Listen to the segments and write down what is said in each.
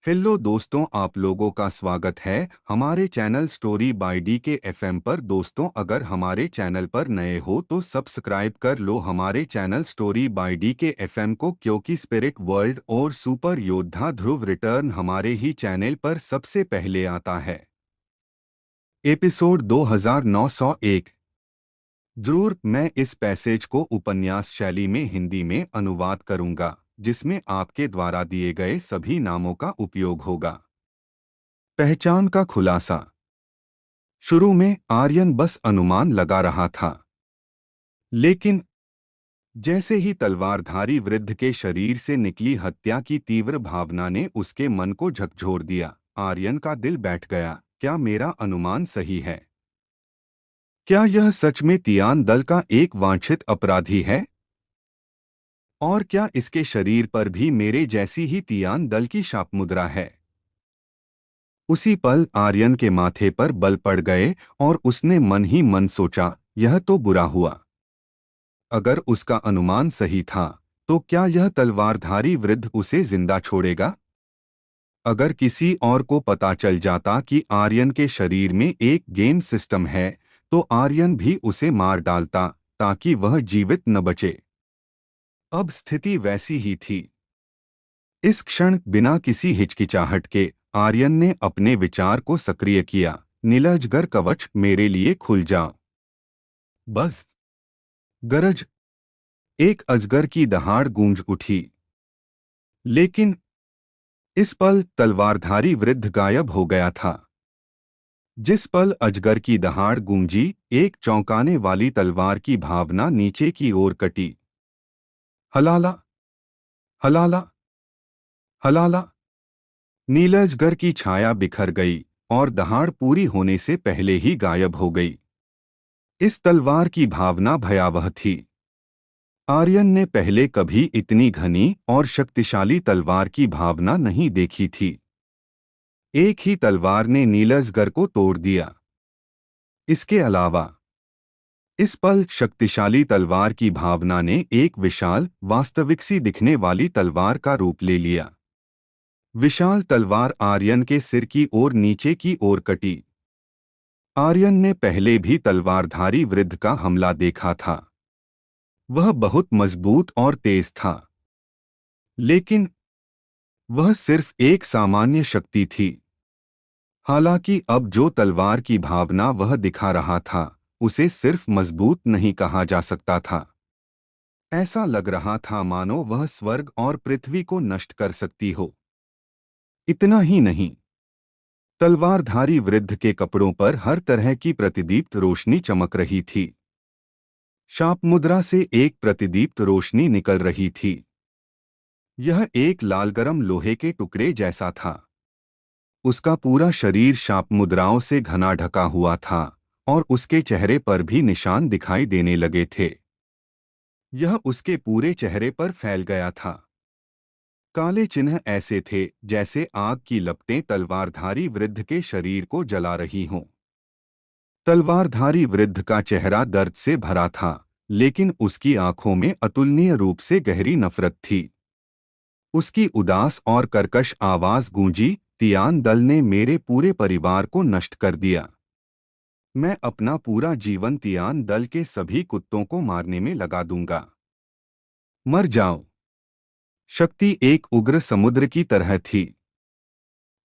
Hello दोस्तों, आप लोगों का स्वागत है हमारे चैनल स्टोरी बाय डी के एफएम पर। दोस्तों, अगर हमारे चैनल पर नए हो तो सब्सक्राइब कर लो हमारे चैनल स्टोरी बाय डी के एफएम को, क्योंकि स्पिरिट वर्ल्ड और सुपर योद्धा ध्रुव रिटर्न हमारे ही चैनल पर सबसे पहले आता है। एपिसोड 2901। जरूर, मैं इस पैसेज को उपन्यास शैली में हिंदी में अनुवाद करूंगा, जिसमें आपके द्वारा दिए गए सभी नामों का उपयोग होगा। पहचान का खुलासा। शुरू में आर्यन बस अनुमान लगा रहा था, लेकिन जैसे ही तलवारधारी वृद्ध के शरीर से निकली हत्या की तीव्र भावना ने उसके मन को झकझोर दिया, आर्यन का दिल बैठ गया। क्या मेरा अनुमान सही है? क्या यह सच में तियान दल का एक वांछित अपराधी है? और क्या इसके शरीर पर भी मेरे जैसी ही तियान दल की शापमुद्रा है? उसी पल आर्यन के माथे पर बल पड़ गए और उसने मन ही मन सोचा, यह तो बुरा हुआ। अगर उसका अनुमान सही था, तो क्या यह तलवारधारी वृद्ध उसे जिंदा छोड़ेगा? अगर किसी और को पता चल जाता कि आर्यन के शरीर में एक गेम सिस्टम है, तो आर्यन भी उसे मार डालता ताकि वह जीवित न बचे। अब स्थिति वैसी ही थी। इस क्षण बिना किसी हिचकिचाहट के आर्यन ने अपने विचार को सक्रिय किया। नीलाजगर कवच, मेरे लिए खुल जाओ। बस। गरज। एक अजगर की दहाड़ गूंज उठी। लेकिन इस पल तलवारधारी वृद्ध गायब हो गया था। जिस पल अजगर की दहाड़ गूंजी, एक चौंकाने वाली तलवार की भावना नीचे की ओर कटी। हलाला, हलाला, हलाला। नीलाजगर की छाया बिखर गई और दहाड़ पूरी होने से पहले ही गायब हो गई। इस तलवार की भावना भयावह थी। आर्यन ने पहले कभी इतनी घनी और शक्तिशाली तलवार की भावना नहीं देखी थी। एक ही तलवार ने नीलाजगर को तोड़ दिया। इसके अलावा इस पल शक्तिशाली तलवार की भावना ने एक विशाल, वास्तविक सी दिखने वाली तलवार का रूप ले लिया। विशाल तलवार आर्यन के सिर की ओर नीचे की ओर कटी। आर्यन ने पहले भी तलवारधारी वृद्ध का हमला देखा था। वह बहुत मजबूत और तेज था, लेकिन वह सिर्फ एक सामान्य शक्ति थी। हालांकि अब जो तलवार की भावना वह दिखा रहा था, उसे सिर्फ मजबूत नहीं कहा जा सकता था। ऐसा लग रहा था मानो वह स्वर्ग और पृथ्वी को नष्ट कर सकती हो। इतना ही नहीं, तलवारधारी वृद्ध के कपड़ों पर हर तरह की प्रतिदीप्त रोशनी चमक रही थी। शापमुद्रा से एक प्रतिदीप्त रोशनी निकल रही थी। यह एक लालगरम लोहे के टुकड़े जैसा था। उसका पूरा शरीर शापमुद्राओं से घना ढका हुआ था और उसके चेहरे पर भी निशान दिखाई देने लगे थे। यह उसके पूरे चेहरे पर फैल गया था। काले चिन्ह ऐसे थे जैसे आग की लपटें तलवारधारी वृद्ध के शरीर को जला रही हों। तलवारधारी वृद्ध का चेहरा दर्द से भरा था, लेकिन उसकी आंखों में अतुलनीय रूप से गहरी नफरत थी। उसकी उदास और कर्कश आवाज गूंजी, तियान दल ने मेरे पूरे परिवार को नष्ट कर दिया। मैं अपना पूरा जीवन तियान दल के सभी कुत्तों को मारने में लगा दूंगा। मर जाओ। शक्ति एक उग्र समुद्र की तरह थी।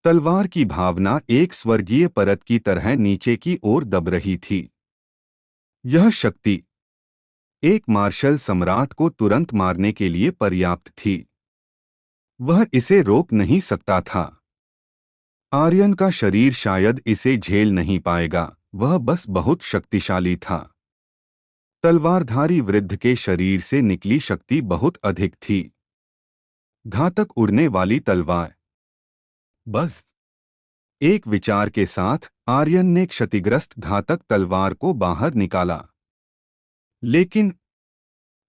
तलवार की भावना एक स्वर्गीय परत की तरह नीचे की ओर दब रही थी। यह शक्ति एक मार्शल सम्राट को तुरंत मारने के लिए पर्याप्त थी। वह इसे रोक नहीं सकता था। आर्यन का शरीर शायद इसे झेल नहीं पाएगा, वह बस बहुत शक्तिशाली था। तलवारधारी वृद्ध के शरीर से निकली शक्ति बहुत अधिक थी। घातक उड़ने वाली तलवार। बस एक विचार के साथ आर्यन ने क्षतिग्रस्त घातक तलवार को बाहर निकाला। लेकिन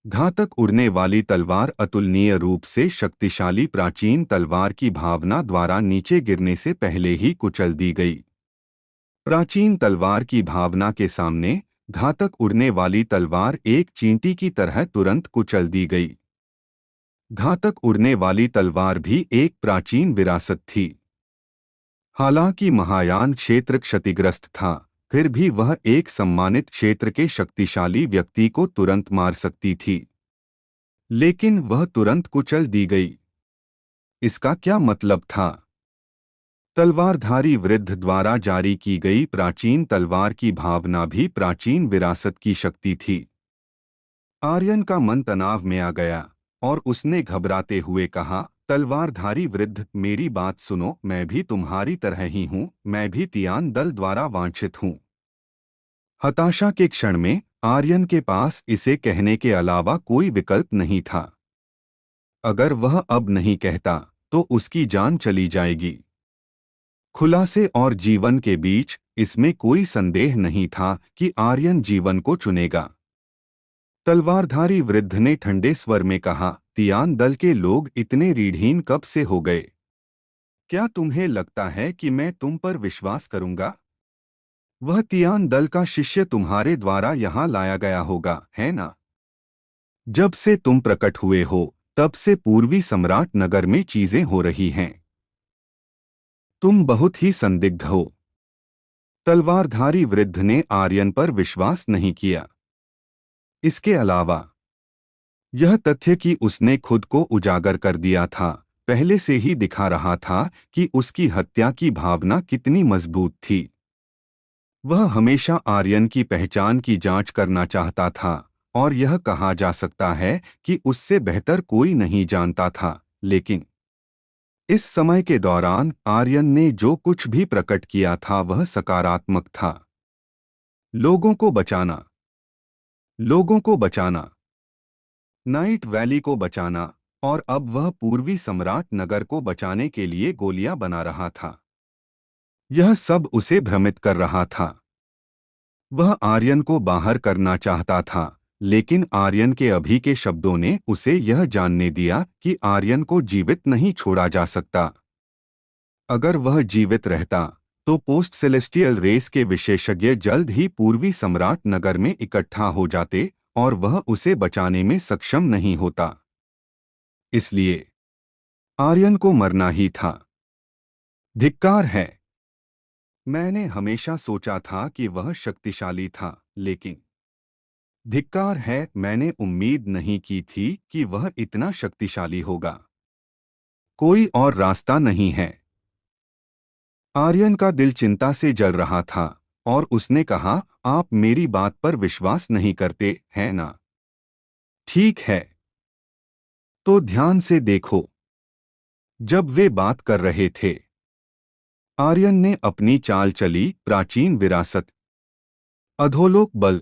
घातक उड़ने वाली तलवार अतुलनीय रूप से शक्तिशाली प्राचीन तलवार की भावना द्वारा नीचे गिरने से पहले ही कुचल दी गई। प्राचीन तलवार की भावना के सामने घातक उड़ने वाली तलवार एक चींटी की तरह तुरंत कुचल दी गई। घातक उड़ने वाली तलवार भी एक प्राचीन विरासत थी। हालांकि महायान क्षेत्र क्षतिग्रस्त था, फिर भी वह एक सम्मानित क्षेत्र के शक्तिशाली व्यक्ति को तुरंत मार सकती थी, लेकिन वह तुरंत कुचल दी गई। इसका क्या मतलब था? तलवारधारी वृद्ध द्वारा जारी की गई प्राचीन तलवार की भावना भी प्राचीन विरासत की शक्ति थी। आर्यन का मन तनाव में आ गया और उसने घबराते हुए कहा, तलवारधारी वृद्ध, मेरी बात सुनो, मैं भी तुम्हारी तरह ही हूँ, मैं भी तियान दल द्वारा वांछित हूँ। हताशा के क्षण में आर्यन के पास इसे कहने के अलावा कोई विकल्प नहीं था। अगर वह अब नहीं कहता तो उसकी जान चली जाएगी। खुलासे और जीवन के बीच इसमें कोई संदेह नहीं था कि आर्यन जीवन को चुनेगा। तलवारधारी वृद्ध ने ठंडे स्वर में कहा, तियान दल के लोग इतने रीढ़हीन कब से हो गए? क्या तुम्हें लगता है कि मैं तुम पर विश्वास करूंगा? वह तियान दल का शिष्य तुम्हारे द्वारा यहाँ लाया गया होगा, है ना? जब से तुम प्रकट हुए हो तब से पूर्वी सम्राट नगर में चीजें हो रही हैं। तुम बहुत ही संदिग्ध हो। तलवारधारी वृद्ध ने आर्यन पर विश्वास नहीं किया। इसके अलावा यह तथ्य कि उसने खुद को उजागर कर दिया था, पहले से ही दिखा रहा था कि उसकी हत्या की भावना कितनी मजबूत थी। वह हमेशा आर्यन की पहचान की जांच करना चाहता था, और यह कहा जा सकता है कि उससे बेहतर कोई नहीं जानता था। लेकिन इस समय के दौरान आर्यन ने जो कुछ भी प्रकट किया था वह सकारात्मक था। लोगों को बचाना, लोगों को बचाना, नाइट वैली को बचाना, और अब वह पूर्वी सम्राट नगर को बचाने के लिए गोलियां बना रहा था। यह सब उसे भ्रमित कर रहा था। वह आर्यन को बाहर करना चाहता था, लेकिन आर्यन के अभी के शब्दों ने उसे यह जानने दिया कि आर्यन को जीवित नहीं छोड़ा जा सकता। अगर वह जीवित रहता तो पोस्ट सेलेस्टियल रेस के विशेषज्ञ जल्द ही पूर्वी सम्राट नगर में इकट्ठा हो जाते और वह उसे बचाने में सक्षम नहीं होता। इसलिए आर्यन को मरना ही था। धिक्कार है। मैंने हमेशा सोचा था कि वह शक्तिशाली था, लेकिन धिक्कार है, मैंने उम्मीद नहीं की थी कि वह इतना शक्तिशाली होगा। कोई और रास्ता नहीं है। आर्यन का दिल चिंता से जल रहा था और उसने कहा, आप मेरी बात पर विश्वास नहीं करते, हैं ना? ठीक है, तो ध्यान से देखो। जब वे बात कर रहे थे, आर्यन ने अपनी चाल चली, प्राचीन विरासत, अधोलोक बल,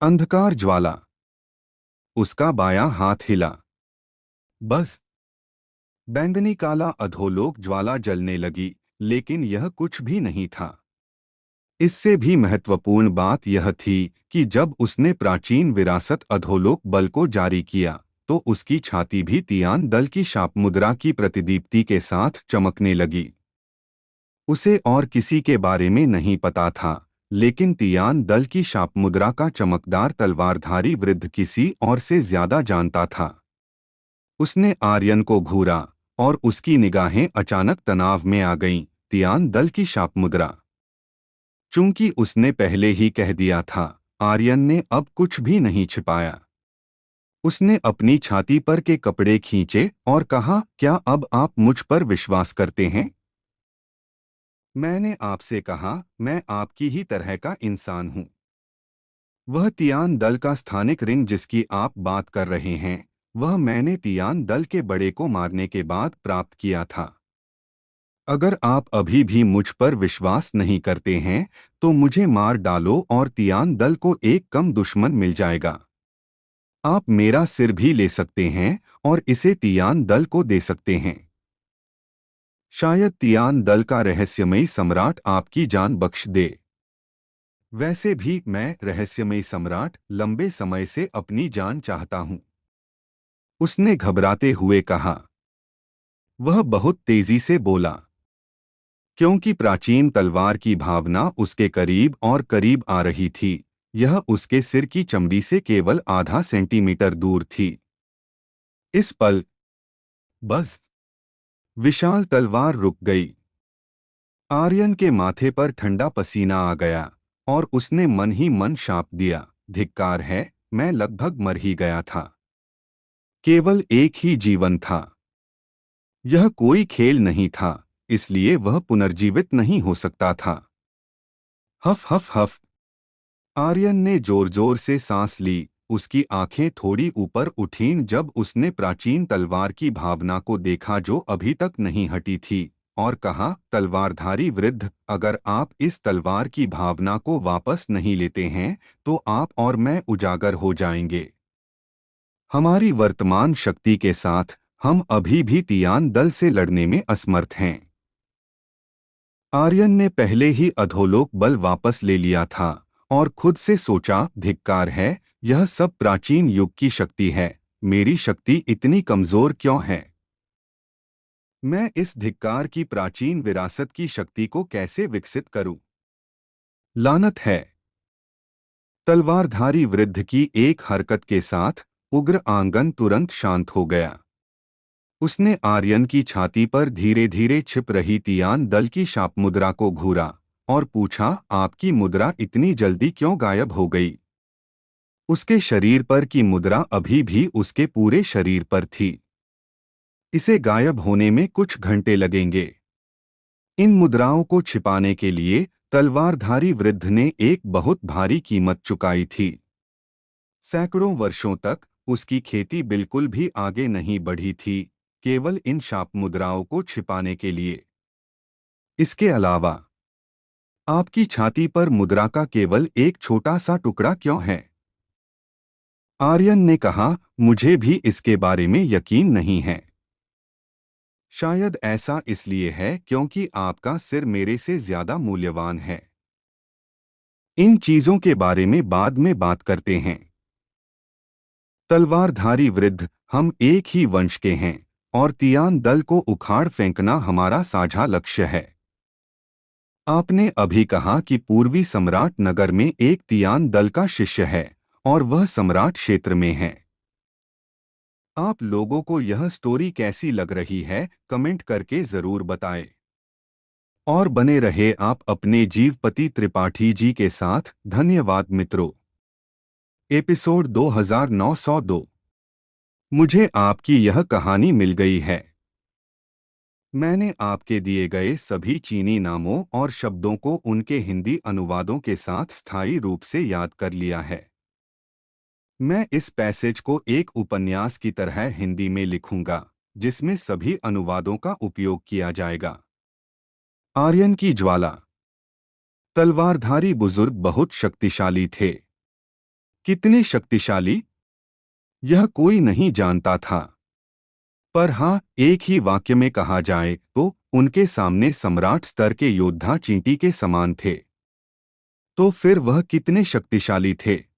अंधकार ज्वाला। उसका बायां हाथ हिला। बस बैंगनी काला अधोलोक ज्वाला जलने लगी, लेकिन यह कुछ भी नहीं था। इससे भी महत्वपूर्ण बात यह थी कि जब उसने प्राचीन विरासत अधोलोक बल को जारी किया तो उसकी छाती भी तियान दल की शाप मुद्रा की प्रतिदीप्ति के साथ चमकने लगी। उसे और किसी के बारे में नहीं पता था, लेकिन तियान दल की शाप मुद्रा का चमकदार तलवारधारी वृद्ध किसी और से ज्यादा जानता था। उसने आर्यन को घूरा और उसकी निगाहें अचानक तनाव में आ गईं। तियान दल की शाप मुद्रा। चूंकि उसने पहले ही कह दिया था, आर्यन ने अब कुछ भी नहीं छिपाया। उसने अपनी छाती पर के कपड़े खींचे और कहा, क्या अब आप मुझ पर विश्वास करते हैं? मैंने आपसे कहा, मैं आपकी ही तरह का इंसान हूं। वह तियान दल का स्थानिक रिंग जिसकी आप बात कर रहे हैं, वह मैंने तियान दल के बड़े को मारने के बाद प्राप्त किया था। अगर आप अभी भी मुझ पर विश्वास नहीं करते हैं तो मुझे मार डालो और तियान दल को एक कम दुश्मन मिल जाएगा। आप मेरा सिर भी ले सकते हैं और इसे तियान दल को दे सकते हैं। शायद तियान दल का रहस्यमयी सम्राट आपकी जान बख्श दे। वैसे भी मैं रहस्यमयी सम्राट लंबे समय से अपनी जान चाहता हूं। उसने घबराते हुए कहा। वह बहुत तेजी से बोला, क्योंकि प्राचीन तलवार की भावना उसके करीब और करीब आ रही थी। यह उसके सिर की चमड़ी से केवल आधा सेंटीमीटर दूर थी। इस पल बस विशाल तलवार रुक गई। आर्यन के माथे पर ठंडा पसीना आ गया और उसने मन ही मन शाप दिया, धिक्कार है, मैं लगभग मर ही गया था। केवल एक ही जीवन था। यह कोई खेल नहीं था, इसलिए वह पुनर्जीवित नहीं हो सकता था। हफ हफ हफ। आर्यन ने जोर जोर से सांस ली। उसकी आंखें थोड़ी ऊपर उठीं जब उसने प्राचीन तलवार की भावना को देखा जो अभी तक नहीं हटी थी, और कहा, तलवारधारी वृद्ध, अगर आप इस तलवार की भावना को वापस नहीं लेते हैं तो आप और मैं उजागर हो जाएंगे। हमारी वर्तमान शक्ति के साथ हम अभी भी तियान दल से लड़ने में असमर्थ हैं। आर्यन ने पहले ही अधोलोक बल वापस ले लिया था और खुद से सोचा, धिक्कार है, यह सब प्राचीन युग की शक्ति है, मेरी शक्ति इतनी कमजोर क्यों है? मैं इस धिक्कार की प्राचीन विरासत की शक्ति को कैसे विकसित करूं? लानत है। तलवारधारी वृद्ध की एक हरकत के साथ उग्र आंगन तुरंत शांत हो गया। उसने आर्यन की छाती पर धीरे धीरे छिप रही तियान दल की शाप मुद्रा को घूरा और पूछा, आपकी मुद्रा इतनी जल्दी क्यों गायब हो गई? उसके शरीर पर की मुद्रा अभी भी उसके पूरे शरीर पर थी। इसे गायब होने में कुछ घंटे लगेंगे। इन मुद्राओं को छिपाने के लिए तलवारधारी वृद्ध ने एक बहुत भारी कीमत चुकाई थी। सैकड़ों वर्षों तक उसकी खेती बिल्कुल भी आगे नहीं बढ़ी थी, केवल इन शाप मुद्राओं को छिपाने के लिए। इसके अलावा आपकी छाती पर मुद्रा का केवल एक छोटा सा टुकड़ा क्यों है? आर्यन ने कहा, मुझे भी इसके बारे में यकीन नहीं है। शायद ऐसा इसलिए है क्योंकि आपका सिर मेरे से ज्यादा मूल्यवान है। इन चीजों के बारे में बाद में बात करते हैं। तलवारधारी वृद्ध, हम एक ही वंश के हैं और तियान दल को उखाड़ फेंकना हमारा साझा लक्ष्य है। आपने अभी कहा कि पूर्वी सम्राट नगर में एक तियान दल का शिष्य है और वह सम्राट क्षेत्र में है। आप लोगों को यह स्टोरी कैसी लग रही है, कमेंट करके जरूर बताएं। और बने रहे आप अपने जीवपति त्रिपाठी जी के साथ। धन्यवाद मित्रों। एपिसोड 2902। मुझे आपकी यह कहानी मिल गई है। मैंने आपके दिए गए सभी चीनी नामों और शब्दों को उनके हिंदी अनुवादों के साथ स्थायी रूप से याद कर लिया है। मैं इस पैसेज को एक उपन्यास की तरह हिंदी में लिखूंगा, जिसमें सभी अनुवादों का उपयोग किया जाएगा। आर्यन की ज्वाला। तलवारधारी बुजुर्ग बहुत शक्तिशाली थे। कितने शक्तिशाली, यह कोई नहीं जानता था। पर हाँ, एक ही वाक्य में कहा जाए तो उनके सामने सम्राट स्तर के योद्धा चींटी के समान थे। तो फिर वह कितने शक्तिशाली थे?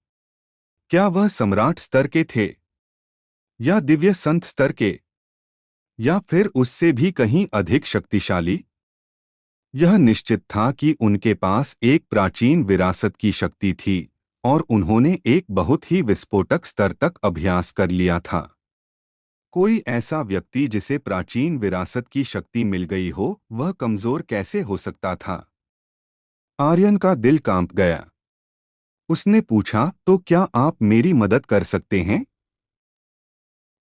क्या वह सम्राट स्तर के थे, या दिव्य संत स्तर के, या फिर उससे भी कहीं अधिक शक्तिशाली? यह निश्चित था कि उनके पास एक प्राचीन विरासत की शक्ति थी और उन्होंने एक बहुत ही विस्फोटक स्तर तक अभ्यास कर लिया था। कोई ऐसा व्यक्ति जिसे प्राचीन विरासत की शक्ति मिल गई हो, वह कमजोर कैसे हो सकता था? आर्यन का दिल कांप गया। उसने पूछा, तो क्या आप मेरी मदद कर सकते हैं?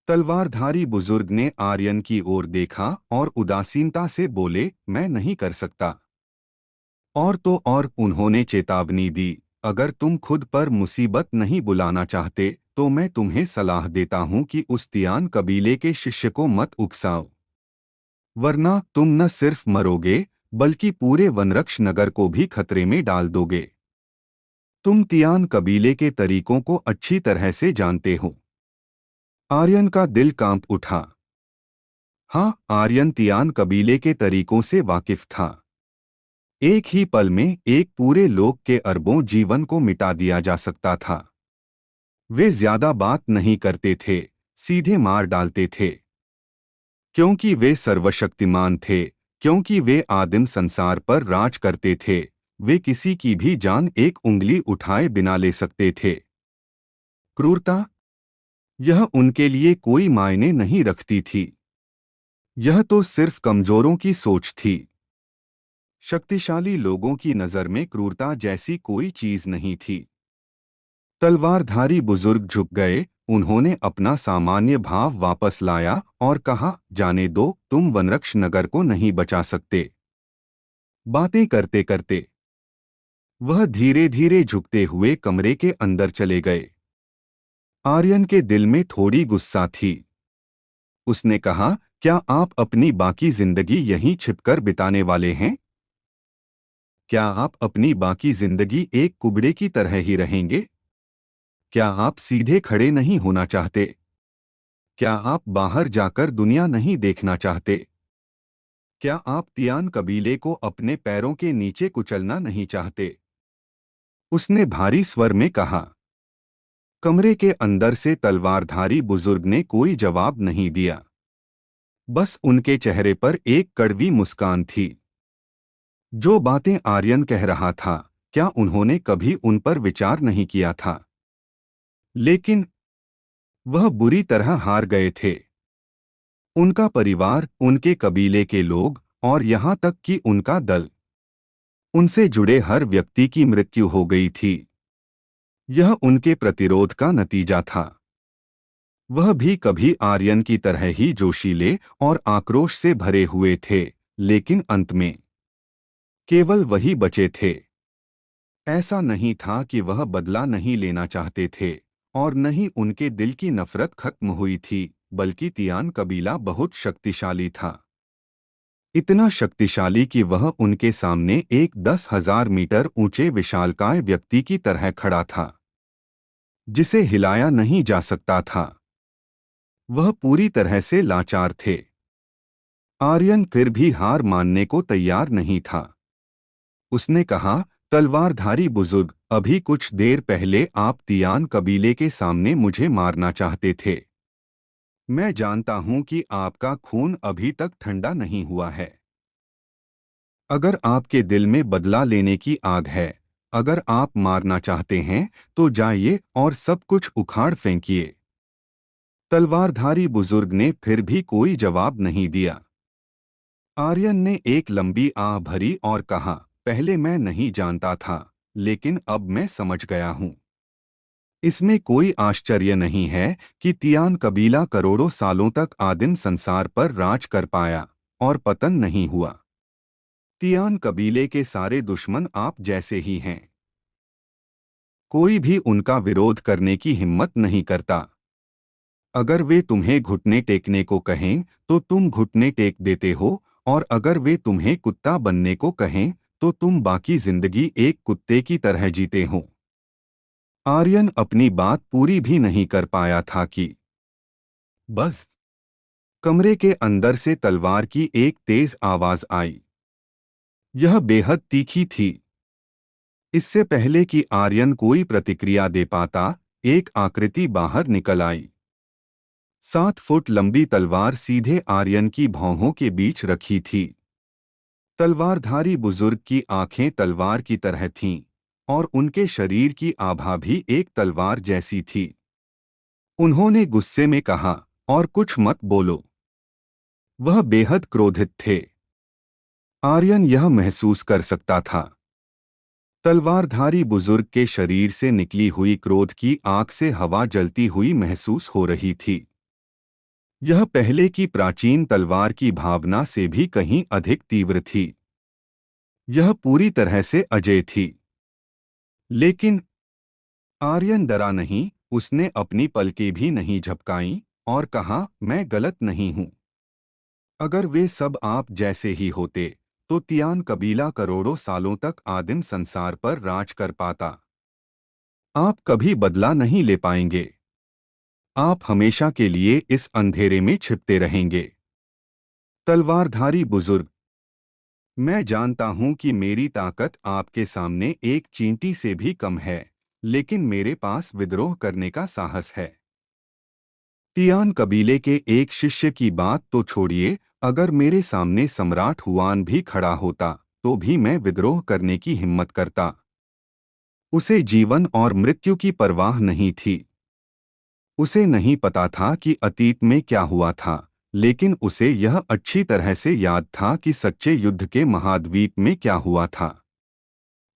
तलवारधारी बुजुर्ग ने आर्यन की ओर देखा और उदासीनता से बोले, मैं नहीं कर सकता। और तो और उन्होंने चेतावनी दी, अगर तुम खुद पर मुसीबत नहीं बुलाना चाहते तो मैं तुम्हें सलाह देता हूं कि उस तियान कबीले के शिष्य को मत उकसाओ, वरना तुम न सिर्फ मरोगे बल्कि पूरे वनरक्ष नगर को भी खतरे में डाल दोगे। तुम तियान कबीले के तरीकों को अच्छी तरह से जानते हो। आर्यन का दिल कांप उठा। हाँ, आर्यन तियान कबीले के तरीकों से वाकिफ था। एक ही पल में एक पूरे लोक के अरबों जीवन को मिटा दिया जा सकता था। वे ज्यादा बात नहीं करते थे, सीधे मार डालते थे। क्योंकि वे सर्वशक्तिमान थे, क्योंकि वे आदिम संसार पर राज करते थे, वे किसी की भी जान एक उंगली उठाए बिना ले सकते थे। क्रूरता, यह उनके लिए कोई मायने नहीं रखती थी। यह तो सिर्फ कमजोरों की सोच थी। शक्तिशाली लोगों की नजर में क्रूरता जैसी कोई चीज नहीं थी। तलवारधारी बुजुर्ग झुक गए। उन्होंने अपना सामान्य भाव वापस लाया और कहा, जाने दो, तुम वनरक्ष नगर को नहीं बचा सकते। बातें करते करते वह धीरे धीरे झुकते हुए कमरे के अंदर चले गए। आर्यन के दिल में थोड़ी गुस्सा थी। उसने कहा, क्या आप अपनी बाकी जिंदगी यहीं छिपकर बिताने वाले हैं? क्या आप अपनी बाकी जिंदगी एक कुबड़े की तरह ही रहेंगे? क्या आप सीधे खड़े नहीं होना चाहते? क्या आप बाहर जाकर दुनिया नहीं देखना चाहते? क्या आप तियान कबीले को अपने पैरों के नीचे कुचलना नहीं चाहते? उसने भारी स्वर में कहा। कमरे के अंदर से तलवारधारी बुजुर्ग ने कोई जवाब नहीं दिया। बस उनके चेहरे पर एक कड़वी मुस्कान थी। जो बातें आर्यन कह रहा था, क्या उन्होंने कभी उन पर विचार नहीं किया था? लेकिन वह बुरी तरह हार गए थे। उनका परिवार, उनके कबीले के लोग और यहाँ तक कि उनका दल, उनसे जुड़े हर व्यक्ति की मृत्यु हो गई थी। यह उनके प्रतिरोध का नतीजा था। वह भी कभी आर्यन की तरह ही जोशीले और आक्रोश से भरे हुए थे, लेकिन अंत में केवल वही बचे थे। ऐसा नहीं था कि वह बदला नहीं लेना चाहते थे और न ही उनके दिल की नफरत खत्म हुई थी, बल्कि तियान कबीला बहुत शक्तिशाली था। इतना शक्तिशाली कि वह उनके सामने एक 10,000 मीटर ऊंचे विशालकाय व्यक्ति की तरह खड़ा था, जिसे हिलाया नहीं जा सकता था। वह पूरी तरह से लाचार थे। आर्यन फिर भी हार मानने को तैयार नहीं था। उसने कहा, तलवारधारी बुजुर्ग, अभी कुछ देर पहले आप तियान कबीले के सामने मुझे मारना चाहते थे। मैं जानता हूं कि आपका खून अभी तक ठंडा नहीं हुआ है। अगर आपके दिल में बदला लेने की आग है, अगर आप मारना चाहते हैं, तो जाइए और सब कुछ उखाड़ फेंकिए। तलवारधारी बुजुर्ग ने फिर भी कोई जवाब नहीं दिया। आर्यन ने एक लंबी आह भरी और कहा, पहले मैं नहीं जानता था, लेकिन अब मैं समझ गया हूं। इसमें कोई आश्चर्य नहीं है कि तियान कबीला करोड़ों सालों तक आदिम संसार पर राज कर पाया और पतन नहीं हुआ। तियान कबीले के सारे दुश्मन आप जैसे ही हैं। कोई भी उनका विरोध करने की हिम्मत नहीं करता। अगर वे तुम्हें घुटने टेकने को कहें, तो तुम घुटने टेक देते हो, और अगर वे तुम्हें कुत्ता बनने को कहें, तो तुम बाकी जिंदगी एक कुत्ते की तरह जीते हो। आर्यन अपनी बात पूरी भी नहीं कर पाया था कि बस कमरे के अंदर से तलवार की एक तेज आवाज आई। यह बेहद तीखी थी। इससे पहले कि आर्यन कोई प्रतिक्रिया दे पाता, एक आकृति बाहर निकल आई। 7 फुट लंबी तलवार सीधे आर्यन की भौहों के बीच रखी थी। तलवारधारी बुजुर्ग की आंखें तलवार की तरह थीं, और उनके शरीर की आभा भी एक तलवार जैसी थी। उन्होंने गुस्से में कहा, और कुछ मत बोलो। वह बेहद क्रोधित थे। आर्यन यह महसूस कर सकता था। तलवारधारी बुजुर्ग के शरीर से निकली हुई क्रोध की आग से हवा जलती हुई महसूस हो रही थी। यह पहले की प्राचीन तलवार की भावना से भी कहीं अधिक तीव्र थी। यह पूरी तरह से अजेय थी। लेकिन आर्यन डरा नहीं। उसने अपनी पलकें भी नहीं झपकाईं और कहा, मैं गलत नहीं हूं। अगर वे सब आप जैसे ही होते, तो तियान कबीला करोड़ों सालों तक आदिम संसार पर राज कर पाता। आप कभी बदला नहीं ले पाएंगे। आप हमेशा के लिए इस अंधेरे में छिपते रहेंगे। तलवारधारी बुजुर्ग, मैं जानता हूं कि मेरी ताकत आपके सामने एक चींटी से भी कम है, लेकिन मेरे पास विद्रोह करने का साहस है। तियान कबीले के एक शिष्य की बात तो छोड़िए, अगर मेरे सामने सम्राट हुआन भी खड़ा होता, तो भी मैं विद्रोह करने की हिम्मत करता। उसे जीवन और मृत्यु की परवाह नहीं थी। उसे नहीं पता था कि अतीत में क्या हुआ था, लेकिन उसे यह अच्छी तरह से याद था कि सच्चे युद्ध के महाद्वीप में क्या हुआ था।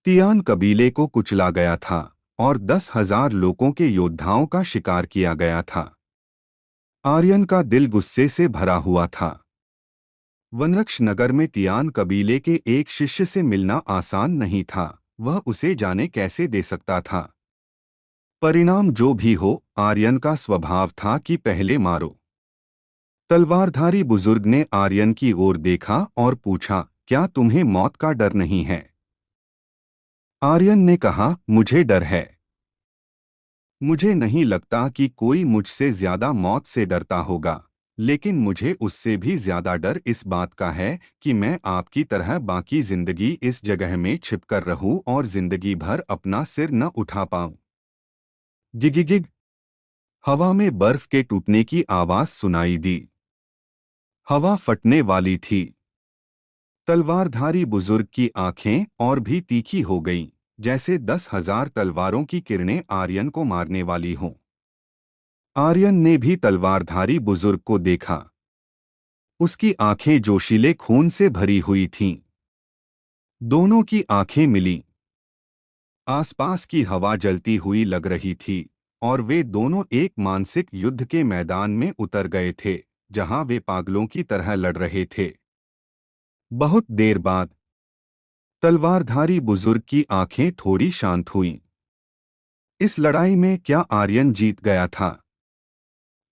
तियान कबीले को कुचला गया था और 10,000 लोगों के योद्धाओं का शिकार किया गया था। आर्यन का दिल गुस्से से भरा हुआ था। वनरक्ष नगर में तियान कबीले के एक शिष्य से मिलना आसान नहीं था। वह उसे जाने कैसे दे सकता था। परिणाम जो भी हो, आर्यन का स्वभाव था कि पहले मारो। तलवारधारी बुजुर्ग ने आर्यन की ओर देखा और पूछा, क्या तुम्हें मौत का डर नहीं है? आर्यन ने कहा, मुझे डर है। मुझे नहीं लगता कि कोई मुझसे ज्यादा मौत से डरता होगा, लेकिन मुझे उससे भी ज्यादा डर इस बात का है कि मैं आपकी तरह बाकी जिंदगी इस जगह में छिपकर रहूं और जिंदगी भर अपना सिर न उठा पाऊं। गिगिगिग। हवा में बर्फ के टूटने की आवाज सुनाई दी। हवा फटने वाली थी। तलवारधारी बुजुर्ग की आंखें और भी तीखी हो गईं, जैसे 10,000 तलवारों की किरणें आर्यन को मारने वाली हों। आर्यन ने भी तलवारधारी बुजुर्ग को देखा। उसकी आंखें जोशीले खून से भरी हुई थीं। दोनों की आंखें मिलीं। आसपास की हवा जलती हुई लग रही थी और वे दोनों एक मानसिक युद्ध के मैदान में उतर गए थे, जहां वे पागलों की तरह लड़ रहे थे। बहुत देर बाद तलवारधारी बुजुर्ग की आंखें थोड़ी शांत हुईं। इस लड़ाई में क्या आर्यन जीत गया था?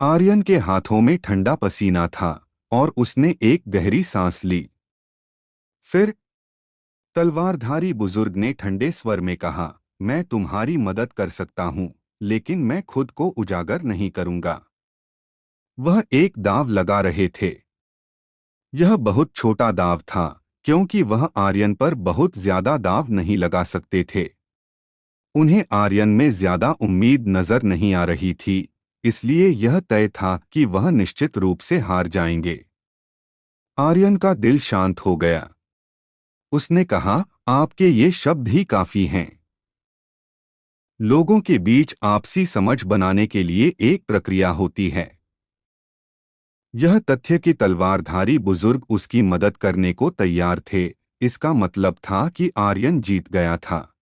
आर्यन के हाथों में ठंडा पसीना था और उसने एक गहरी सांस ली। फिर तलवारधारी बुजुर्ग ने ठंडे स्वर में कहा, मैं तुम्हारी मदद कर सकता हूं, लेकिन मैं खुद को उजागर नहीं करूंगा। वह एक दांव लगा रहे थे। यह बहुत छोटा दांव था, क्योंकि वह आर्यन पर बहुत ज्यादा दांव नहीं लगा सकते थे। उन्हें आर्यन में ज्यादा उम्मीद नजर नहीं आ रही थी, इसलिए यह तय था कि वह निश्चित रूप से हार जाएंगे। आर्यन का दिल शांत हो गया। उसने कहा, आपके ये शब्द ही काफी हैं। लोगों के बीच आपसी समझ बनाने के लिए एक प्रक्रिया होती है। यह तथ्य कि तलवारधारी बुजुर्ग उसकी मदद करने को तैयार थे, इसका मतलब था कि आर्यन जीत गया था।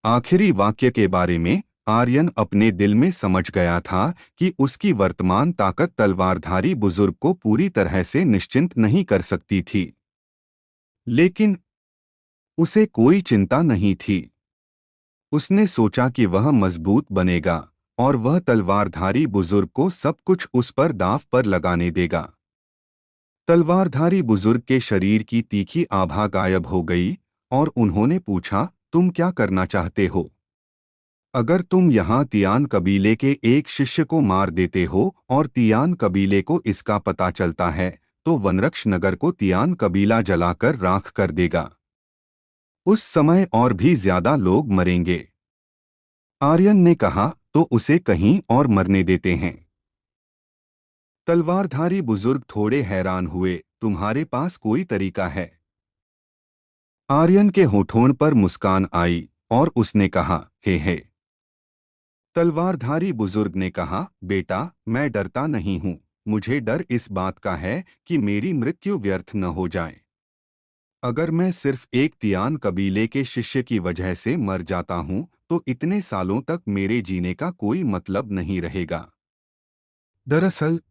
आखिरी वाक्य के बारे में आर्यन अपने दिल में समझ गया था कि उसकी वर्तमान ताकत तलवारधारी बुजुर्ग को पूरी तरह से निश्चिंत नहीं कर सकती थी। लेकिन उसे कोई चिंता नहीं थी। उसने सोचा कि वह मजबूत बनेगा और वह तलवारधारी बुजुर्ग को सब कुछ उस पर दांव पर लगाने देगा। तलवारधारी बुजुर्ग के शरीर की तीखी आभा गायब हो गई और उन्होंने पूछा, तुम क्या करना चाहते हो? अगर तुम यहाँ तियान कबीले के एक शिष्य को मार देते हो और तियान कबीले को इसका पता चलता है, तो वनरक्ष नगर को तियान कबीला जलाकर राख कर देगा। उस समय और भी ज्यादा लोग मरेंगे। आर्यन ने कहा, तो उसे कहीं और मरने देते हैं। तलवारधारी बुजुर्ग थोड़े हैरान हुए, तुम्हारे पास कोई तरीका है? आर्यन के होठों पर मुस्कान आई और उसने कहा, हे। तलवारधारी बुजुर्ग ने कहा, बेटा, मैं डरता नहीं हूं। मुझे डर इस बात का है कि मेरी मृत्यु व्यर्थ न हो जाए। अगर मैं सिर्फ एक तियान कबीले के शिष्य की वजह से मर जाता हूं, तो इतने सालों तक मेरे जीने का कोई मतलब नहीं रहेगा। दरअसल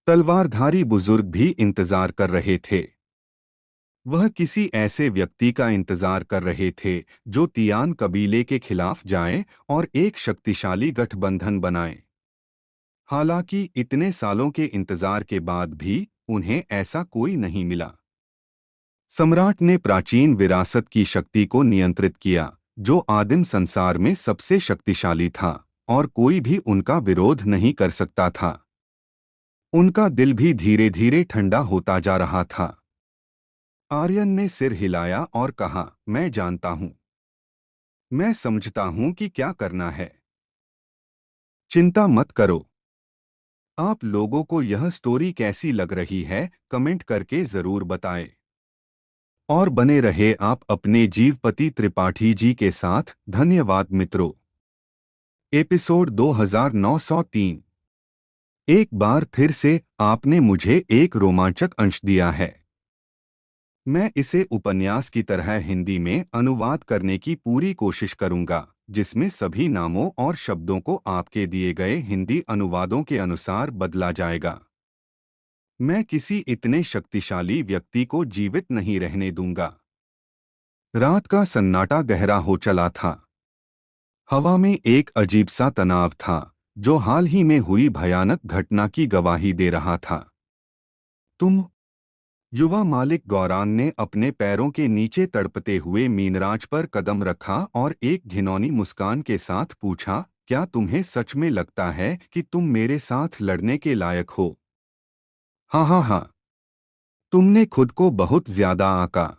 तलवारधारी बुजुर्ग भी इंतजार कर रहे थे। वह किसी ऐसे व्यक्ति का इंतजार कर रहे थे जो तियान कबीले के खिलाफ जाए और एक शक्तिशाली गठबंधन बनाए। हालांकि इतने सालों के इंतजार के बाद भी उन्हें ऐसा कोई नहीं मिला। सम्राट ने प्राचीन विरासत की शक्ति को नियंत्रित किया, जो आदिम संसार में सबसे शक्तिशाली था, और कोई भी उनका विरोध नहीं कर सकता था। उनका दिल भी धीरे धीरे ठंडा होता जा रहा था। आर्यन ने सिर हिलाया और कहा, मैं जानता हूं। मैं समझता हूं कि क्या करना है। चिंता मत करो। आप लोगों को यह स्टोरी कैसी लग रही है, कमेंट करके जरूर बताएं। और बने रहे आप अपने जीवपति त्रिपाठी जी के साथ। धन्यवाद मित्रों। एपिसोड 2903। एक बार फिर से आपने मुझे एक रोमांचक अंश दिया है। मैं इसे उपन्यास की तरह हिंदी में अनुवाद करने की पूरी कोशिश करूंगा, जिसमें सभी नामों और शब्दों को आपके दिए गए हिंदी अनुवादों के अनुसार बदला जाएगा। मैं किसी इतने शक्तिशाली व्यक्ति को जीवित नहीं रहने दूंगा। रात का सन्नाटा गहरा हो चला था। हवा में एक अजीब सा तनाव था, जो हाल ही में हुई भयानक घटना की गवाही दे रहा था। तुम? युवा मालिक गौरांग ने अपने पैरों के नीचे तड़पते हुए मीनराज पर कदम रखा और एक घिनौनी मुस्कान के साथ पूछा, क्या तुम्हें सच में लगता है कि तुम मेरे साथ लड़ने के लायक हो? हाँ हाँ हाँ। तुमने खुद को बहुत ज्यादा आंका।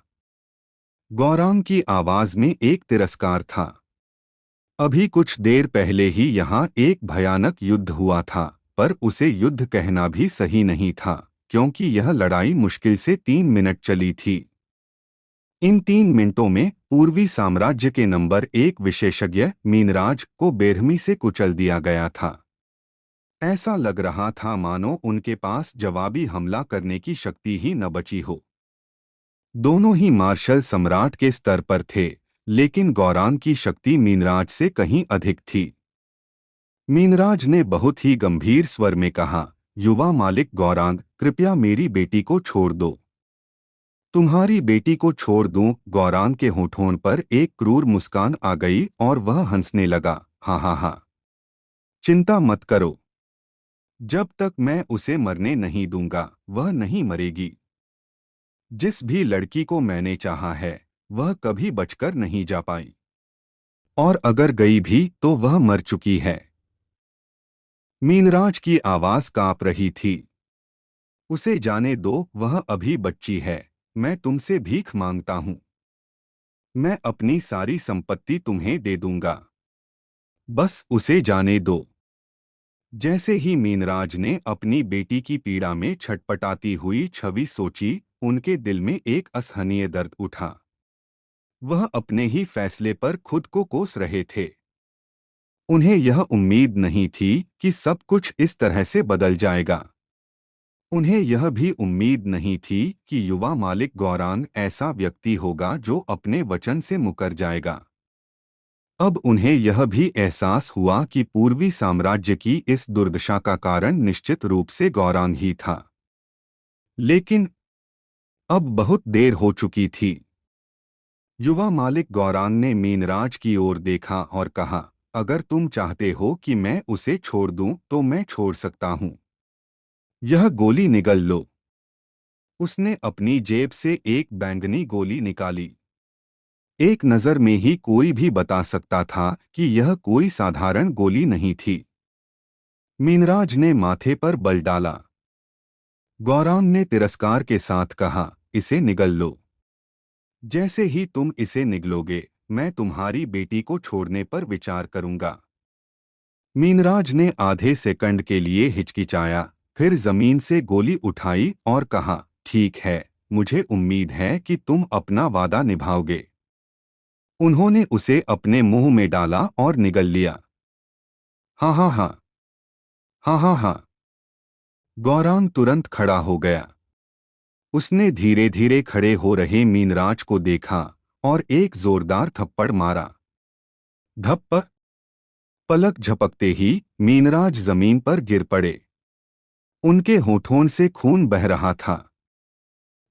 गौरांग की आवाज में एक तिरस्कार था। अभी कुछ देर पहले ही यहाँ एक भयानक युद्ध हुआ था, पर उसे युद्ध कहना भी सही नहीं था, क्योंकि यह लड़ाई मुश्किल से 3 मिनट चली थी। इन 3 मिनटों में पूर्वी साम्राज्य के नंबर 1 विशेषज्ञ मीनराज को बेरहमी से कुचल दिया गया था। ऐसा लग रहा था मानो उनके पास जवाबी हमला करने की शक्ति ही न बची हो। दोनों ही मार्शल सम्राट के स्तर पर थे, लेकिन गौरांग की शक्ति मीनराज से कहीं अधिक थी। मीनराज ने बहुत ही गंभीर स्वर में कहा, युवा मालिक गौरांग, कृपया मेरी बेटी को छोड़ दो। तुम्हारी बेटी को छोड़ दूं? गौरांग के होठों पर एक क्रूर मुस्कान आ गई और वह हंसने लगा। हा हा हा। चिंता मत करो। जब तक मैं उसे मरने नहीं दूंगा, वह नहीं मरेगी। जिस भी लड़की को मैंने चाहा है, वह कभी बचकर नहीं जा पाई। और अगर गई भी तो वह मर चुकी है। मीनराज की आवाज कांप रही थी। उसे जाने दो, वह अभी बच्ची है। मैं तुमसे भीख मांगता हूं। मैं अपनी सारी संपत्ति तुम्हें दे दूंगा। बस उसे जाने दो। जैसे ही मीनराज ने अपनी बेटी की पीड़ा में छटपटाती हुई छवि सोची, उनके दिल में एक असहनीय दर्द उठा। वह अपने ही फैसले पर खुद को कोस रहे थे। उन्हें यह उम्मीद नहीं थी कि सब कुछ इस तरह से बदल जाएगा। उन्हें यह भी उम्मीद नहीं थी कि युवा मालिक गौरांग ऐसा व्यक्ति होगा जो अपने वचन से मुकर जाएगा। अब उन्हें यह भी एहसास हुआ कि पूर्वी साम्राज्य की इस दुर्दशा का कारण निश्चित रूप से गौरांग ही था। लेकिन अब बहुत देर हो चुकी थी। युवा मालिक गौरांग ने मीनराज की ओर देखा और कहा, अगर तुम चाहते हो कि मैं उसे छोड़ दूं तो मैं छोड़ सकता हूं। यह गोली निगल लो। उसने अपनी जेब से एक बैंगनी गोली निकाली। एक नज़र में ही कोई भी बता सकता था कि यह कोई साधारण गोली नहीं थी। मीनराज ने माथे पर बल डाला। गौरांग ने तिरस्कार के साथ कहा, इसे निगल लो। जैसे ही तुम इसे निगलोगे, मैं तुम्हारी बेटी को छोड़ने पर विचार करूंगा। मीनराज ने आधे सेकंड के लिए हिचकिचाया, फिर जमीन से गोली उठाई और कहा, ठीक है, मुझे उम्मीद है कि तुम अपना वादा निभाओगे। उन्होंने उसे अपने मुंह में डाला और निगल लिया। हाँ हाँ हाँ। हाँ हाँ हाँ। गौरांग तुरंत खड़ा हो गया। उसने धीरे धीरे खड़े हो रहे मीनराज को देखा और एक जोरदार थप्पड़ मारा। धप्प। पलक झपकते ही मीनराज जमीन पर गिर पड़े। उनके होठों से खून बह रहा था।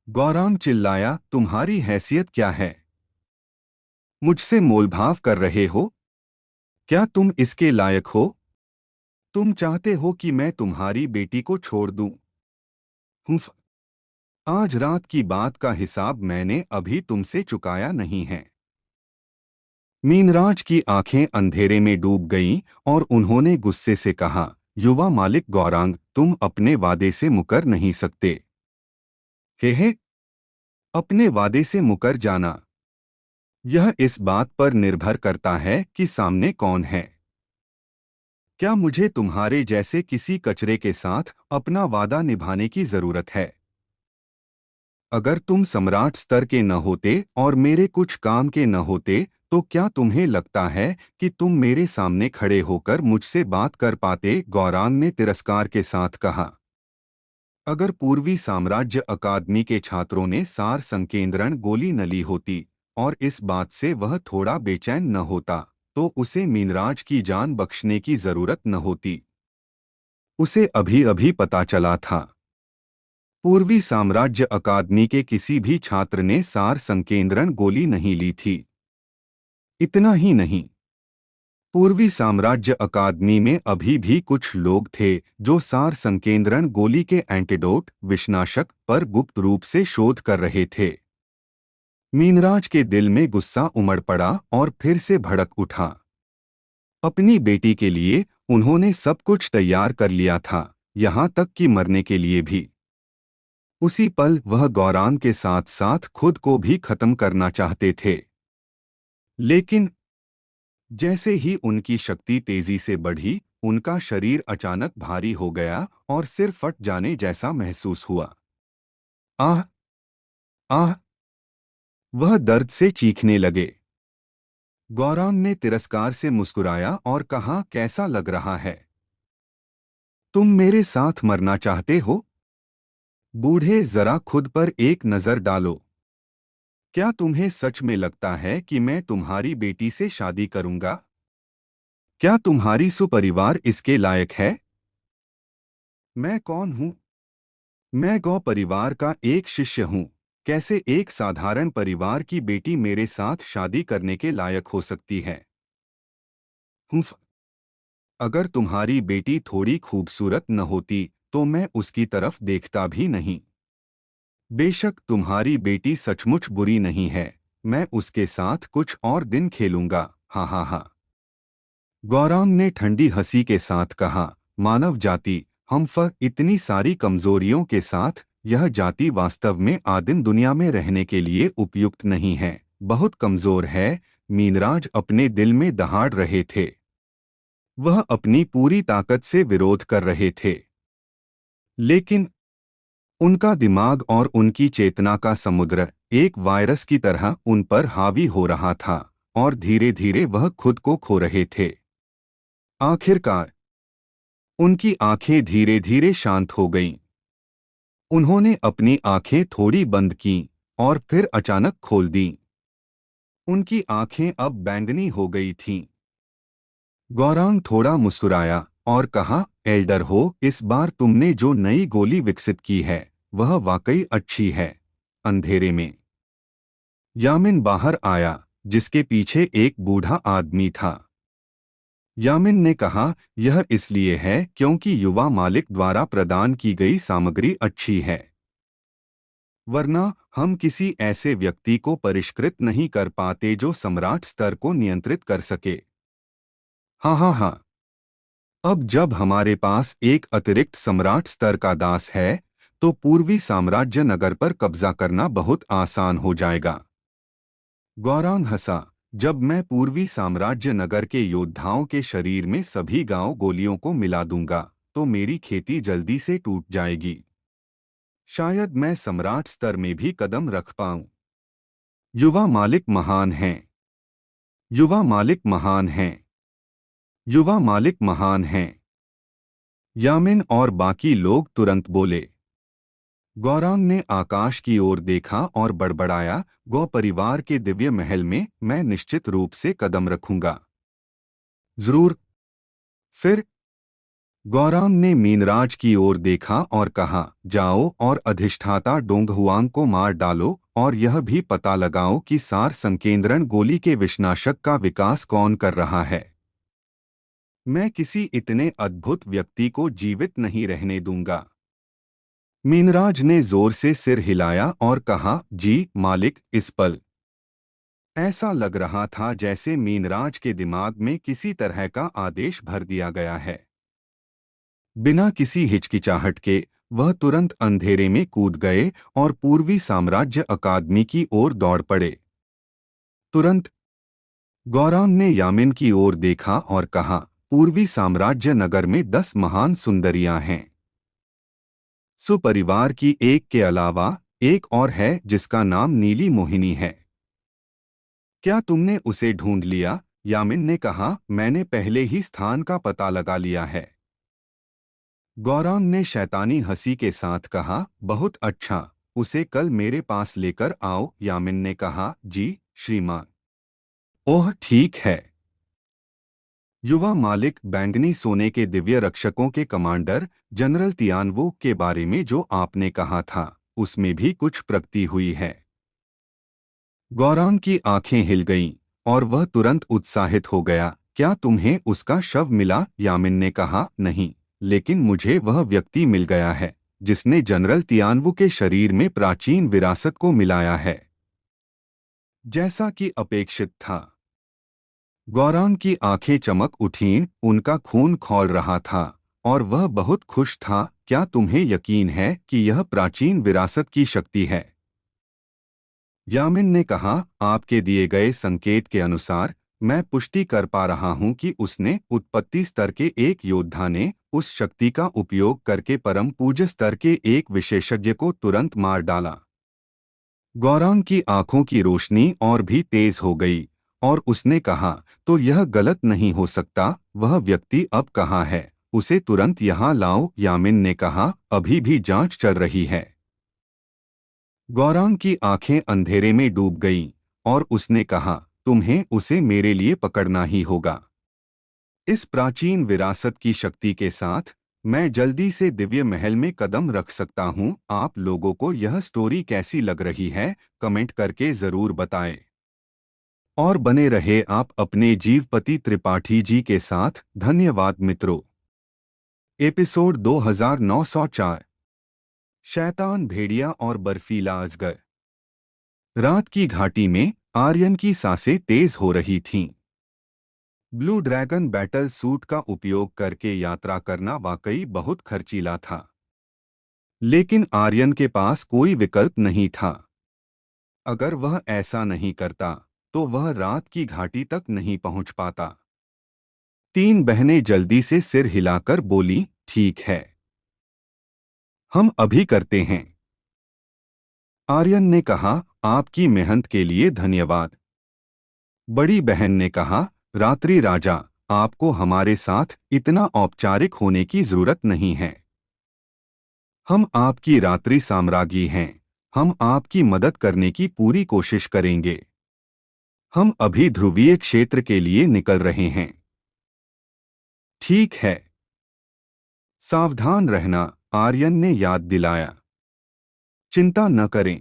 गौरांग चिल्लाया, तुम्हारी हैसियत क्या है? मुझसे मोलभाव कर रहे हो? क्या तुम इसके लायक हो? तुम चाहते हो कि मैं तुम्हारी बेटी को छोड़ दूं? हुफ। आज रात की बात का हिसाब मैंने अभी तुमसे चुकाया नहीं है। मीनराज की आंखें अंधेरे में डूब गईं और उन्होंने गुस्से से कहा, युवा मालिक गौरांग, तुम अपने वादे से मुकर नहीं सकते। हे, अपने वादे से मुकर जाना। यह इस बात पर निर्भर करता है कि सामने कौन है। क्या मुझे तुम्हारे जैसे किसी कचरे के साथ अपना वादा निभाने की जरूरत है? अगर तुम सम्राट स्तर के न होते और मेरे कुछ काम के न होते, तो क्या तुम्हें लगता है कि तुम मेरे सामने खड़े होकर मुझसे बात कर पाते? गौरांग ने तिरस्कार के साथ कहा। अगर पूर्वी साम्राज्य अकादमी के छात्रों ने सार संकेंद्रण गोली न ली होती और इस बात से वह थोड़ा बेचैन न होता, तो उसे मीनराज की जान बख्शने की जरूरत न होती। उसे अभी अभी पता चला था। पूर्वी साम्राज्य अकादमी के किसी भी छात्र ने सार संकेंद्रण गोली नहीं ली थी। इतना ही नहीं, पूर्वी साम्राज्य अकादमी में अभी भी कुछ लोग थे जो सार संकेंद्रण गोली के एंटीडोट विषनाशक पर गुप्त रूप से शोध कर रहे थे। मीनराज के दिल में गुस्सा उमड़ पड़ा और फिर से भड़क उठा। अपनी बेटी के लिए उन्होंने सब कुछ तैयार कर लिया था, यहाँ तक कि मरने के लिए भी। उसी पल वह गौरांग के साथ साथ खुद को भी खत्म करना चाहते थे। लेकिन जैसे ही उनकी शक्ति तेजी से बढ़ी, उनका शरीर अचानक भारी हो गया और सिर फट जाने जैसा महसूस हुआ। आह! आह! वह दर्द से चीखने लगे। गौरांग ने तिरस्कार से मुस्कुराया और कहा, कैसा लग रहा है? तुम मेरे साथ मरना चाहते हो? बूढ़े, जरा खुद पर एक नजर डालो। क्या तुम्हें सच में लगता है कि मैं तुम्हारी बेटी से शादी करूंगा? क्या तुम्हारी सुपरिवार इसके लायक है? मैं कौन हूं? मैं गौ परिवार का एक शिष्य हूं। कैसे एक साधारण परिवार की बेटी मेरे साथ शादी करने के लायक हो सकती है? हुफ! अगर तुम्हारी बेटी थोड़ी खूबसूरत न होती तो मैं उसकी तरफ देखता भी नहीं। बेशक तुम्हारी बेटी सचमुच बुरी नहीं है, मैं उसके साथ कुछ और दिन खेलूंगा। हा हा हा। गौरांग ने ठंडी हंसी के साथ कहा, मानव जाति, इतनी सारी कमजोरियों के साथ यह जाति वास्तव में आदिम दुनिया में रहने के लिए उपयुक्त नहीं है, बहुत कमजोर है। मीनराज अपने दिल में दहाड़ रहे थे। वह अपनी पूरी ताकत से विरोध कर रहे थे, लेकिन उनका दिमाग और उनकी चेतना का समुद्र एक वायरस की तरह उन पर हावी हो रहा था और धीरे धीरे वह खुद को खो रहे थे। आखिरकार उनकी आंखें धीरे धीरे शांत हो गईं। उन्होंने अपनी आंखें थोड़ी बंद कीं और फिर अचानक खोल दीं। उनकी आंखें अब बैंगनी हो गई थीं। गौरांग थोड़ा मुस्कुराया और कहा, एल्डर हो, इस बार तुमने जो नई गोली विकसित की है वह वाकई अच्छी है। अंधेरे में यामिन बाहर आया, जिसके पीछे एक बूढ़ा आदमी था। यामिन ने कहा, यह इसलिए है क्योंकि युवा मालिक द्वारा प्रदान की गई सामग्री अच्छी है, वरना हम किसी ऐसे व्यक्ति को परिष्कृत नहीं कर पाते जो सम्राट स्तर को नियंत्रित कर सके। हाँ हाँ हाँ। अब जब हमारे पास एक अतिरिक्त सम्राट स्तर का दास है, तो पूर्वी साम्राज्य नगर पर कब्जा करना बहुत आसान हो जाएगा। गौरांग हंसा, जब मैं पूर्वी साम्राज्य नगर के योद्धाओं के शरीर में सभी गांव गोलियों को मिला दूंगा, तो मेरी खेती जल्दी से टूट जाएगी। शायद मैं सम्राट स्तर में भी कदम रख पाऊं। युवा मालिक महान हैं। युवा मालिक महान हैं। युवा मालिक महान हैं। यामिन और बाकी लोग तुरंत बोले। गौरांग ने आकाश की ओर देखा और बड़बड़ाया, गौ परिवार के दिव्य महल में मैं निश्चित रूप से कदम रखूंगा। जरूर। फिर गौरांग ने मीनराज की ओर देखा और कहा, जाओ और अधिष्ठाता डोंगहुआंग को मार डालो और यह भी पता लगाओ कि सार संकेंद्रण गोली के विषनाशक का विकास कौन कर रहा है। मैं किसी इतने अद्भुत व्यक्ति को जीवित नहीं रहने दूंगा। मीनराज ने जोर से सिर हिलाया और कहा, जी मालिक। इस पल ऐसा लग रहा था जैसे मीनराज के दिमाग में किसी तरह का आदेश भर दिया गया है। बिना किसी हिचकिचाहट के वह तुरंत अंधेरे में कूद गए और पूर्वी साम्राज्य अकादमी की ओर दौड़ पड़े। तुरंत गौरांग ने यामिन की ओर देखा और कहा, पूर्वी साम्राज्य नगर में 10 महान सुंदरियां हैं। सुपरिवार की एक के अलावा एक और है जिसका नाम नीली मोहिनी है। क्या तुमने उसे ढूंढ लिया? यामिन ने कहा, मैंने पहले ही स्थान का पता लगा लिया है। गौरांग ने शैतानी हंसी के साथ कहा, बहुत अच्छा, उसे कल मेरे पास लेकर आओ। यामिन ने कहा, जी श्रीमान। ओह ठीक है। युवा मालिक बैंगनी सोने के दिव्य रक्षकों के कमांडर जनरल तियानवो के बारे में जो आपने कहा था, उसमें भी कुछ प्रगति हुई है। गौरांग की आंखें हिल गईं और वह तुरंत उत्साहित हो गया। क्या तुम्हें उसका शव मिला? यामिन ने कहा, नहीं, लेकिन मुझे वह व्यक्ति मिल गया है जिसने जनरल तियानवो के शरीर में प्राचीन विरासत को मिलाया है, जैसा कि अपेक्षित था। गौरांग की आंखें चमक उठीं, उनका खून खौल रहा था और वह बहुत खुश था। क्या तुम्हें यकीन है कि यह प्राचीन विरासत की शक्ति है? यामिन ने कहा, आपके दिए गए संकेत के अनुसार मैं पुष्टि कर पा रहा हूं कि उसने उत्पत्ति स्तर के एक योद्धा ने उस शक्ति का उपयोग करके परम पूज्य स्तर के एक विशेषज्ञ को तुरंत मार डाला। गौरांग की आंखों की रोशनी और भी तेज हो गई और उसने कहा, तो यह गलत नहीं हो सकता। वह व्यक्ति अब कहाँ है? उसे तुरंत यहाँ लाओ। यामिन ने कहा, अभी भी जांच चल रही है। गौरांग की आंखें अंधेरे में डूब गईं और उसने कहा, तुम्हें उसे मेरे लिए पकड़ना ही होगा। इस प्राचीन विरासत की शक्ति के साथ मैं जल्दी से दिव्य महल में कदम रख सकता हूं। आप लोगों को यह स्टोरी कैसी लग रही है? कमेंट करके जरूर बताएं। और बने रहे आप अपने जीवपति त्रिपाठी जी के साथ। धन्यवाद मित्रों। एपिसोड 2904, शैतान भेड़िया और बर्फीला अजगर। रात की घाटी में आर्यन की सांसें तेज हो रही थीं। ब्लू ड्रैगन बैटल सूट का उपयोग करके यात्रा करना वाकई बहुत खर्चीला था, लेकिन आर्यन के पास कोई विकल्प नहीं था। अगर वह ऐसा नहीं करता तो वह रात की घाटी तक नहीं पहुंच पाता। तीन बहनें जल्दी से सिर हिलाकर बोली, ठीक है, हम अभी करते हैं। आर्यन ने कहा, आपकी मेहनत के लिए धन्यवाद। बड़ी बहन ने कहा, रात्रि राजा, आपको हमारे साथ इतना औपचारिक होने की जरूरत नहीं है। हम आपकी रात्रि साम्राज्ञी हैं। हम आपकी मदद करने की पूरी कोशिश करेंगे। हम अभी ध्रुवीय क्षेत्र के लिए निकल रहे हैं। ठीक है, सावधान रहना, आर्यन ने याद दिलाया। चिंता न करें,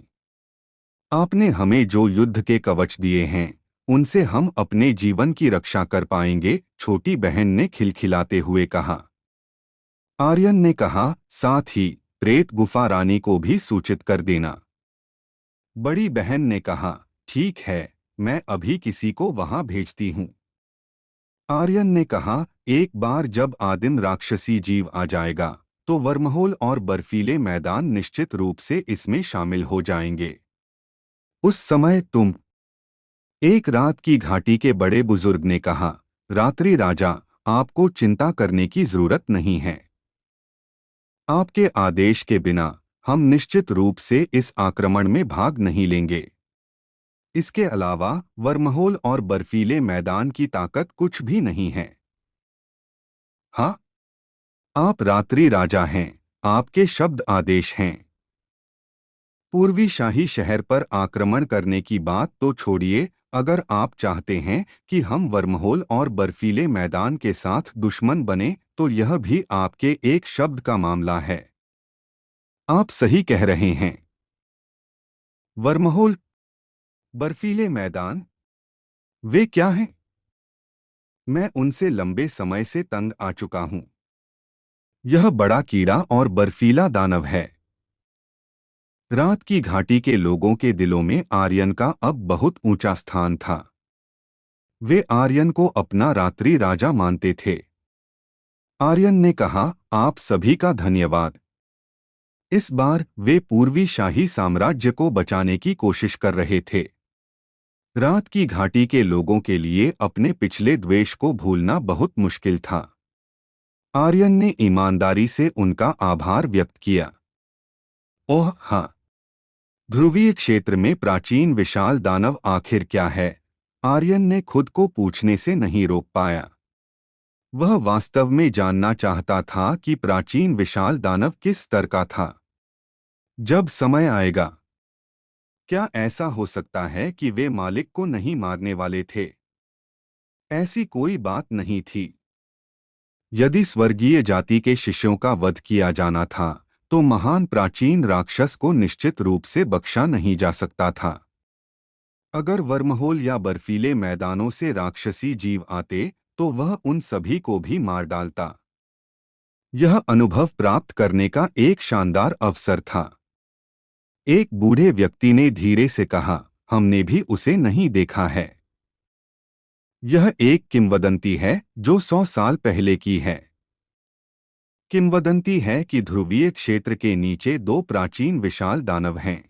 आपने हमें जो युद्ध के कवच दिए हैं उनसे हम अपने जीवन की रक्षा कर पाएंगे, छोटी बहन ने खिलखिलाते हुए कहा। आर्यन ने कहा, साथ ही प्रेत गुफा रानी को भी सूचित कर देना। बड़ी बहन ने कहा, ठीक है, मैं अभी किसी को वहां भेजती हूं। आर्यन ने कहा, एक बार जब आदिम राक्षसी जीव आ जाएगा तो वर्महोल और बर्फीले मैदान निश्चित रूप से इसमें शामिल हो जाएंगे। उस समय तुम। एक रात की घाटी के बड़े बुजुर्ग ने कहा, रात्रि राजा, आपको चिंता करने की जरूरत नहीं है। आपके आदेश के बिना हम निश्चित रूप से इस आक्रमण में भाग नहीं लेंगे। इसके अलावा वर्महोल और बर्फीले मैदान की ताकत कुछ भी नहीं है। हाँ, आप रात्रि राजा हैं, आपके शब्द आदेश हैं। पूर्वी शाही शहर पर आक्रमण करने की बात तो छोड़िए, अगर आप चाहते हैं कि हम वर्महोल और बर्फीले मैदान के साथ दुश्मन बने तो यह भी आपके एक शब्द का मामला है। आप सही कह रहे हैं। वर्महोल, बर्फीले मैदान, वे क्या हैं? मैं उनसे लंबे समय से तंग आ चुका हूं। यह बड़ा कीड़ा और बर्फीला दानव है। रात की घाटी के लोगों के दिलों में आर्यन का अब बहुत ऊंचा स्थान था। वे आर्यन को अपना रात्रि राजा मानते थे। आर्यन ने कहा, आप सभी का धन्यवाद। इस बार वे पूर्वी शाही साम्राज्य को बचाने की कोशिश कर रहे थे। रात की घाटी के लोगों के लिए अपने पिछले द्वेष को भूलना बहुत मुश्किल था। आर्यन ने ईमानदारी से उनका आभार व्यक्त किया। ओह हाँ, ध्रुवीय क्षेत्र में प्राचीन विशाल दानव आखिर क्या है? आर्यन ने खुद को पूछने से नहीं रोक पाया। वह वास्तव में जानना चाहता था कि प्राचीन विशाल दानव किस स्तर का था। जब समय आएगा, क्या ऐसा हो सकता है कि वे मालिक को नहीं मारने वाले थे? ऐसी कोई बात नहीं थी। यदि स्वर्गीय जाति के शिष्यों का वध किया जाना था, तो महान प्राचीन राक्षस को निश्चित रूप से बख्शा नहीं जा सकता था। अगर वर्महोल या बर्फीले मैदानों से राक्षसी जीव आते, तो वह उन सभी को भी मार डालता। यह अनुभव प्राप्त करने का एक शानदार अवसर था। एक बूढ़े व्यक्ति ने धीरे से कहा, हमने भी उसे नहीं देखा है। यह एक किंवदंती है जो 100 साल पहले की है। किंवदंती है कि ध्रुवीय क्षेत्र के नीचे दो प्राचीन विशाल दानव हैं।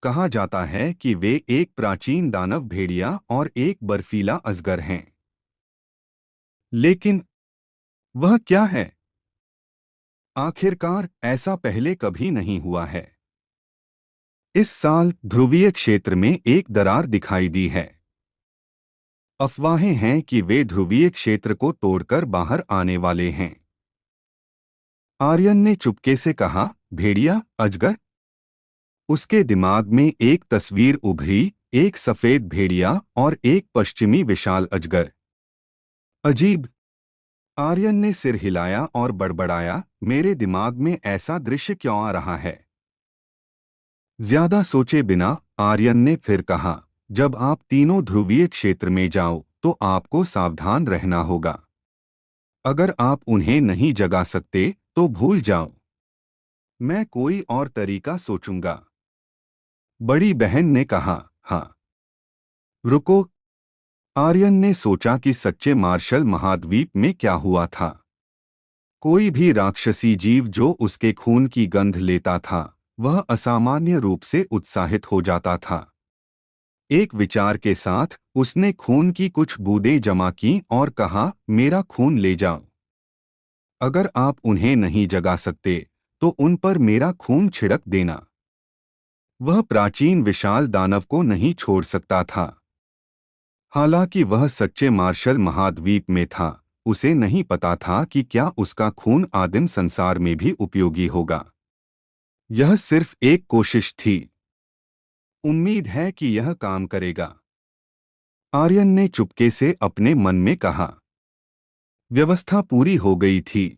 कहा जाता है कि वे एक प्राचीन दानव भेड़िया और एक बर्फीला अजगर हैं। लेकिन वह क्या है? आखिरकार ऐसा पहले कभी नहीं हुआ है। इस साल ध्रुवीय क्षेत्र में एक दरार दिखाई दी है। अफवाहें हैं कि वे ध्रुवीय क्षेत्र को तोड़कर बाहर आने वाले हैं। आर्यन ने चुपके से कहा, भेड़िया, अजगर? उसके दिमाग में एक तस्वीर उभरी, एक सफेद भेड़िया और एक पश्चिमी विशाल अजगर। अजीब। आर्यन ने सिर हिलाया और बड़बड़ाया, मेरे दिमाग में ऐसा दृश्य क्यों आ रहा है? ज्यादा सोचे बिना आर्यन ने फिर कहा, जब आप तीनों ध्रुवीय क्षेत्र में जाओ तो आपको सावधान रहना होगा। अगर आप उन्हें नहीं जगा सकते तो भूल जाओ। मैं कोई और तरीका सोचूंगा। बड़ी बहन ने कहा। हाँ, रुको। आर्यन ने सोचा कि सच्चे मार्शल महाद्वीप में क्या हुआ था। कोई भी राक्षसी जीव जो उसके खून की गंध लेता था, वह असामान्य रूप से उत्साहित हो जाता था। एक विचार के साथ उसने खून की कुछ बूंदें जमा की और कहा, मेरा खून ले जाओ। अगर आप उन्हें नहीं जगा सकते तो उन पर मेरा खून छिड़क देना। वह प्राचीन विशाल दानव को नहीं छोड़ सकता था। हालांकि वह सच्चे मार्शल महाद्वीप में था, उसे नहीं पता था कि क्या उसका खून आदिम संसार में भी उपयोगी होगा। यह सिर्फ एक कोशिश थी। उम्मीद है कि यह काम करेगा। आर्यन ने चुपके से अपने मन में कहा। व्यवस्था पूरी हो गई थी।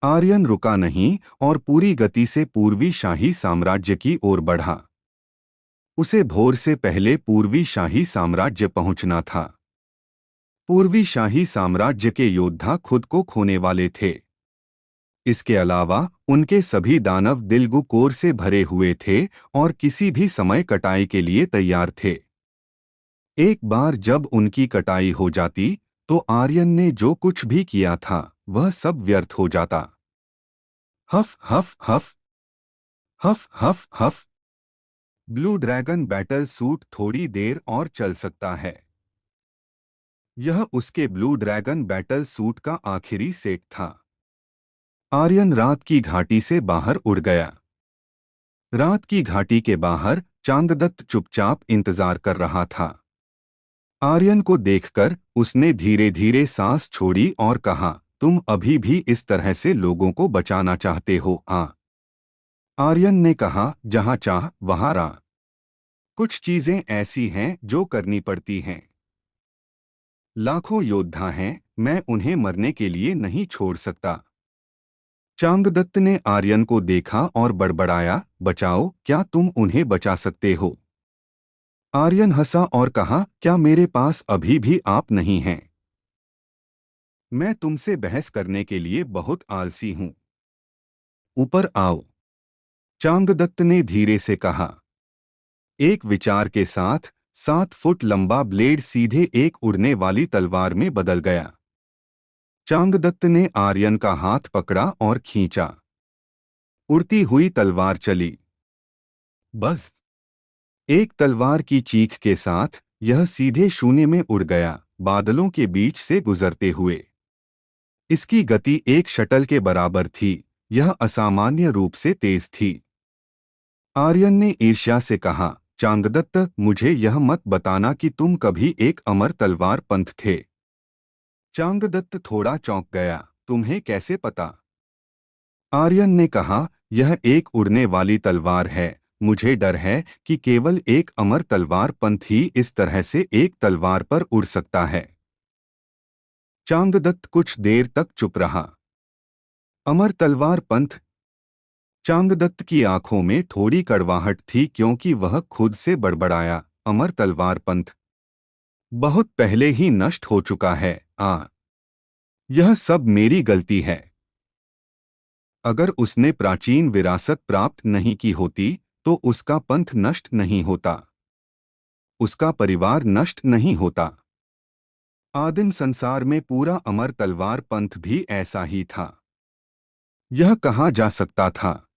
आर्यन रुका नहीं और पूरी गति से पूर्वी शाही साम्राज्य की ओर बढ़ा। उसे भोर से पहले पूर्वी शाही साम्राज्य पहुंचना था। पूर्वी शाही साम्राज्य के योद्धा खुद को खोने वाले थे। इसके अलावा उनके सभी दानव दिलगुकोर से भरे हुए थे और किसी भी समय कटाई के लिए तैयार थे। एक बार जब उनकी कटाई हो जाती, तो आर्यन ने जो कुछ भी किया था वह सब व्यर्थ हो जाता। हफ हफ हफ हफ हफ हफ। ब्लू ड्रैगन बैटल सूट थोड़ी देर और चल सकता है। यह उसके ब्लू ड्रैगन बैटल सूट का आखिरी सेट था। आर्यन रात की घाटी से बाहर उड़ गया। रात की घाटी के बाहर चांगदत्त चुपचाप इंतजार कर रहा था। आर्यन को देखकर उसने धीरे धीरे सांस छोड़ी और कहा, तुम अभी भी इस तरह से लोगों को बचाना चाहते हो? आर्यन ने कहा, जहां चाह वहां राह। कुछ चीजें ऐसी हैं जो करनी पड़ती हैं। लाखों योद्धा हैं, मैं उन्हें मरने के लिए नहीं छोड़ सकता। चांगदत्त ने आर्यन को देखा और बड़बड़ाया, बचाओ, क्या तुम उन्हें बचा सकते हो? आर्यन हंसा और कहा, क्या मेरे पास अभी भी आप नहीं हैं? मैं तुमसे बहस करने के लिए बहुत आलसी हूं। ऊपर आओ। चांगदत्त ने धीरे से कहा। एक विचार के साथ 7 फुट लंबा ब्लेड सीधे एक उड़ने वाली तलवार में बदल गया। चांगदत्त ने आर्यन का हाथ पकड़ा और खींचा। उड़ती हुई तलवार चली। बस एक तलवार की चीख के साथ यह सीधे शून्य में उड़ गया, बादलों के बीच से गुजरते हुए। इसकी गति एक शटल के बराबर थी। यह असामान्य रूप से तेज थी। आर्यन ने ईर्ष्या से कहा, चांगदत्त, मुझे यह मत बताना कि तुम कभी एक अमर तलवार पंथ थे। चांगदत्त थोड़ा चौंक गया। तुम्हें कैसे पता? आर्यन ने कहा, यह एक उड़ने वाली तलवार है। मुझे डर है कि केवल एक अमर तलवार पंथ ही इस तरह से एक तलवार पर उड़ सकता है। चांगदत्त कुछ देर तक चुप रहा। अमर तलवार पंथ? चांगदत्त की आंखों में थोड़ी कड़वाहट थी क्योंकि वह खुद से बड़बड़ाया, अमर तलवार पंथ बहुत पहले ही नष्ट हो चुका है। यह सब मेरी गलती है। अगर उसने प्राचीन विरासत प्राप्त नहीं की होती तो उसका पंथ नष्ट नहीं होता, उसका परिवार नष्ट नहीं होता। आदिम संसार में पूरा अमर तलवार पंथ भी ऐसा ही था। यह कहा जा सकता था।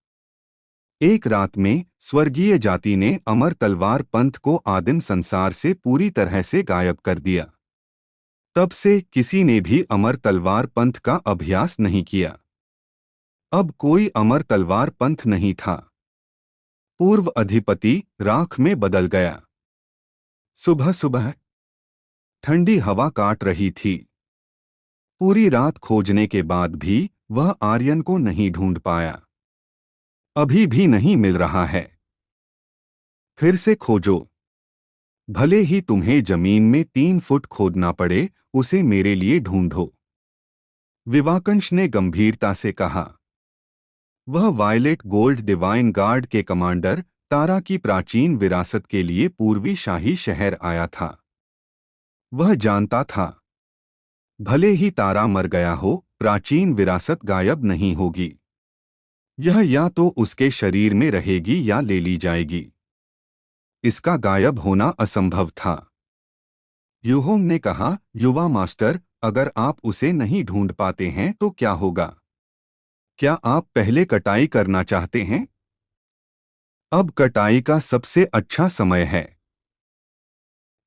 एक रात में स्वर्गीय जाति ने अमर तलवार पंथ को आदिम संसार से पूरी तरह से गायब कर दिया। तब से किसी ने भी अमर तलवार पंथ का अभ्यास नहीं किया। अब कोई अमर तलवार पंथ नहीं था। पूर्व अधिपति राख में बदल गया। सुबह सुबह ठंडी हवा काट रही थी। पूरी रात खोजने के बाद भी वह आर्यन को नहीं ढूंढ पाया। अभी भी नहीं मिल रहा है। फिर से खोजो। भले ही तुम्हें जमीन में 3 फुट खोदना पड़े, उसे मेरे लिए ढूंढो। विवाकंश ने गंभीरता से कहा। वह वायलेट गोल्ड डिवाइन गार्ड के कमांडर तारा की प्राचीन विरासत के लिए पूर्वी शाही शहर आया था। वह जानता था, भले ही तारा मर गया हो, प्राचीन विरासत गायब नहीं होगी। यह या तो उसके शरीर में रहेगी या ले ली जाएगी। इसका गायब होना असंभव था। यूहोंग ने कहा, युवा मास्टर, अगर आप उसे नहीं ढूंढ पाते हैं तो क्या होगा? क्या आप पहले कटाई करना चाहते हैं? अब कटाई का सबसे अच्छा समय है।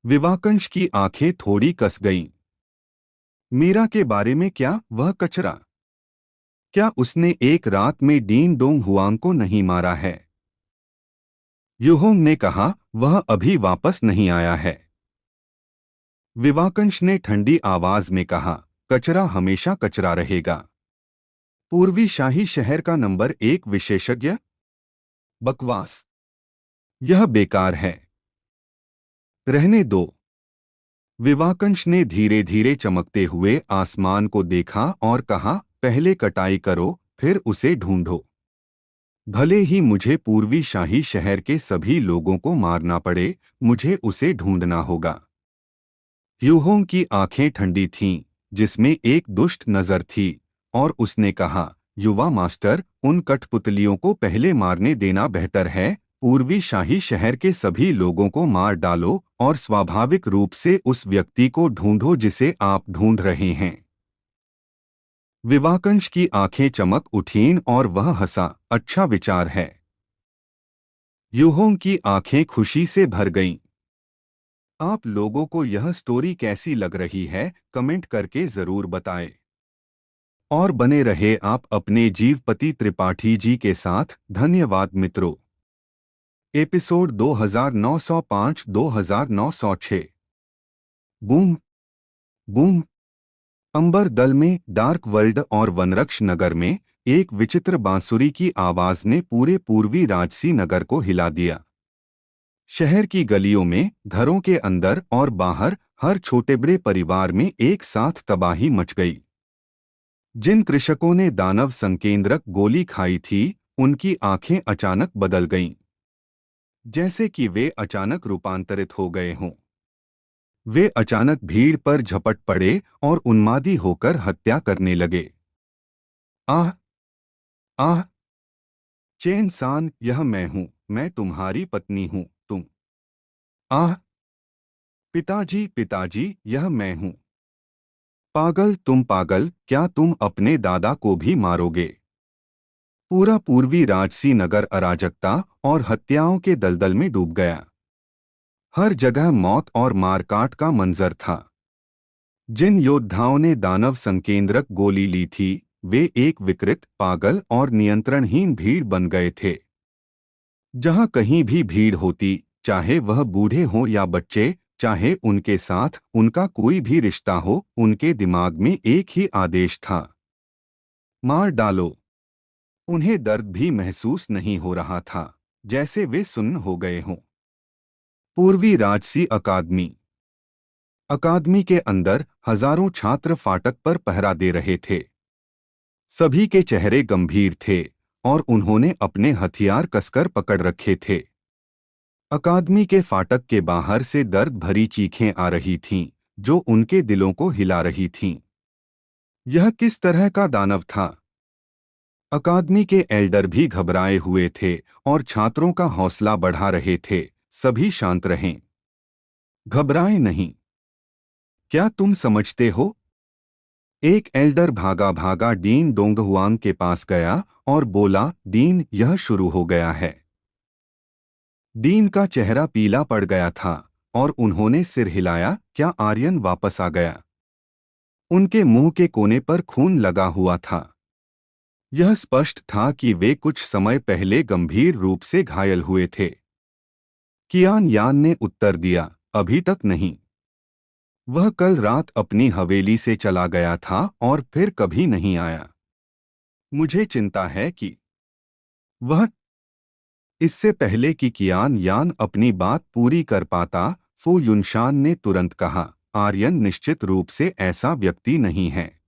विवाकंश की आंखें थोड़ी कस गईं। मीरा के बारे में क्या? वह कचरा? क्या उसने एक रात में डीन डोंग हुआंग को नहीं मारा है? यूहोंग ने कहा, वह अभी वापस नहीं आया है। विवाकंश ने ठंडी आवाज में कहा, कचरा हमेशा कचरा रहेगा। पूर्वी शाही शहर का नंबर 1 विशेषज्ञ? बकवास। यह बेकार है। रहने दो। विवाकंश ने धीरे धीरे चमकते हुए आसमान को देखा और कहा, पहले कटाई करो, फिर उसे ढूंढो। भले ही मुझे पूर्वी शाही शहर के सभी लोगों को मारना पड़े, मुझे उसे ढूंढना होगा। यूहोंग की आंखें ठंडी थीं, जिसमें एक दुष्ट नजर थी, और उसने कहा, युवा मास्टर, उन कठपुतलियों को पहले मारने देना बेहतर है। पूर्वी शाही शहर के सभी लोगों को मार डालो और स्वाभाविक रूप से उस व्यक्ति को ढूंढो जिसे आप ढूंढ रहे हैं। विवाकंश की आंखें चमक उठीं और वह हंसा, अच्छा विचार है। यूहोंग की आंखें खुशी से भर गईं। आप लोगों को यह स्टोरी कैसी लग रही है, कमेंट करके जरूर बताएं। और बने रहे आप अपने जीवपति त्रिपाठी जी के साथ। धन्यवाद मित्रों। एपिसोड 2905-2906। Boom boom. अंबर दल में, डार्क वर्ल्ड और वनरक्ष नगर में एक विचित्र बांसुरी की आवाज ने पूरे पूर्वी राजसी नगर को हिला दिया। शहर की गलियों में, घरों के अंदर और बाहर, हर छोटे बड़े परिवार में एक साथ तबाही मच गई। जिन कृषकों ने दानव संकेंद्रक गोली खाई थी, उनकी आंखें अचानक बदल गईं, जैसे कि वे अचानक रूपांतरित हो गए हों। वे अचानक भीड़ पर झपट पड़े और उन्मादी होकर हत्या करने लगे। आह आह। चेन सान, यह मैं हूं, मैं तुम्हारी पत्नी हूं, तुम। आह। पिताजी पिताजी, यह मैं हूं। पागल, तुम पागल, क्या तुम अपने दादा को भी मारोगे? पूरा पूर्वी राजसी नगर अराजकता और हत्याओं के दलदल में डूब गया। हर जगह मौत और मारकाट का मंजर था। जिन योद्धाओं ने दानव संकेंद्रक गोली ली थी, वे एक विकृत, पागल और नियंत्रणहीन भीड़ बन गए थे। जहां कहीं भी भीड़ होती, चाहे वह बूढ़े हों या बच्चे, चाहे उनके साथ उनका कोई भी रिश्ता हो, उनके दिमाग में एक ही आदेश था, मार डालो। उन्हें दर्द भी महसूस नहीं हो रहा था, जैसे वे सुन्न हो गए हों। पूर्वी राजसी अकादमी। अकादमी के अंदर हजारों छात्र फाटक पर पहरा दे रहे थे। सभी के चेहरे गंभीर थे और उन्होंने अपने हथियार कसकर पकड़ रखे थे। अकादमी के फाटक के बाहर से दर्द भरी चीखें आ रही थीं, जो उनके दिलों को हिला रही थीं। यह किस तरह का दानव था? अकादमी के एल्डर भी घबराए हुए थे और छात्रों का हौसला बढ़ा रहे थे। सभी शांत रहें, घबराएं नहीं। क्या तुम समझते हो? एक एल्डर भागा भागा डीन डोंगहुआंग के पास गया और बोला, डीन, यह शुरू हो गया है। डीन का चेहरा पीला पड़ गया था और उन्होंने सिर हिलाया। क्या आर्यन वापस आ गया? उनके मुंह के कोने पर खून लगा हुआ था। यह स्पष्ट था कि वे कुछ समय पहले गंभीर रूप से घायल हुए थे। कियान यान ने उत्तर दिया, अभी तक नहीं। वह कल रात अपनी हवेली से चला गया था और फिर कभी नहीं आया। मुझे चिंता है कि वह। इससे पहले कि कियान यान अपनी बात पूरी कर पाता, फू युनशान ने तुरंत कहा, आर्यन निश्चित रूप से ऐसा व्यक्ति नहीं है।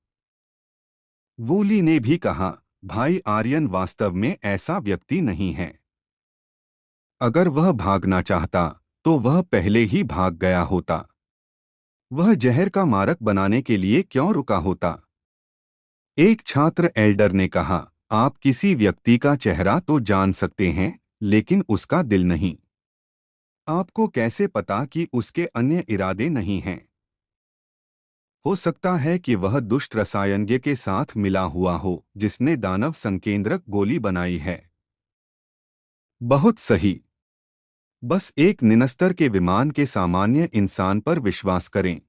वूली ने भी कहा, भाई, आर्यन वास्तव में ऐसा व्यक्ति नहीं है। अगर वह भागना चाहता तो वह पहले ही भाग गया होता। वह जहर का मारक बनाने के लिए क्यों रुका होता? एक छात्र एल्डर ने कहा, आप किसी व्यक्ति का चेहरा तो जान सकते हैं, लेकिन उसका दिल नहीं। आपको कैसे पता कि उसके अन्य इरादे नहीं हैं? हो सकता है कि वह दुष्ट रसायनज्ञ के साथ मिला हुआ हो, जिसने दानव संकेंद्रक गोली बनाई है। बहुत सही। बस एक निनस्तर के विमान के सामान्य इंसान पर विश्वास करें।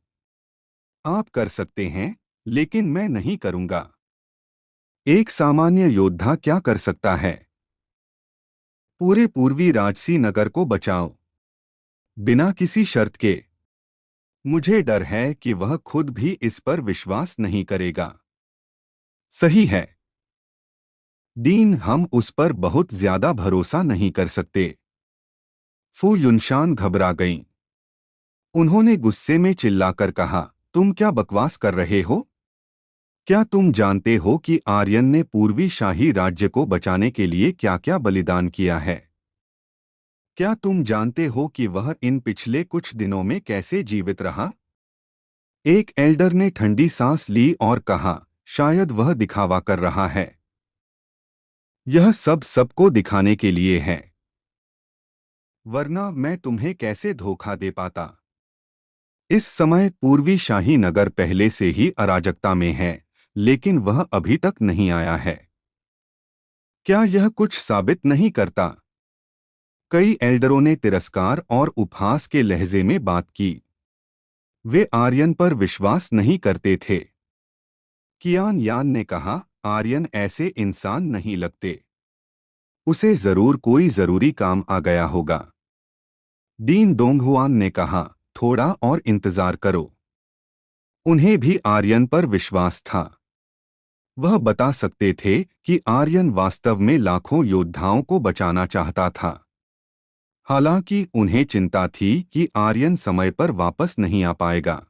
आप कर सकते हैं, लेकिन मैं नहीं करूंगा। एक सामान्य योद्धा क्या कर सकता है? पूरे पूर्वी राजसी नगर को बचाओ, बिना किसी शर्त के। मुझे डर है कि वह खुद भी इस पर विश्वास नहीं करेगा। सही है डीन, हम उस पर बहुत ज्यादा भरोसा नहीं कर सकते। फू युनशान घबरा गईं। उन्होंने गुस्से में चिल्लाकर कहा, तुम क्या बकवास कर रहे हो? क्या तुम जानते हो कि आर्यन ने पूर्वी शाही राज्य को बचाने के लिए क्या-क्या बलिदान किया है? क्या तुम जानते हो कि वह इन पिछले कुछ दिनों में कैसे जीवित रहा? एक एल्डर ने ठंडी सांस ली और कहा, शायद वह दिखावा कर रहा है। यह सब सबको दिखाने के लिए है, वरना मैं तुम्हें कैसे धोखा दे पाता? इस समय पूर्वी शाही नगर पहले से ही अराजकता में है, लेकिन वह अभी तक नहीं आया है। क्या यह कुछ साबित नहीं करता? कई एल्डरों ने तिरस्कार और उपहास के लहजे में बात की। वे आर्यन पर विश्वास नहीं करते थे। कियान यान ने कहा, आर्यन ऐसे इंसान नहीं लगते। उसे जरूर कोई जरूरी काम आ गया होगा। डीन डोंगहुआन ने कहा, थोड़ा और इंतजार करो। उन्हें भी आर्यन पर विश्वास था। वह बता सकते थे कि आर्यन वास्तव में लाखों योद्धाओं को बचाना चाहता था। हालांकि उन्हें चिंता थी कि आर्यन समय पर वापस नहीं आ पाएगा।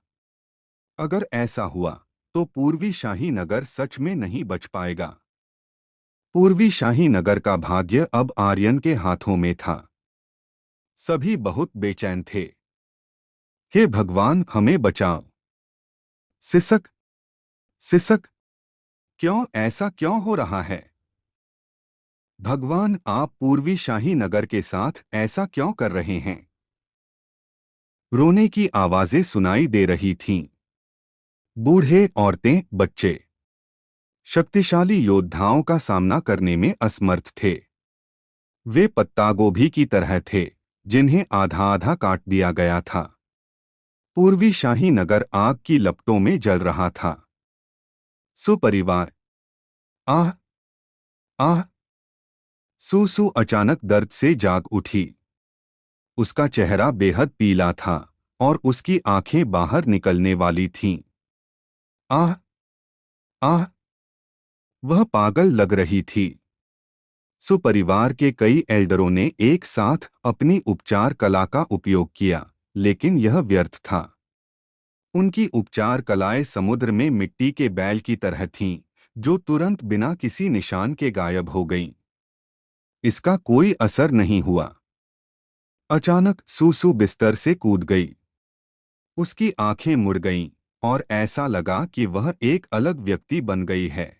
अगर ऐसा हुआ तो पूर्वी शाही नगर सच में नहीं बच पाएगा। पूर्वी शाही नगर का भाग्य अब आर्यन के हाथों में था। सभी बहुत बेचैन थे। हे भगवान, हमें बचाओ। सिसक सिसक, क्यों ऐसा क्यों हो रहा है? भगवान, आप पूर्वी शाही नगर के साथ ऐसा क्यों कर रहे हैं? रोने की आवाजें सुनाई दे रही थीं। बूढ़े, औरतें, बच्चे शक्तिशाली योद्धाओं का सामना करने में असमर्थ थे। वे पत्तागोभी की तरह थे, जिन्हें आधा आधा काट दिया गया था। पूर्वी शाही नगर आग की लपटों में जल रहा था। सुपरिवार, आह आह। सूसू अचानक दर्द से जाग उठी। उसका चेहरा बेहद पीला था और उसकी आंखें बाहर निकलने वाली थीं। आह! आह! वह पागल लग रही थी। सुपरिवार के एल्डरों एल्डरों ने एक साथ अपनी उपचार कला का उपयोग किया, लेकिन यह व्यर्थ था। उनकी उपचार कलाएं समुद्र में मिट्टी के बैल की तरह थीं, जो तुरंत बिना किसी निशान के गायब हो गईं। इसका कोई असर नहीं हुआ। अचानक सूसू बिस्तर से कूद गई। उसकी आंखें मुड़ गईं और ऐसा लगा कि वह एक अलग व्यक्ति बन गई है।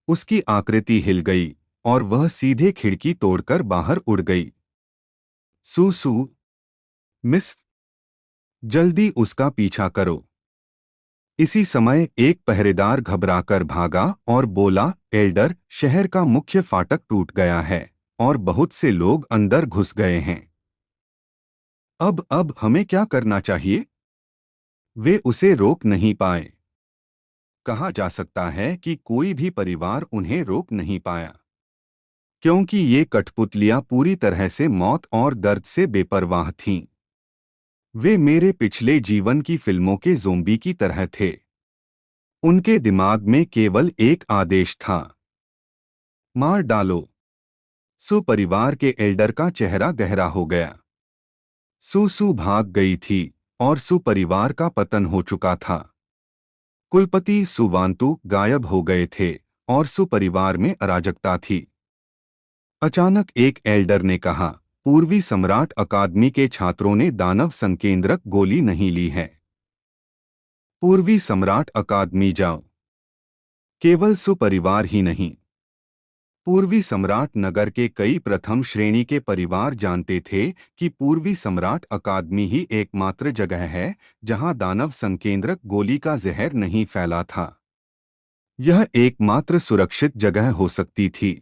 उसकी आकृति हिल गई और वह सीधे खिड़की तोड़कर बाहर उड़ गई। सूसू, मिस, जल्दी उसका पीछा करो। इसी समय एक पहरेदार घबराकर भागा और बोला, एल्डर, शहर का मुख्य फाटक टूट गया है और बहुत से लोग अंदर घुस गए हैं। अब हमें क्या करना चाहिए? वे उसे रोक नहीं पाए। कहा जा सकता है कि कोई भी परिवार उन्हें रोक नहीं पाया, क्योंकि ये कठपुतलियां पूरी तरह से मौत और दर्द से बेपरवाह थीं। वे मेरे पिछले जीवन की फिल्मों के ज़ोंबी की तरह थे। उनके दिमाग में केवल एक आदेश था, मार डालो। सुपरिवार के एल्डर का चेहरा गहरा हो गया। सूसू भाग गई थी और सुपरिवार का पतन हो चुका था। कुलपति सुवांतु गायब हो गए थे और सुपरिवार में अराजकता थी। अचानक एक एल्डर ने कहा, पूर्वी सम्राट अकादमी के छात्रों ने दानव संकेंद्रक गोली नहीं ली है। पूर्वी सम्राट अकादमी जाओ। केवल सुपरिवार ही नहीं, पूर्वी सम्राट नगर के कई प्रथम श्रेणी के परिवार जानते थे कि पूर्वी सम्राट अकादमी ही एकमात्र जगह है जहां दानव संकेंद्रक गोली का जहर नहीं फैला था। यह एकमात्र सुरक्षित जगह हो सकती थी।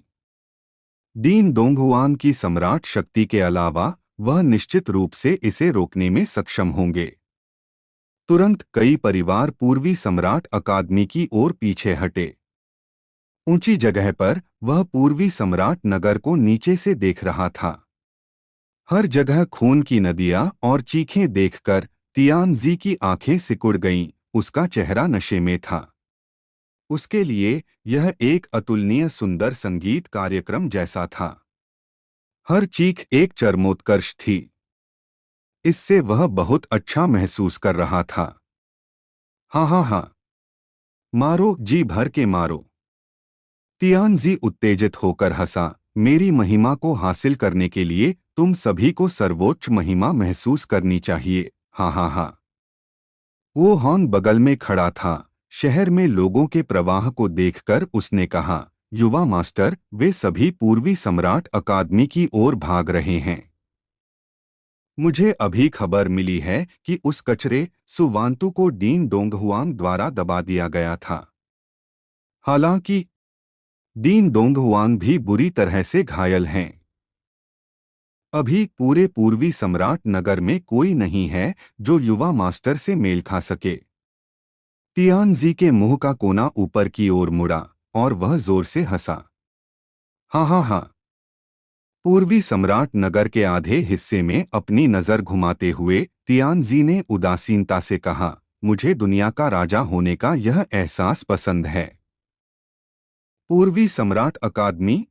दीन दोंगहुआन की सम्राट शक्ति के अलावा वह निश्चित रूप से इसे रोकने में सक्षम होंगे। तुरंत कई परिवार पूर्वी सम्राट अकादमी की ओर पीछे हटे। ऊंची जगह पर वह पूर्वी सम्राट नगर को नीचे से देख रहा था। हर जगह खून की नदियां और चीखें देखकर तियानजी की आंखें सिकुड़ गईं। उसका चेहरा नशे में था। उसके लिए यह एक अतुलनीय सुंदर संगीत कार्यक्रम जैसा था। हर चीख एक चरमोत्कर्ष थी। इससे वह बहुत अच्छा महसूस कर रहा था। हाँ हाँ हाँ, मारो, जी भर के मारो। तियानजी उत्तेजित होकर हंसा। मेरी महिमा को हासिल करने के लिए तुम सभी को सर्वोच्च महिमा महसूस करनी चाहिए। हाँ हाँ हाँ। वो हॉर्न बगल में खड़ा था। शहर में लोगों के प्रवाह को देखकर उसने कहा, युवा मास्टर, वे सभी पूर्वी सम्राट अकादमी की ओर भाग रहे हैं। मुझे अभी खबर मिली है कि उस कचरे सुवांतु को दीन दोंगहुआंग द्वारा दबा दिया गया था। हालांकि दीन दोंगहुआंग भी बुरी तरह से घायल हैं। अभी पूरे पूर्वी सम्राट नगर में कोई नहीं है जो युवा मास्टर से मेल खा सके। तियानजी के मुंह का कोना ऊपर की ओर मुड़ा और वह जोर से हंसा। हाँ हाँ हाँ। पूर्वी सम्राट नगर के आधे हिस्से में अपनी नजर घुमाते हुए तियानजी ने उदासीनता से कहा, मुझे दुनिया का राजा होने का यह एहसास पसंद है। पूर्वी सम्राट अकादमी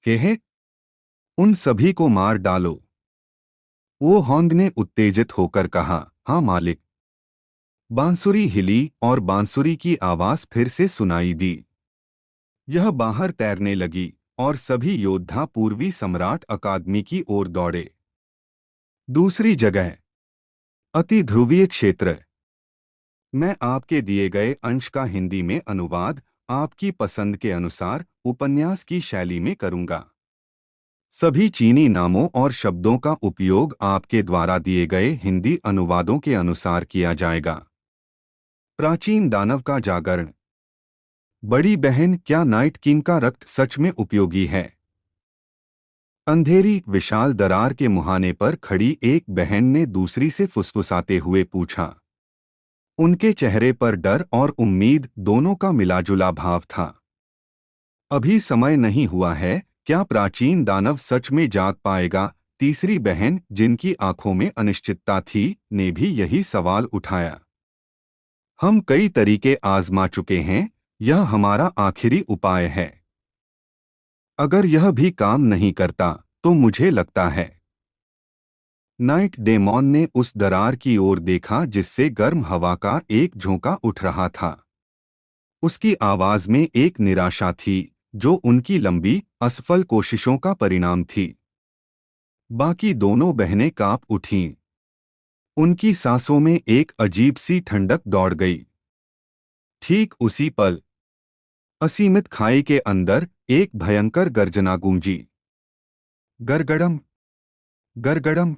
है, उन सभी को मार डालो। वो हॉन्ग ने उत्तेजित होकर कहा, हाँ मालिक। बांसुरी हिली और बांसुरी की आवाज फिर से सुनाई दी। यह बाहर तैरने लगी और सभी योद्धा पूर्वी सम्राट अकादमी की ओर दौड़े। दूसरी जगह, अति ध्रुवीय क्षेत्र। मैं आपके दिए गए अंश का हिंदी में अनुवाद आपकी पसंद के अनुसार उपन्यास की शैली में करूंगा। सभी चीनी नामों और शब्दों का उपयोग आपके द्वारा दिए गए हिंदी अनुवादों के अनुसार किया जाएगा। प्राचीन दानव का जागरण। बड़ी बहन, क्या नाइट किंग का रक्त सच में उपयोगी है? अंधेरी विशाल दरार के मुहाने पर खड़ी एक बहन ने दूसरी से फुसफुसाते हुए पूछा। उनके चेहरे पर डर और उम्मीद दोनों का मिलाजुला भाव था। अभी समय नहीं हुआ है, क्या प्राचीन दानव सच में जाग पाएगा? तीसरी बहन, जिनकी आंखों में अनिश्चितता थी, ने भी यही सवाल उठाया। हम कई तरीके आजमा चुके हैं, यह हमारा आखिरी उपाय है। अगर यह भी काम नहीं करता, तो मुझे लगता है। नाइट डेमॉन ने उस दरार की ओर देखा जिससे गर्म हवा का एक झोंका उठ रहा था। उसकी आवाज में एक निराशा थी, जो उनकी लंबी, असफल कोशिशों का परिणाम थी। बाकी दोनों बहनें कांप उठीं। उनकी सांसों में एक अजीब सी ठंडक दौड़ गई। ठीक उसी पल असीमित खाई के अंदर एक भयंकर गर्जना गूंजी। गरगड़म, गरगड़म,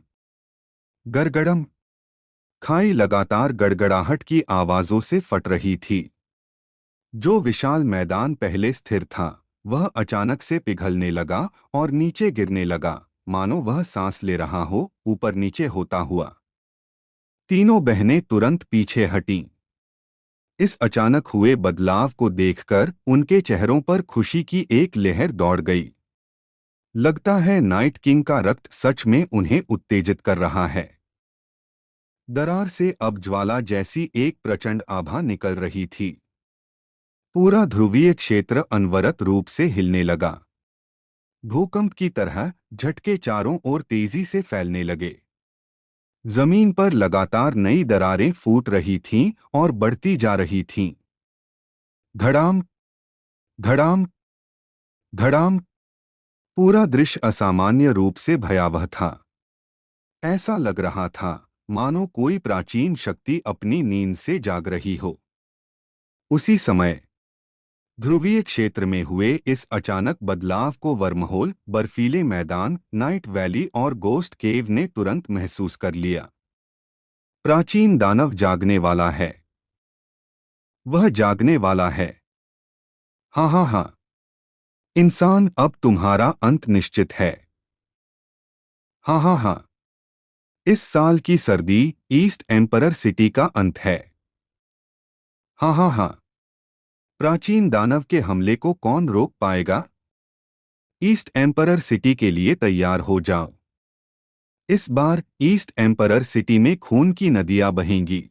गरगड़म। खाई लगातार गड़गड़ाहट की आवाजों से फट रही थी। जो विशाल मैदान पहले स्थिर था, वह अचानक से पिघलने लगा और नीचे गिरने लगा, मानो वह सांस ले रहा हो, ऊपर नीचे होता हुआ। तीनों बहनें तुरंत पीछे हटीं। इस अचानक हुए बदलाव को देखकर उनके चेहरों पर खुशी की एक लहर दौड़ गई। लगता है नाइट किंग का रक्त सच में उन्हें उत्तेजित कर रहा है। दरार से अब ज्वाला जैसी एक प्रचंड आभा निकल रही थी। पूरा ध्रुवीय क्षेत्र अनवरत रूप से हिलने लगा। भूकंप की तरह झटके चारों ओर तेजी से फैलने लगे। जमीन पर लगातार नई दरारें फूट रही थीं और बढ़ती जा रही थीं। धड़ाम, धड़ाम, धड़ाम। पूरा दृश्य असामान्य रूप से भयावह था। ऐसा लग रहा था मानो कोई प्राचीन शक्ति अपनी नींद से जाग रही हो। उसी समय ध्रुवीय क्षेत्र में हुए इस अचानक बदलाव को वर्महोल, बर्फीले मैदान, नाइट वैली और गोस्ट केव ने तुरंत महसूस कर लिया। प्राचीन दानव जागने वाला है। वह जागने वाला है। हाँ हाँ हाँ। इंसान, अब तुम्हारा अंत निश्चित है। हाँ हाँ हाँ। इस साल की सर्दी ईस्ट एम्परर सिटी का अंत है। हाँ हाँ हाँ। प्राचीन दानव के हमले को कौन रोक पाएगा? ईस्ट एम्परर सिटी के लिए तैयार हो जाओ। इस बार ईस्ट एम्परर सिटी में खून की नदियां बहेंगी।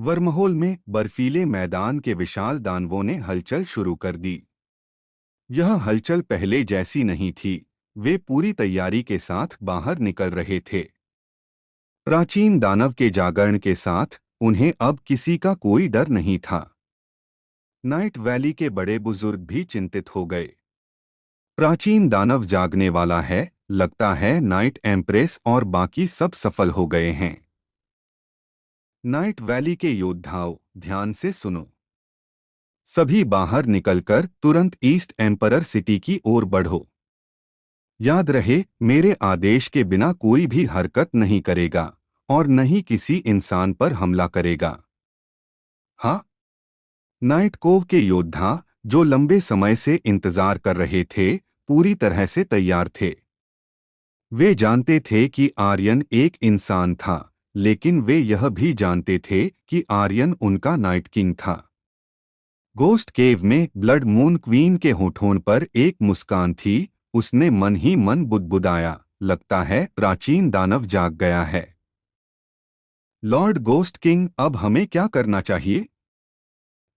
वर्महोल में बर्फीले मैदान के विशाल दानवों ने हलचल शुरू कर दी। यह हलचल पहले जैसी नहीं थी। वे पूरी तैयारी के साथ बाहर निकल रहे थे। प्राचीन दानव के जागरण के साथ उन्हें अब किसी का कोई डर नहीं था। नाइट वैली के बड़े बुजुर्ग भी चिंतित हो गए। प्राचीन दानव जागने वाला है। लगता है नाइट एम्प्रेस और बाकी सब सफल हो गए हैं। नाइट वैली के योद्धाओं, ध्यान से सुनो। सभी बाहर निकलकर तुरंत ईस्ट एम्परर सिटी की ओर बढ़ो। याद रहे, मेरे आदेश के बिना कोई भी हरकत नहीं करेगा और न ही किसी इंसान पर हमला करेगा। हाँ। नाइट कोव के योद्धा, जो लंबे समय से इंतजार कर रहे थे, पूरी तरह से तैयार थे। वे जानते थे कि आर्यन एक इंसान था, लेकिन वे यह भी जानते थे कि आर्यन उनका नाइट किंग था। गोस्ट केव में ब्लड मून क्वीन के होठों पर एक मुस्कान थी। उसने मन ही मन बुदबुदाया, लगता है प्राचीन दानव जाग गया है। लॉर्ड गोस्ट किंग, अब हमें क्या करना चाहिए?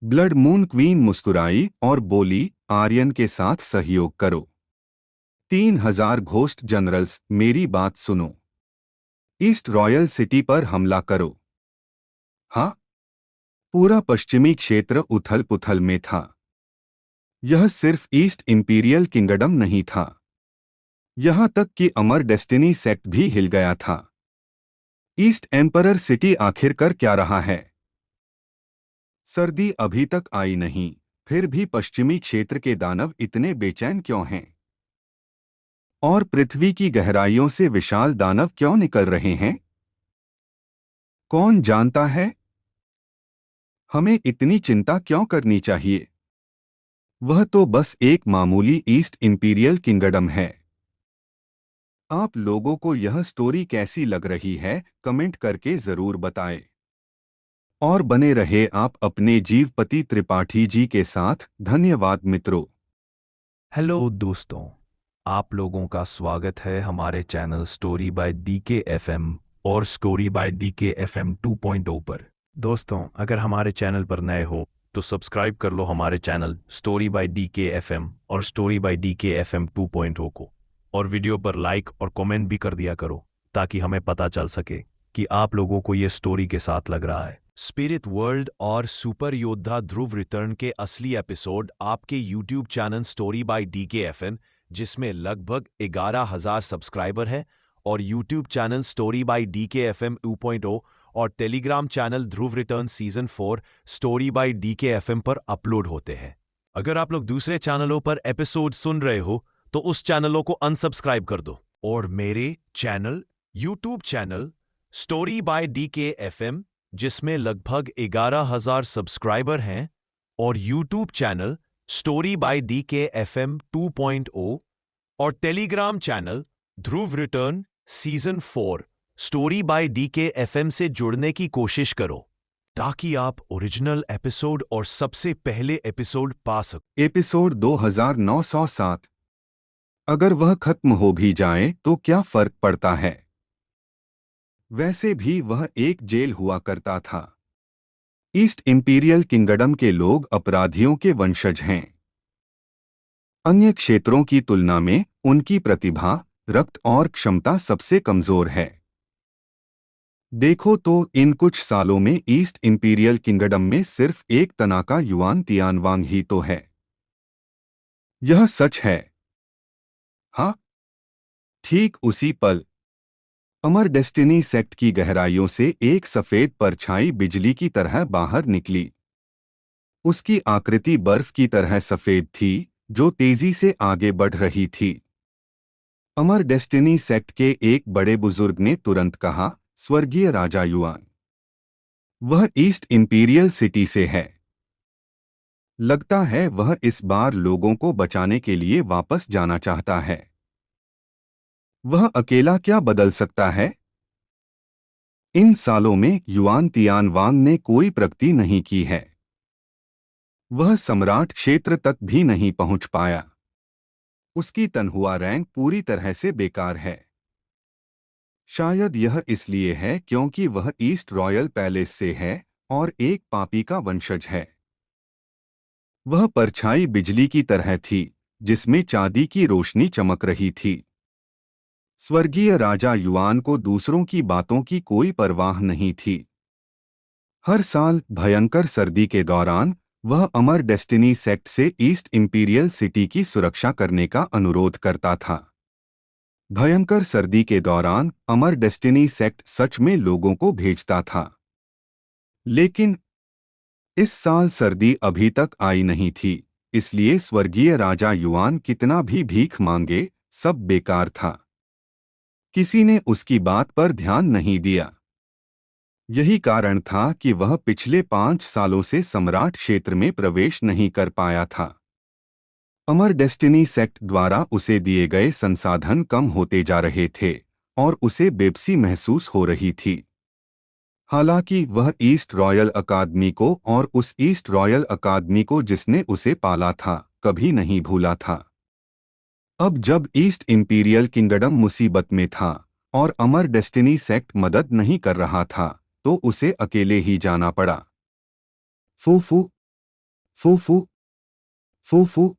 ब्लड मून क्वीन मुस्कुराई और बोली, आर्यन के साथ सहयोग करो। 3000 घोस्ट जनरल्स, मेरी बात सुनो। ईस्ट रॉयल सिटी पर हमला करो। हाँ। पूरा पश्चिमी क्षेत्र उथल-पुथल में था। यह सिर्फ ईस्ट इंपीरियल किंगडम नहीं था। यहां तक कि अमर डेस्टिनी सेक्ट भी हिल गया था। ईस्ट एम्परर सिटी आखिर कर क्या रहा है? सर्दी अभी तक आई नहीं, फिर भी पश्चिमी क्षेत्र के दानव इतने बेचैन क्यों हैं? और पृथ्वी की गहराइयों से विशाल दानव क्यों निकल रहे हैं? कौन जानता है? हमें इतनी चिंता क्यों करनी चाहिए? वह तो बस एक मामूली ईस्ट इंपीरियल किंगडम है। आप लोगों को यह स्टोरी कैसी लग रही है, कमेंट करके जरूर बताएं। और बने रहे आप अपने जीवपति त्रिपाठी जी के साथ। धन्यवाद मित्रों। हेलो दोस्तों, आप लोगों का स्वागत है हमारे channel story by DK FM और स्टोरी बाय डीके एफएम 2.0 पर। दोस्तों, अगर हमारे चैनल पर नए हो तो सब्सक्राइब कर लो हमारे channel story by DK FM और स्टोरी बाय डीके एफएम 2.0 को, और वीडियो पर लाइक और कमेंट भी कर दिया करो ताकि हमें पता चल सके कि आप लोगों को ये स्टोरी के साथ लग रहा है। स्पिरिट वर्ल्ड और सुपर योद्धा ध्रुव रिटर्न के असली एपिसोड आपके YouTube channel story by DK FM, जिसमें लगभग 11,000 सब्सक्राइबर हैं, और YouTube channel story by DK FM 2.0 और Telegram channel Dhruv return season 4 story by DK FM पर अपलोड होते हैं। अगर आप लोग दूसरे चैनलों पर एपिसोड सुन रहे हो तो उस चैनलों को अनसब्सक्राइब कर दो और मेरे channel YouTube channel story by DK FM, जिसमें लगभग 11,000 सब्सक्राइबर हैं, और YouTube channel story by DK FM 2.0 और Telegram channel Dhruv return season 4 story by DK FM से जुड़ने की कोशिश करो ताकि आप ओरिजिनल एपिसोड और सबसे पहले एपिसोड पा सको। एपिसोड 2907। अगर वह खत्म हो भी जाए तो क्या फर्क पड़ता है? वैसे भी वह एक जेल हुआ करता था। ईस्ट इंपीरियल किंगडम के लोग अपराधियों के वंशज हैं। अन्य क्षेत्रों की तुलना में उनकी प्रतिभा, रक्त और क्षमता सबसे कमजोर है। देखो तो इन कुछ सालों में ईस्ट इंपीरियल किंगडम में सिर्फ एक तनाका युआन तियानवांग ही तो है। यह सच है। हाँ, ठीक उसी पल अमर डेस्टिनी सेक्ट की गहराइयों से एक सफेद परछाई बिजली की तरह बाहर निकली। उसकी आकृति बर्फ की तरह सफेद थी, जो तेजी से आगे बढ़ रही थी। अमर डेस्टिनी सेक्ट के एक बड़े बुजुर्ग ने तुरंत कहा, स्वर्गीय राजा युआन, वह ईस्ट इंपीरियल सिटी से है। लगता है वह इस बार लोगों को बचाने के लिए वापस जाना चाहता है। वह अकेला क्या बदल सकता है? इन सालों में युआन तियानवांग ने कोई प्रगति नहीं की है। वह सम्राट क्षेत्र तक भी नहीं पहुंच पाया। उसकी तनहुआ रैंक पूरी तरह से बेकार है। शायद यह इसलिए है क्योंकि वह ईस्ट रॉयल पैलेस से है और एक पापी का वंशज है। वह परछाई बिजली की तरह थी, जिसमें चांदी की रोशनी चमक रही थी। स्वर्गीय राजा युआन को दूसरों की बातों की कोई परवाह नहीं थी। हर साल भयंकर सर्दी के दौरान वह अमर डेस्टिनी सेक्ट से ईस्ट इंपीरियल सिटी की सुरक्षा करने का अनुरोध करता था। भयंकर सर्दी के दौरान अमर डेस्टिनी सेक्ट सच में लोगों को भेजता था। लेकिन इस साल सर्दी अभी तक आई नहीं थी, इसलिए स्वर्गीय राजा युआन कितना भी भीख मांगे, सब बेकार था। किसी ने उसकी बात पर ध्यान नहीं दिया। यही कारण था कि वह पिछले 5 सालों से सम्राट क्षेत्र में प्रवेश नहीं कर पाया था। अमर डेस्टिनी सेक्ट द्वारा उसे दिए गए संसाधन कम होते जा रहे थे और उसे बेबसी महसूस हो रही थी। हालांकि वह ईस्ट रॉयल अकादमी को और उस ईस्ट रॉयल अकादमी को जिसने उसे पाला था, कभी नहीं भूला था। अब जब ईस्ट इंपीरियल किंगडम मुसीबत में था और अमर डेस्टिनी सेक्ट मदद नहीं कर रहा था, तो उसे अकेले ही जाना पड़ा। फूफू फूफू फूफू।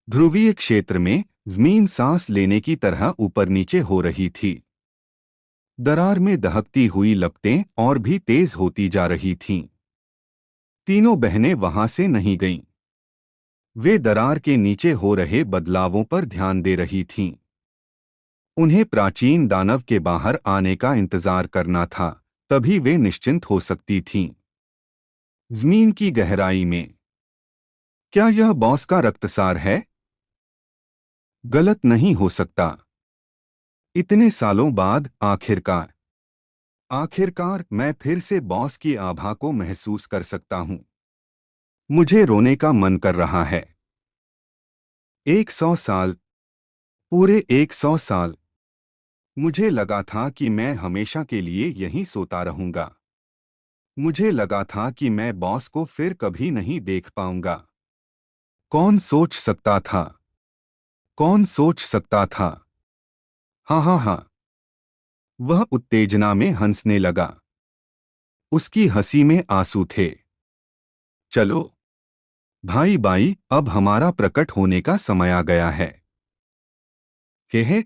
ध्रुवीय क्षेत्र में जमीन सांस लेने की तरह ऊपर नीचे हो रही थी। दरार में दहकती हुई लपटें और भी तेज होती जा रही थीं। तीनों बहनें वहां से नहीं गईं। वे दरार के नीचे हो रहे बदलावों पर ध्यान दे रही थीं। उन्हें प्राचीन दानव के बाहर आने का इंतजार करना था, तभी वे निश्चिंत हो सकती थीं। जमीन की गहराई में क्या यह बॉस का रक्तसार है? गलत नहीं हो सकता। इतने सालों बाद आखिरकार मैं फिर से बॉस की आभा को महसूस कर सकता हूं। मुझे रोने का मन कर रहा है। 100 साल, पूरे 100 साल। मुझे लगा था कि मैं हमेशा के लिए यहीं सोता रहूंगा। मुझे लगा था कि मैं बॉस को फिर कभी नहीं देख पाऊंगा। कौन सोच सकता था? कौन सोच सकता था। हाँ हाँ हाँ। वह उत्तेजना में हंसने लगा। उसकी हंसी में आंसू थे। चलो भाई बाई, अब हमारा प्रकट होने का समय आ गया है। कहे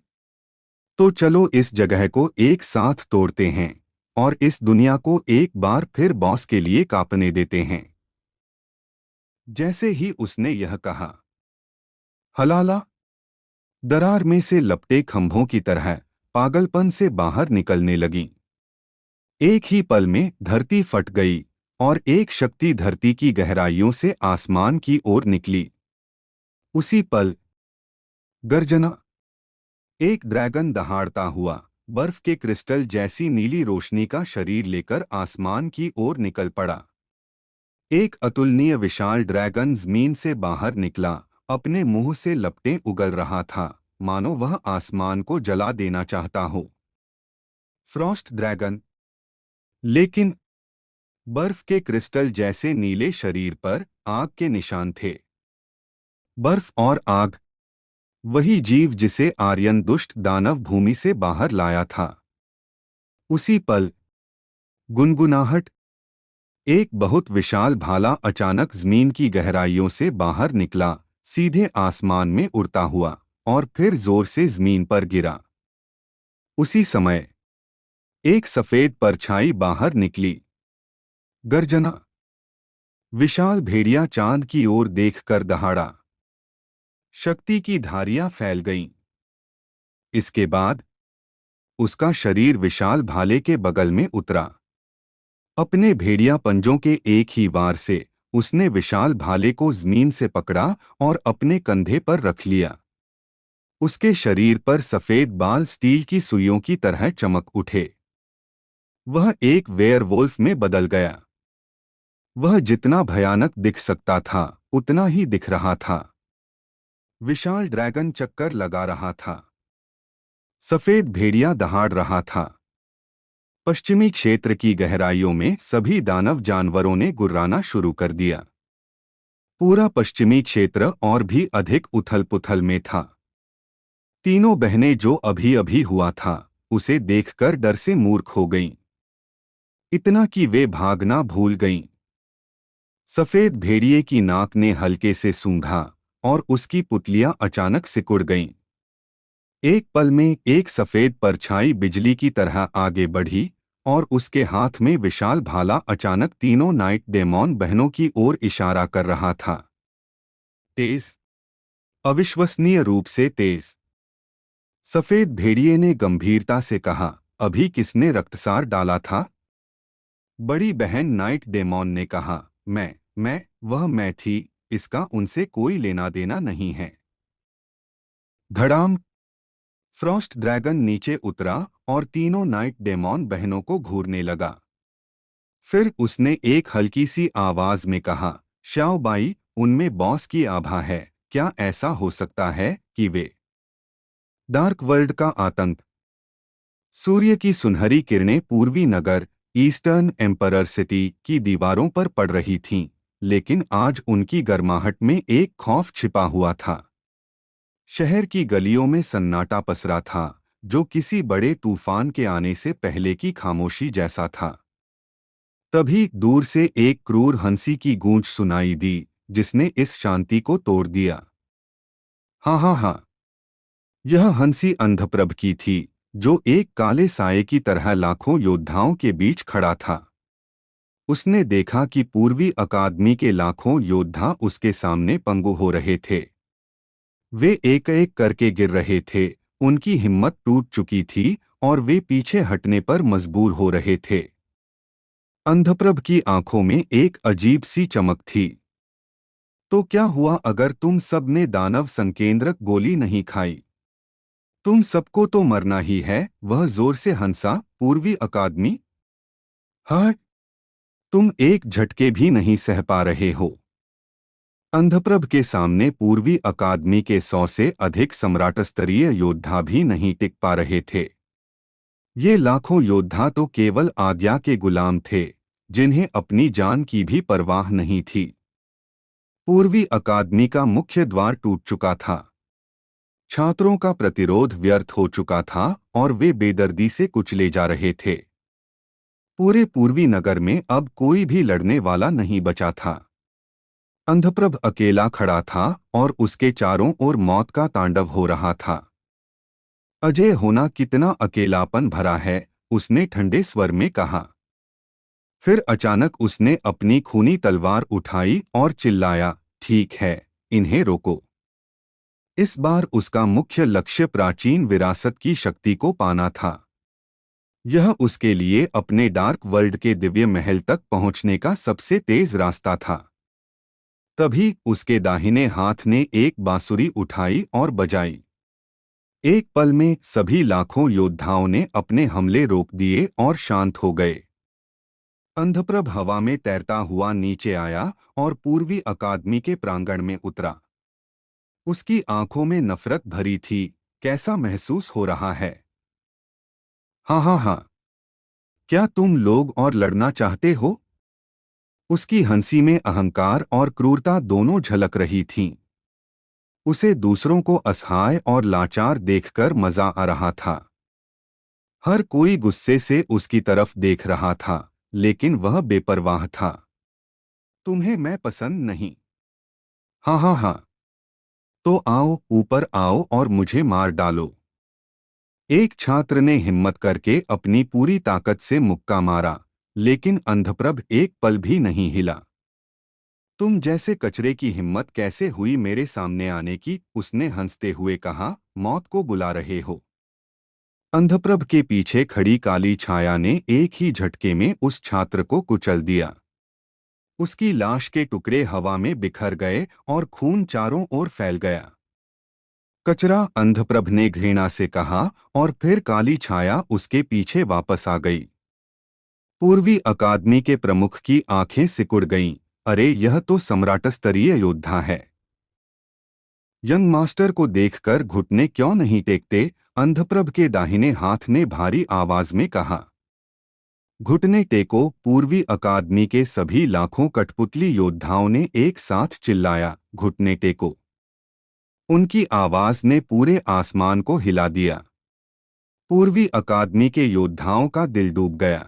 तो चलो इस जगह को एक साथ तोड़ते हैं और इस दुनिया को एक बार फिर बॉस के लिए कांपने देते हैं। जैसे ही उसने यह कहा, हलाला दरार में से लपटे खंभों की तरह पागलपन से बाहर निकलने लगी। एक ही पल में धरती फट गई और एक शक्ति धरती की गहराइयों से आसमान की ओर निकली। उसी पल गर्जना, एक ड्रैगन दहाड़ता हुआ बर्फ के क्रिस्टल जैसी नीली रोशनी का शरीर लेकर आसमान की ओर निकल पड़ा। एक अतुलनीय विशाल ड्रैगन जमीन से बाहर निकला, अपने मुंह से लपटें उगल रहा था, मानो वह आसमान को जला देना चाहता हो। Frost dragon. लेकिन बर्फ के क्रिस्टल जैसे नीले शरीर पर आग के निशान थे। बर्फ और आग, वही जीव जिसे आर्यन दुष्ट दानव भूमि से बाहर लाया था। उसी पल गुनगुनाहट, एक बहुत विशाल भाला अचानक जमीन की गहराइयों से बाहर निकला, सीधे आसमान में उड़ता हुआ और फिर जोर से जमीन पर गिरा। उसी समय एक सफेद परछाई बाहर निकली। गर्जना, विशाल भेड़िया चांद की ओर देखकर दहाड़ा। शक्ति की धारियां फैल गईं। इसके बाद उसका शरीर विशाल भाले के बगल में उतरा। अपने भेड़िया पंजों के एक ही वार से उसने विशाल भाले को जमीन से पकड़ा और अपने कंधे पर रख लिया। उसके शरीर पर सफेद बाल स्टील की सुइयों की तरह चमक उठे। वह एक वेयरवुल्फ में बदल गया। वह जितना भयानक दिख सकता था उतना ही दिख रहा था। विशाल ड्रैगन चक्कर लगा रहा था। सफेद भेड़िया दहाड़ रहा था। पश्चिमी क्षेत्र की गहराइयों में सभी दानव जानवरों ने गुर्राना शुरू कर दिया। पूरा पश्चिमी क्षेत्र और भी अधिक उथल-पुथल में था। तीनों बहनें जो अभी अभी हुआ था, उसे देखकर डर से मूर्ख हो गईं। इतना कि वे भागना भूल गईं। सफेद भेड़िए की नाक ने हल्के से सूंघा और उसकी पुतलियां अचानक सिकुड़ गईं। एक पल में एक सफेद परछाई बिजली की तरह आगे बढ़ी और उसके हाथ में विशाल भाला अचानक तीनों नाइट डेमॉन बहनों की ओर इशारा कर रहा था। तेज, अविश्वसनीय रूप से तेज। सफेद भेड़िए ने गंभीरता से कहा, अभी किसने रक्तसार डाला था? बड़ी बहन नाइट डेमॉन ने कहा, वह मैं थी, इसका उनसे कोई लेना देना नहीं है। धड़ाम, फ्रॉस्ट ड्रैगन नीचे उतरा और तीनों नाइट डेमॉन बहनों को घूरने लगा। फिर उसने एक हल्की सी आवाज में कहा, श्याओ बाई, उनमें बॉस की आभा है, क्या ऐसा हो सकता है कि वे? डार्क वर्ल्ड का आतंक। सूर्य की सुनहरी किरणें पूर्वी नगर ईस्टर्न एम्परर सिटी की दीवारों पर पड़ रही थीं, लेकिन आज उनकी गर्माहट में एक खौफ छिपा हुआ था। शहर की गलियों में सन्नाटा पसरा था, जो किसी बड़े तूफान के आने से पहले की खामोशी जैसा था। तभी दूर से एक क्रूर हंसी की गूंज सुनाई दी, जिसने इस शांति को तोड़ दिया। हाँ हाँ हाँ। यह हंसी अंधप्रभ की थी, जो एक काले साये की तरह लाखों योद्धाओं के बीच खड़ा था। उसने देखा कि पूर्वी अकादमी के लाखों योद्धा उसके सामने पंगु हो रहे थे। वे एक एक करके गिर रहे थे, उनकी हिम्मत टूट चुकी थी और वे पीछे हटने पर मजबूर हो रहे थे। अंधप्रभ की आंखों में एक अजीब सी चमक थी। तो क्या हुआ अगर तुम सब ने दानव संकेंद्रक गोली नहीं खाई? तुम सबको तो मरना ही है, वह जोर से हंसा। पूर्वी अकादमी? हाँ, तुम एक झटके भी नहीं सह पा रहे हो। अंधप्रभ के सामने पूर्वी अकादमी के 100 से अधिक सम्राट स्तरीय योद्धा भी नहीं टिक पा रहे थे। ये लाखों योद्धा तो केवल आज्ञा के गुलाम थे, जिन्हें अपनी जान की भी परवाह नहीं थी। पूर्वी अकादमी का मुख्य द्वार टूट चुका था। छात्रों का प्रतिरोध व्यर्थ हो चुका था और वे बेदर्दी से कुचले जा रहे थे। पूरे पूर्वी नगर में अब कोई भी लड़ने वाला नहीं बचा था। अंधप्रभ अकेला खड़ा था और उसके चारों ओर मौत का तांडव हो रहा था। अजय होना कितना अकेलापन भरा है, उसने ठंडे स्वर में कहा। फिर अचानक उसने अपनी खूनी तलवार उठाई और चिल्लाया, ठीक है, इन्हें रोको। इस बार उसका मुख्य लक्ष्य प्राचीन विरासत की शक्ति को पाना था। यह उसके लिए अपने डार्क वर्ल्ड के दिव्य महल तक पहुंचने का सबसे तेज रास्ता था। तभी उसके दाहिने हाथ ने एक बांसुरी उठाई और बजाई। एक पल में सभी लाखों योद्धाओं ने अपने हमले रोक दिए और शांत हो गए। अंधप्रभ हवा में तैरता हुआ नीचे आया और पूर्वी अकादमी के प्रांगण में उतरा। उसकी आंखों में नफरत भरी थी। कैसा महसूस हो रहा है? हाँ हाँ हाँ, क्या तुम लोग और लड़ना चाहते हो? उसकी हंसी में अहंकार और क्रूरता दोनों झलक रही थीं। उसे दूसरों को असहाय और लाचार देखकर मजा आ रहा था। हर कोई गुस्से से उसकी तरफ देख रहा था, लेकिन वह बेपरवाह था। तुम्हें मैं पसंद नहीं? हाँ हाँ हाँ, तो आओ, ऊपर आओ और मुझे मार डालो। एक छात्र ने हिम्मत करके अपनी पूरी ताकत से मुक्का मारा, लेकिन अंधप्रभ एक पल भी नहीं हिला। तुम जैसे कचरे की हिम्मत कैसे हुई मेरे सामने आने की? उसने हंसते हुए कहा, मौत को बुला रहे हो? अंधप्रभ के पीछे खड़ी काली छाया ने एक ही झटके में उस छात्र को कुचल दिया। उसकी लाश के टुकड़े हवा में बिखर गए और खून चारों ओर फैल गया। कचरा, अंधप्रभ ने घृणा से कहा, और फिर काली छाया उसके पीछे वापस आ गई। पूर्वी अकादमी के प्रमुख की आंखें सिकुड़ गईं। अरे, यह तो सम्राट स्तरीय योद्धा है। यंग मास्टर को देखकर घुटने क्यों नहीं टेकते? अंधप्रभ के दाहिने हाथ ने भारी आवाज में कहा। घुटने टेको, पूर्वी अकादमी के सभी लाखों कठपुतली योद्धाओं ने एक साथ चिल्लाया, घुटने टेको। उनकी आवाज ने पूरे आसमान को हिला दिया। पूर्वी अकादमी के योद्धाओं का दिल डूब गया।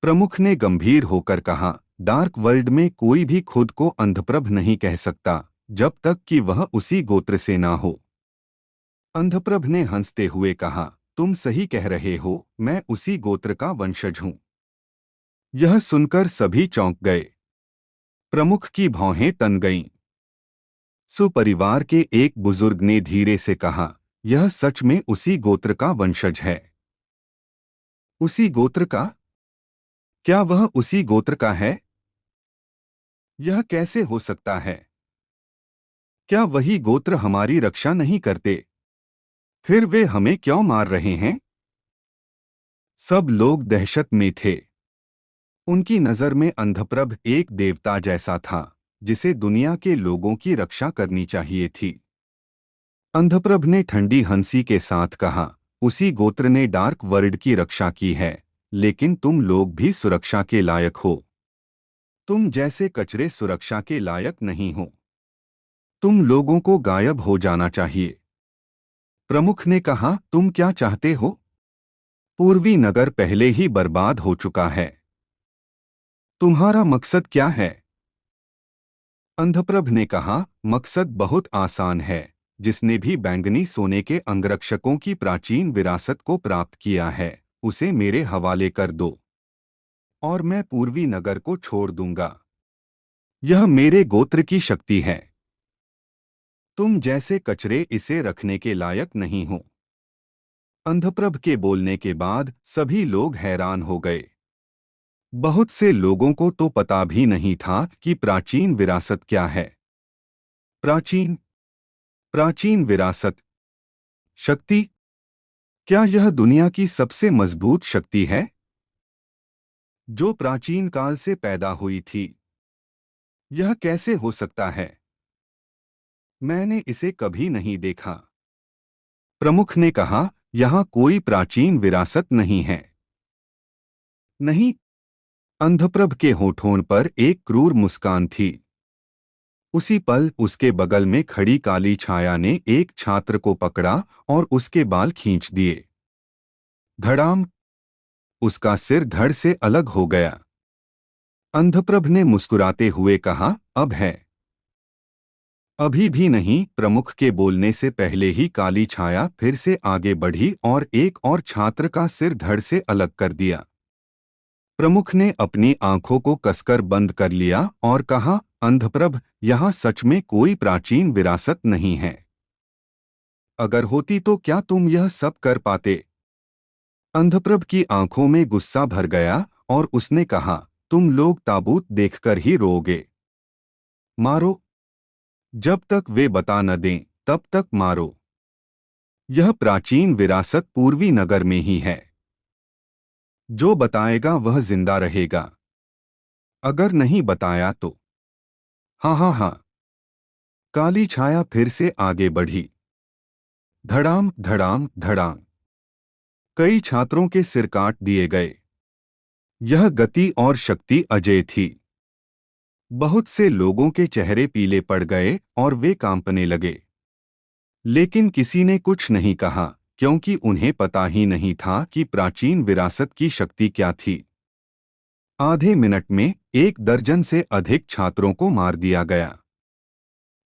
प्रमुख ने गंभीर होकर कहा, डार्क वर्ल्ड में कोई भी खुद को अंधप्रभ नहीं कह सकता जब तक कि वह उसी गोत्र से ना हो। अंधप्रभ ने हंसते हुए कहा, तुम सही कह रहे हो, मैं उसी गोत्र का वंशज हूं। यह सुनकर सभी चौंक गए। प्रमुख की भौहें तन गईं। सुपरिवार के एक बुजुर्ग ने धीरे से कहा, यह सच में उसी गोत्र का वंशज है। उसी गोत्र का? क्या वह उसी गोत्र का है? यह कैसे हो सकता है? क्या वही गोत्र हमारी रक्षा नहीं करते? फिर वे हमें क्यों मार रहे हैं? सब लोग दहशत में थे। उनकी नजर में अंधप्रभ एक देवता जैसा था, जिसे दुनिया के लोगों की रक्षा करनी चाहिए थी। अंधप्रभ ने ठंडी हंसी के साथ कहा, उसी गोत्र ने डार्क वर्ल्ड की रक्षा की है, लेकिन तुम लोग भी सुरक्षा के लायक हो। तुम जैसे कचरे सुरक्षा के लायक नहीं हो। तुम लोगों को गायब हो जाना चाहिए। प्रमुख ने कहा, तुम क्या चाहते हो? पूर्वी नगर पहले ही बर्बाद हो चुका है। तुम्हारा मकसद क्या है? अंधप्रभ ने कहा, मकसद बहुत आसान है। जिसने भी बैंगनी सोने के अंगरक्षकों की प्राचीन विरासत को प्राप्त किया है, उसे मेरे हवाले कर दो, और मैं पूर्वी नगर को छोड़ दूंगा। यह मेरे गोत्र की शक्ति है। तुम जैसे कचरे इसे रखने के लायक नहीं हो। अंधप्रभ के बोलने के बाद सभी लोग हैरान हो गए। बहुत से लोगों को तो पता भी नहीं था कि प्राचीन विरासत क्या है। प्राचीन प्राचीन विरासत शक्ति? क्या यह दुनिया की सबसे मजबूत शक्ति है, जो प्राचीन काल से पैदा हुई थी? यह कैसे हो सकता है? मैंने इसे कभी नहीं देखा। प्रमुख ने कहा, यहाँ कोई प्राचीन विरासत नहीं है। नहीं। अंधप्रभ के होठों पर एक क्रूर मुस्कान थी। उसी पल उसके बगल में खड़ी काली छाया ने एक छात्र को पकड़ा और उसके बाल खींच दिए। धड़ाम! उसका सिर धड़ से अलग हो गया। अंधप्रभ ने मुस्कुराते हुए कहा, अब है। अभी भी नहीं। प्रमुख के बोलने से पहले ही काली छाया फिर से आगे बढ़ी और एक और छात्र का सिर धड़ से अलग कर दिया। प्रमुख ने अपनी आंखों को कसकर बंद कर लिया और कहा, अंधप्रभ, यहाँ सच में कोई प्राचीन विरासत नहीं है। अगर होती तो क्या तुम यह सब कर पाते? अंधप्रभ की आंखों में गुस्सा भर गया और उसने कहा, तुम लोग ताबूत देखकर ही रोओगे। मारो। जब तक वे बता न दें तब तक मारो। यह प्राचीन विरासत पूर्वी नगर में ही है। जो बताएगा वह जिंदा रहेगा। अगर नहीं बताया तो। हाँ हाँ हाँ। काली छाया फिर से आगे बढ़ी। धड़ाम धड़ाम धड़ाम। कई छात्रों के सिर काट दिए गए। यह गति और शक्ति अजेय थी। बहुत से लोगों के चेहरे पीले पड़ गए और वे कांपने लगे। लेकिन किसी ने कुछ नहीं कहा, क्योंकि उन्हें पता ही नहीं था कि प्राचीन विरासत की शक्ति क्या थी। आधे मिनट में 1 दर्जन से अधिक छात्रों को मार दिया गया।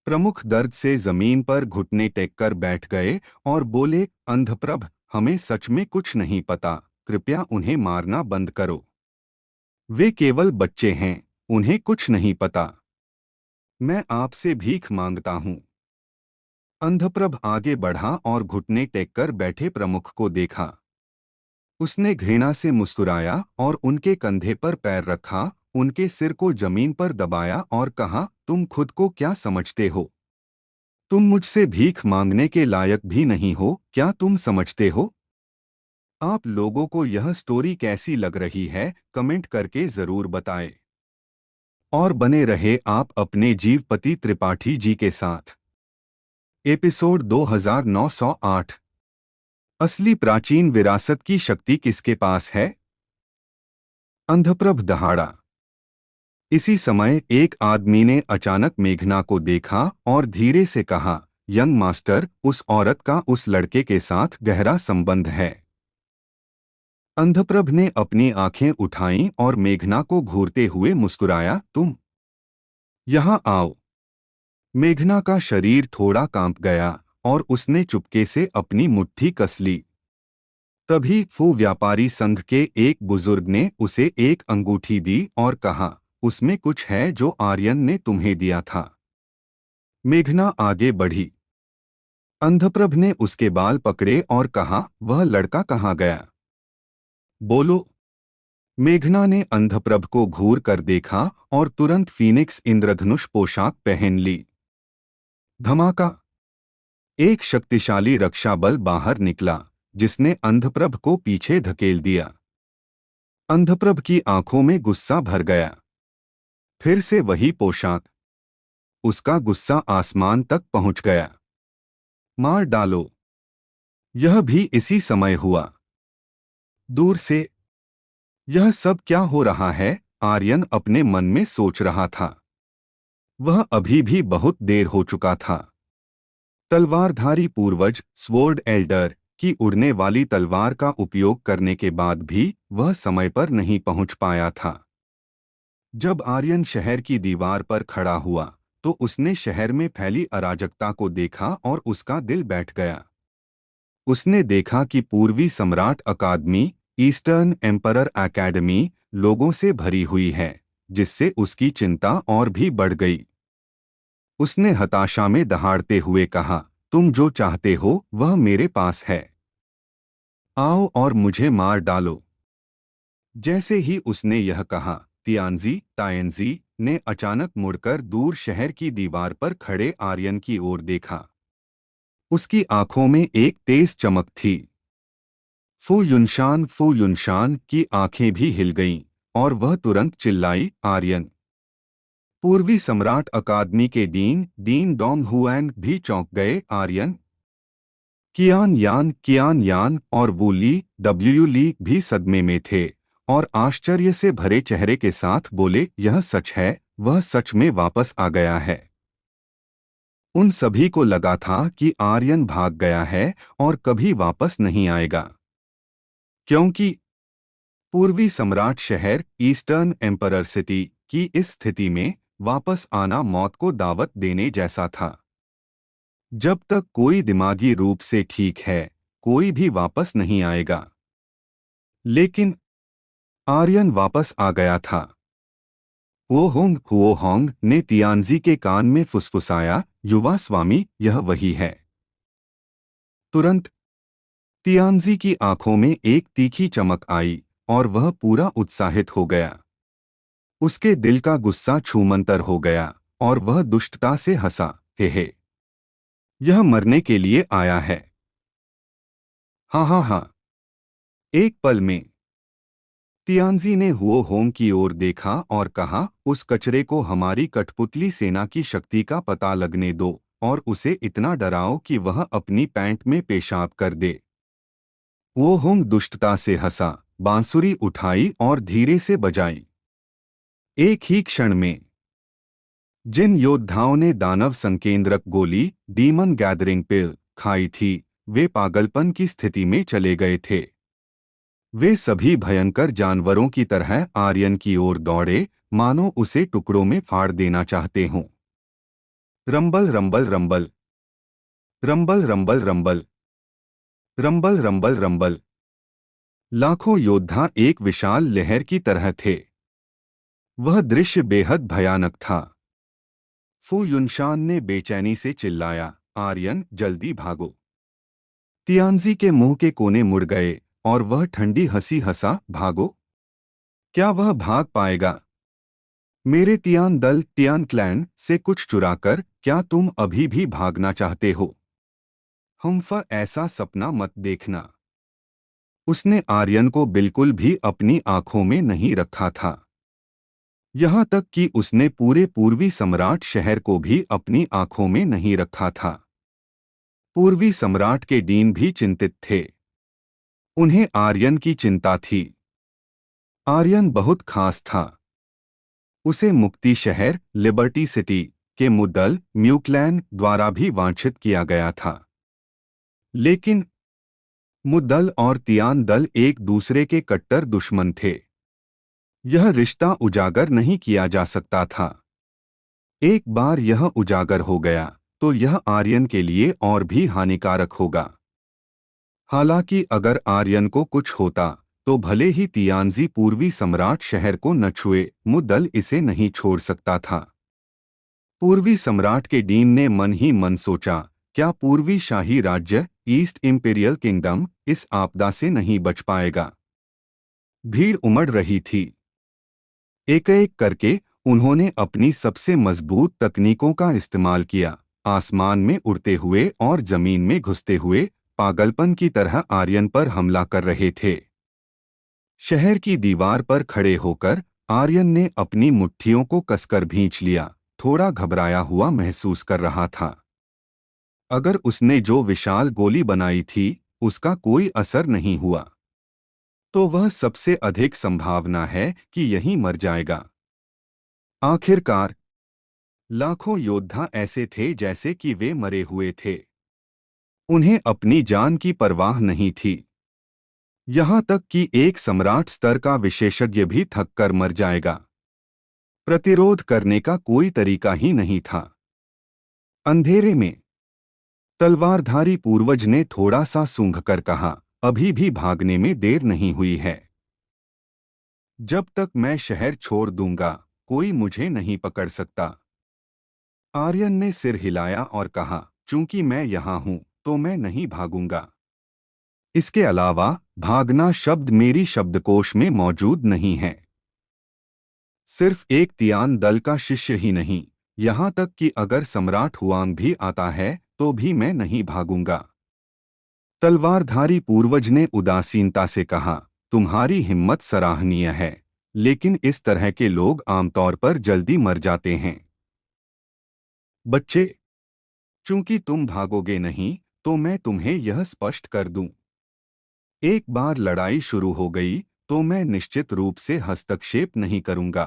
प्रमुख दर्द से जमीन पर घुटने टेककर बैठ गए और बोले, अंधप्रभ, हमें सच में कुछ नहीं पता, कृपया उन्हें मारना बंद करो। वे केवल बच्चे हैं, उन्हें कुछ नहीं पता। मैं आपसे भीख मांगता हूँ। अंधप्रभ आगे बढ़ा और घुटने टेककर बैठे प्रमुख को देखा। उसने घृणा से मुस्कुराया और उनके कंधे पर पैर रखा, उनके सिर को जमीन पर दबाया और कहा, तुम खुद को क्या समझते हो? तुम मुझसे भीख मांगने के लायक भी नहीं हो, क्या तुम समझते हो? आप लोगों को यह स्टोरी कैसी लग रही है, कमेंट करके जरूर बताएं। और बने रहे आप अपने जीवपति त्रिपाठी जी के साथ। एपिसोड 2908। असली प्राचीन विरासत की शक्ति किसके पास है? अंधप्रभ दहाड़ा। इसी समय एक आदमी ने अचानक मेघना को देखा और धीरे से कहा, यंग मास्टर, उस औरत का उस लड़के के साथ गहरा संबंध है। अंधप्रभ ने अपनी आंखें उठाईं और मेघना को घूरते हुए मुस्कुराया, तुम यहाँ आओ। मेघना का शरीर थोड़ा कांप गया और उसने चुपके से अपनी मुट्ठी कस ली। तभी फू व्यापारी संघ के एक बुजुर्ग ने उसे एक अंगूठी दी और कहा, उसमें कुछ है जो आर्यन ने तुम्हें दिया था। मेघना आगे बढ़ी। अंधप्रभ ने उसके बाल पकड़े और कहा, वह लड़का कहाँ गया? बोलो। मेघना ने अंधप्रभ को घूर कर देखा और तुरंत फीनिक्स इंद्रधनुष पोशाक पहन ली। धमाका! एक शक्तिशाली रक्षा बल बाहर निकला, जिसने अंधप्रभ को पीछे धकेल दिया। अंधप्रभ की आंखों में गुस्सा भर गया। फिर से वही पोशाक। उसका गुस्सा आसमान तक पहुंच गया। मार डालो। यह भी इसी समय हुआ। दूर से, यह सब क्या हो रहा है? आर्यन अपने मन में सोच रहा था। वह अभी भी बहुत देर हो चुका था। तलवारधारी पूर्वज स्वॉर्ड एल्डर की उड़ने वाली तलवार का उपयोग करने के बाद भी वह समय पर नहीं पहुंच पाया था। जब आर्यन शहर की दीवार पर खड़ा हुआ तो उसने शहर में फैली अराजकता को देखा और उसका दिल बैठ गया। उसने देखा कि पूर्वी सम्राट अकादमी, ईस्टर्न एम्परर एकेडमी, लोगों से भरी हुई है, जिससे उसकी चिंता और भी बढ़ गई। उसने हताशा में दहाड़ते हुए कहा, तुम जो चाहते हो वह मेरे पास है। आओ और मुझे मार डालो। जैसे ही उसने यह कहा, तायनजी ने अचानक मुड़कर दूर शहर की दीवार पर खड़े आर्यन की ओर देखा। उसकी आंखों में एक तेज चमक थी। फू युनशान की आंखें भी हिल गईं और वह तुरंत चिल्लाई, आर्यन। पूर्वी सम्राट अकादमी के डीन डोंग हुआन भी चौंक गए, आर्यन। कियान यान और वू ली भी सदमे में थे और आश्चर्य से भरे चेहरे के साथ बोले, यह सच है, वह सच में वापस आ गया है। उन सभी को लगा था कि आर्यन भाग गया है और कभी वापस नहीं आएगा, क्योंकि पूर्वी सम्राट शहर ईस्टर्न एम्परर सिटी की इस स्थिति में वापस आना मौत को दावत देने जैसा था। जब तक कोई दिमागी रूप से ठीक है, कोई भी वापस नहीं आएगा। लेकिन आर्यन वापस आ गया था। हुओ होंग ने तियानजी के कान में फुसफुसाया, युवा स्वामी, यह वही है। तुरंत तियानजी की आंखों में एक तीखी चमक आई और वह पूरा उत्साहित हो गया। उसके दिल का गुस्सा छूमंतर हो गया और वह दुष्टता से हंसा, हे, यह मरने के लिए आया है। हाँ हाँ हाँ। एक पल में तियानजी ने हुओ होंग की ओर देखा और कहा, उस कचरे को हमारी कठपुतली सेना की शक्ति का पता लगने दो और उसे इतना डराओ कि वह अपनी पैंट में पेशाब कर दे। हुओ होंग दुष्टता से हंसा, बांसुरी उठाई और धीरे से बजाई। एक ही क्षण में जिन योद्धाओं ने दानव संकेंद्रक गोली, डीमन गैदरिंग पिल, खाई थी, वे पागलपन की स्थिति में चले गए थे। वे सभी भयंकर जानवरों की तरह आर्यन की ओर दौड़े, मानो उसे टुकड़ों में फाड़ देना चाहते हों। Rumble rumble rumble, rumble rumble rumble, rumble rumble rumble. लाखों योद्धा एक विशाल लहर की तरह थे। वह दृश्य बेहद भयानक था। फू युनशान ने बेचैनी से चिल्लाया, आर्यन, जल्दी भागो। तियानजी के मुंह के कोने मुड़ गए और वह ठंडी हंसी हंसा, भागो? क्या वह भाग पाएगा? मेरे तियान दल, तियान क्लैन से कुछ चुराकर क्या तुम अभी भी भागना चाहते हो? हम्फ, ऐसा सपना मत देखना। उसने आर्यन को बिल्कुल भी अपनी आंखों में नहीं रखा था। यहाँ तक कि उसने पूरे पूर्वी सम्राट शहर को भी अपनी आंखों में नहीं रखा था। पूर्वी सम्राट के डीन भी चिंतित थे। उन्हें आर्यन की चिंता थी। आर्यन बहुत खास था। उसे मुक्ति शहर, लिबर्टी सिटी के मुद्दल म्यूक्लैन द्वारा भी वांछित किया गया था। लेकिन मुद्दल और तियान दल एक दूसरे के कट्टर दुश्मन थे। यह रिश्ता उजागर नहीं किया जा सकता था। एक बार यह उजागर हो गया तो यह आर्यन के लिए और भी हानिकारक होगा। हालांकि अगर आर्यन को कुछ होता तो भले ही तियानजी पूर्वी सम्राट शहर को न छुए, मुद्दल इसे नहीं छोड़ सकता था। पूर्वी सम्राट के डीन ने मन ही मन सोचा, क्या पूर्वी शाही राज्य, ईस्ट इंपीरियल किंगडम, इस आपदा से नहीं बच पाएगा? भीड़ उमड़ रही थी। एक एक करके उन्होंने अपनी सबसे मजबूत तकनीकों का इस्तेमाल किया, आसमान में उड़ते हुए और जमीन में घुसते हुए पागलपन की तरह आर्यन पर हमला कर रहे थे। शहर की दीवार पर खड़े होकर आर्यन ने अपनी मुट्ठियों को कसकर भींच लिया, थोड़ा घबराया हुआ महसूस कर रहा था। अगर उसने जो विशाल गोली बनाई थी उसका कोई असर नहीं हुआ तो वह सबसे अधिक संभावना है कि यहीं मर जाएगा। आखिरकार लाखों योद्धा ऐसे थे जैसे कि वे मरे हुए थे। उन्हें अपनी जान की परवाह नहीं थी। यहाँ तक कि एक सम्राट स्तर का विशेषज्ञ भी थककर मर जाएगा। प्रतिरोध करने का कोई तरीका ही नहीं था। अंधेरे में तलवारधारी पूर्वज ने थोड़ा सा सूंघकर कहा, अभी भी भागने में देर नहीं हुई है। जब तक मैं शहर छोड़ दूंगा कोई मुझे नहीं पकड़ सकता। आर्यन ने सिर हिलाया और कहा, चूंकि मैं यहाँ हूं तो मैं नहीं भागूंगा। इसके अलावा भागना शब्द मेरी शब्दकोश में मौजूद नहीं है। सिर्फ एक तियान दल का शिष्य ही नहीं, यहाँ तक कि अगर सम्राट हुआंग भी आता है तो भी मैं नहीं भागूंगा। तलवारधारी पूर्वज ने उदासीनता से कहा, तुम्हारी हिम्मत सराहनीय है, लेकिन इस तरह के लोग आमतौर पर जल्दी मर जाते हैं। बच्चे, चूंकि तुम भागोगे नहीं तो मैं तुम्हें यह स्पष्ट कर दूं। एक बार लड़ाई शुरू हो गई तो मैं निश्चित रूप से हस्तक्षेप नहीं करूंगा।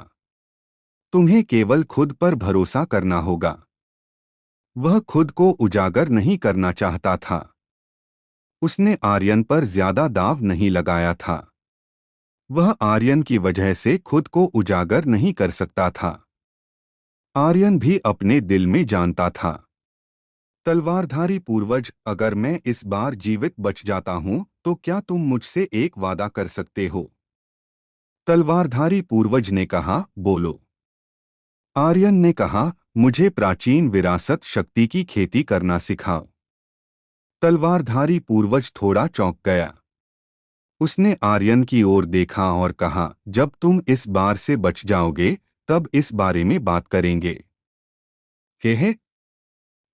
तुम्हें केवल खुद पर भरोसा करना होगा। वह खुद को उजागर नहीं करना चाहता था। उसने आर्यन पर ज्यादा दाव नहीं लगाया था। वह आर्यन की वजह से खुद को उजागर नहीं कर सकता था। आर्यन भी अपने दिल में जानता था, तलवारधारी पूर्वज, अगर मैं इस बार जीवित बच जाता हूं तो क्या तुम मुझसे एक वादा कर सकते हो? तलवारधारी पूर्वज ने कहा, बोलो। आर्यन ने कहा, मुझे प्राचीन विरासत शक्ति की खेती करना सिखाओ। तलवारधारी पूर्वज थोड़ा चौंक गया। उसने आर्यन की ओर देखा और कहा, जब तुम इस बार से बच जाओगे तब इस बारे में बात करेंगे। हे।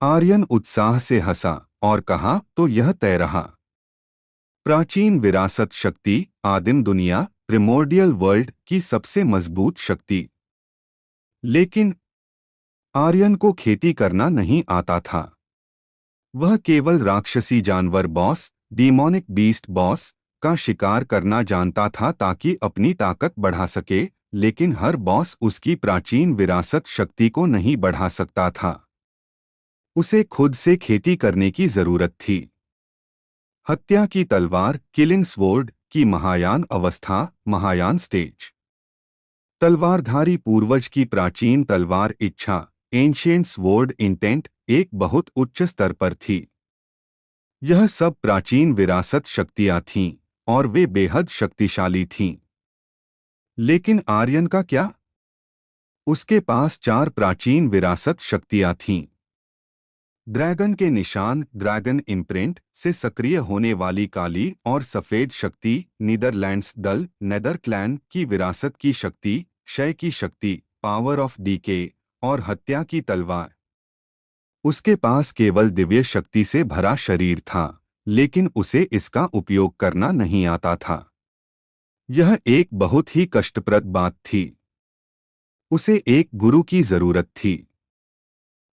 आर्यन उत्साह से हंसा और कहा, तो यह तय रहा। प्राचीन विरासत शक्ति, आदिम दुनिया, प्रिमोर्डियल वर्ल्ड की सबसे मजबूत शक्ति। लेकिन आर्यन को खेती करना नहीं आता था। वह केवल राक्षसी जानवर बॉस, डीमोनिक बीस्ट बॉस का शिकार करना जानता था ताकि अपनी ताकत बढ़ा सके, लेकिन हर बॉस उसकी प्राचीन विरासत शक्ति को नहीं बढ़ा सकता था। उसे खुद से खेती करने की जरूरत थी। हत्या की तलवार, किलिंग स्वॉर्ड की महायान अवस्था, महायान स्टेज। तलवारधारी पूर्वज की प्राचीन तलवार इच्छा, एंशिएंट स्वॉर्ड इंटेंट, एक बहुत उच्च स्तर पर थी। यह सब प्राचीन विरासत शक्तियां थीं और वे बेहद शक्तिशाली थीं। लेकिन आर्यन का क्या? उसके पास 4 प्राचीन विरासत शक्तियां थीं। ड्रैगन के निशान, ड्रैगन इम्प्रिंट से सक्रिय होने वाली काली और सफेद शक्ति, नीदरलैंड्स दल, नेदर क्लैन की विरासत की शक्ति, क्षय की शक्ति, पावर ऑफ डीके और हत्या की तलवार। उसके पास केवल दिव्य शक्ति से भरा शरीर था, लेकिन उसे इसका उपयोग करना नहीं आता था। यह एक बहुत ही कष्टप्रद बात थी। उसे एक गुरु की जरूरत थी।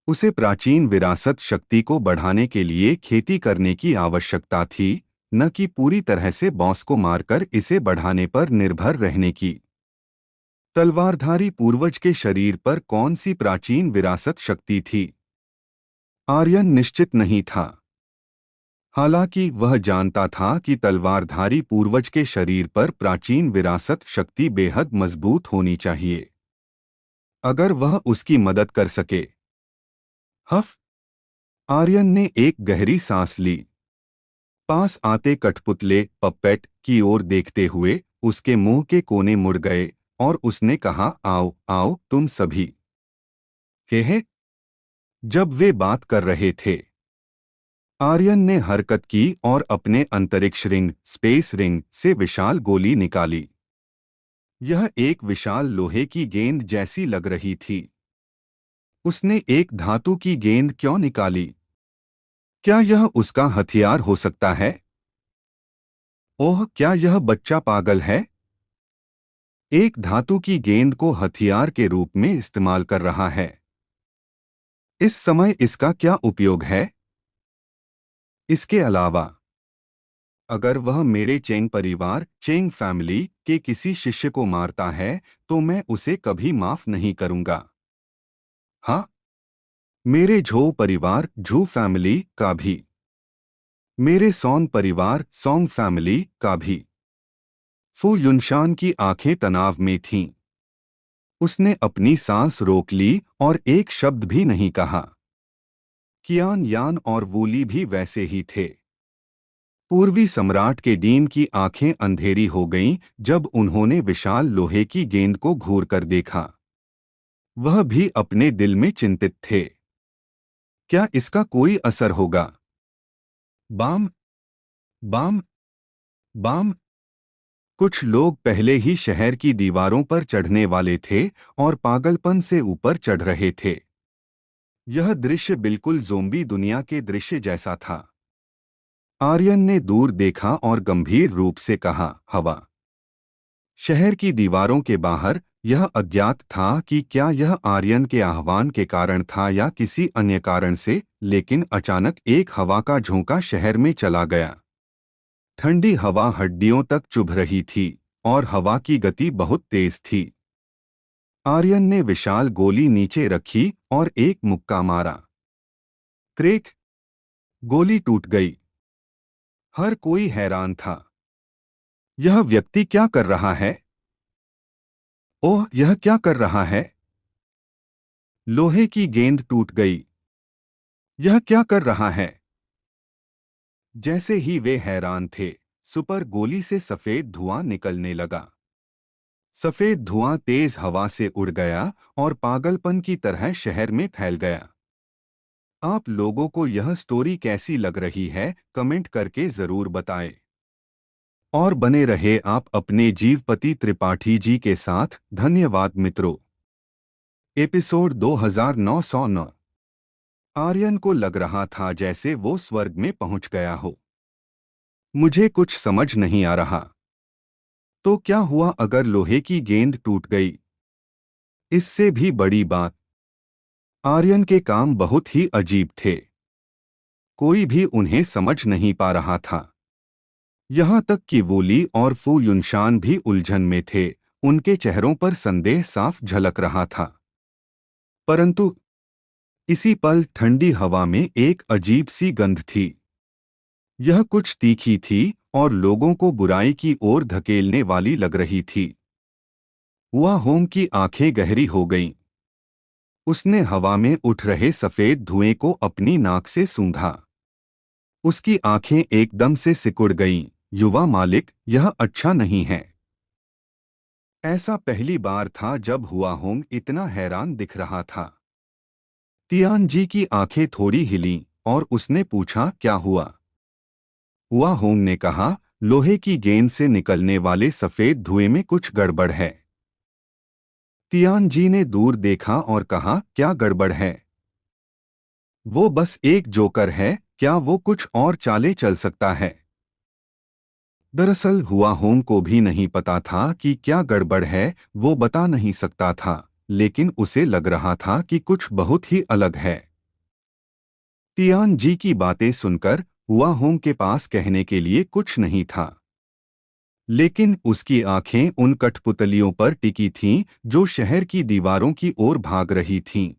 उसे प्राचीन विरासत शक्ति को बढ़ाने के लिए खेती करने की आवश्यकता थी, न कि पूरी तरह से बॉस को मारकर इसे बढ़ाने पर निर्भर रहने की। तलवारधारी पूर्वज के शरीर पर कौन सी प्राचीन विरासत शक्ति थी? आर्यन निश्चित नहीं था। हालांकि वह जानता था कि तलवारधारी पूर्वज के शरीर पर प्राचीन विरासत शक्ति बेहद मजबूत होनी चाहिए। अगर वह उसकी मदद कर सके। हफ। आर्यन ने एक गहरी सांस ली। पास आते कठपुतले पप्पेट की ओर देखते हुए उसके मुंह के कोने मुड़ गए और उसने कहा, आओ आओ तुम सभी। हे। जब वे बात कर रहे थे, आर्यन ने हरकत की और अपने अंतरिक्ष रिंग, स्पेस रिंग से विशाल गोली निकाली। यह एक विशाल लोहे की गेंद जैसी लग रही थी। उसने एक धातु की गेंद क्यों निकाली? क्या यह उसका हथियार हो सकता है? ओह, क्या यह बच्चा पागल है? एक धातु की गेंद को हथियार के रूप में इस्तेमाल कर रहा है। इस समय इसका क्या उपयोग है? इसके अलावा, अगर वह मेरे चेंग परिवार, चेंग फैमिली के किसी शिष्य को मारता है तो मैं उसे कभी माफ नहीं करूंगा। हाँ, मेरे झो परिवार, झू फैमिली का भी। मेरे सॉन्ग परिवार, सॉन्ग फैमिली का भी। फू युनशान की आंखें तनाव में थीं। उसने अपनी सांस रोक ली और एक शब्द भी नहीं कहा। कियान यान और वूली भी वैसे ही थे। पूर्वी सम्राट के डीन की आंखें अंधेरी हो गईं जब उन्होंने विशाल लोहे की गेंद को घूर कर देखा। वह भी अपने दिल में चिंतित थे। क्या इसका कोई असर होगा? बाम, बाम, बाम। कुछ लोग पहले ही शहर की दीवारों पर चढ़ने वाले थे और पागलपन से ऊपर चढ़ रहे थे। यह दृश्य बिल्कुल ज़ोंबी दुनिया के दृश्य जैसा था। आर्यन ने दूर देखा और गंभीर रूप से कहा, हवा। शहर की दीवारों के बाहर यह अज्ञात था कि क्या यह आर्यन के आह्वान के कारण था या किसी अन्य कारण से, लेकिन अचानक एक हवा का झोंका शहर में चला गया। ठंडी हवा हड्डियों तक चुभ रही थी और हवा की गति बहुत तेज थी। आर्यन ने विशाल गोली नीचे रखी और एक मुक्का मारा। क्रेक। गोली टूट गई। हर कोई हैरान था। यह व्यक्ति क्या कर रहा है? ओह, यह क्या कर रहा है? लोहे की गेंद टूट गई। यह क्या कर रहा है? जैसे ही वे हैरान थे, सुपर गोली से सफेद धुआं निकलने लगा। सफेद धुआं तेज हवा से उड़ गया और पागलपन की तरह शहर में फैल गया। आप लोगों को यह स्टोरी कैसी लग रही है, कमेंट करके जरूर बताएं। और बने रहे आप अपने जीवपति त्रिपाठी जी के साथ। धन्यवाद मित्रों। एपिसोड 2909। आर्यन को लग रहा था जैसे वो स्वर्ग में पहुंच गया हो। मुझे कुछ समझ नहीं आ रहा। तो क्या हुआ अगर लोहे की गेंद टूट गई? इससे भी बड़ी बात, आर्यन के काम बहुत ही अजीब थे। कोई भी उन्हें समझ नहीं पा रहा था। यहां तक कि वोली और फू युनशान भी उलझन में थे। उनके चेहरों पर संदेह साफ झलक रहा था। परंतु इसी पल ठंडी हवा में एक अजीब सी गंध थी। यह कुछ तीखी थी और लोगों को बुराई की ओर धकेलने वाली लग रही थी। हुआ होम की आंखें गहरी हो गईं। उसने हवा में उठ रहे सफेद धुएं को अपनी नाक से सूंघा। उसकी आंखें एकदम से सिकुड़ गईं। युवा मालिक, यह अच्छा नहीं है। ऐसा पहली बार था जब हुआ होंग इतना हैरान दिख रहा था। तियान जी की आंखें थोड़ी हिलीं और उसने पूछा, क्या हुआ? हुआ होंग ने कहा, लोहे की गेंद से निकलने वाले सफेद धुएं में कुछ गड़बड़ है। तियान जी ने दूर देखा और कहा, क्या गड़बड़ है? वो बस एक जोकर है, क्या वो कुछ और चालें चल सकता है? दरअसल हुआ होंग को भी नहीं पता था कि क्या गड़बड़ है। वो बता नहीं सकता था, लेकिन उसे लग रहा था कि कुछ बहुत ही अलग है। तियान जी की बातें सुनकर हुआ होंग के पास कहने के लिए कुछ नहीं था, लेकिन उसकी आंखें उन कठपुतलियों पर टिकी थीं जो शहर की दीवारों की ओर भाग रही थीं।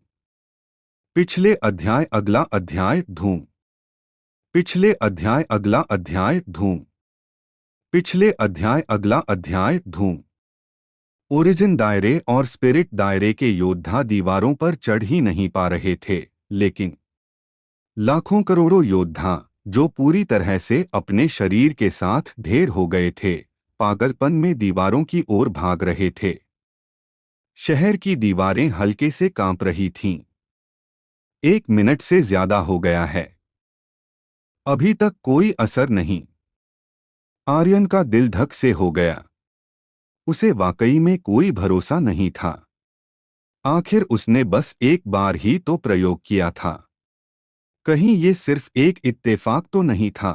पिछले अध्याय अगला अध्याय धूम। पिछले अध्याय अगला अध्याय धूम। पिछले अध्याय अगला अध्याय धूम। ओरिजिन दायरे और स्पिरिट दायरे के योद्धा दीवारों पर चढ़ ही नहीं पा रहे थे, लेकिन लाखों करोड़ों योद्धा जो पूरी तरह से अपने शरीर के साथ ढेर हो गए थे, पागलपन में दीवारों की ओर भाग रहे थे। शहर की दीवारें हल्के से कांप रही थीं। 1 मिनट से ज्यादा हो गया है, अभी तक कोई असर नहीं। आर्यन का दिल धक से हो गया। उसे वाकई में कोई भरोसा नहीं था। आखिर उसने बस एक बार ही तो प्रयोग किया था। कहीं ये सिर्फ एक इत्तेफाक तो नहीं था?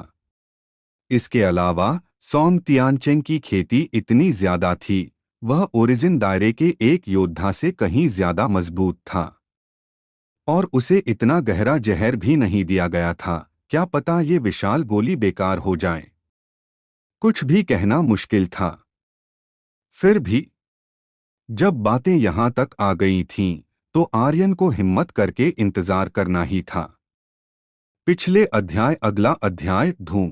इसके अलावा सॉन्ग तियानचेंग की खेती इतनी ज्यादा थी, वह ओरिजिन दायरे के एक योद्धा से कहीं ज्यादा मजबूत था। और उसे इतना गहरा जहर भी नहीं दिया गया था। क्या पता ये विशाल गोली बेकार हो जाए। कुछ भी कहना मुश्किल था। फिर भी जब बातें यहां तक आ गई थीं, तो आर्यन को हिम्मत करके इंतजार करना ही था। पिछले अध्याय अगला अध्याय धूम।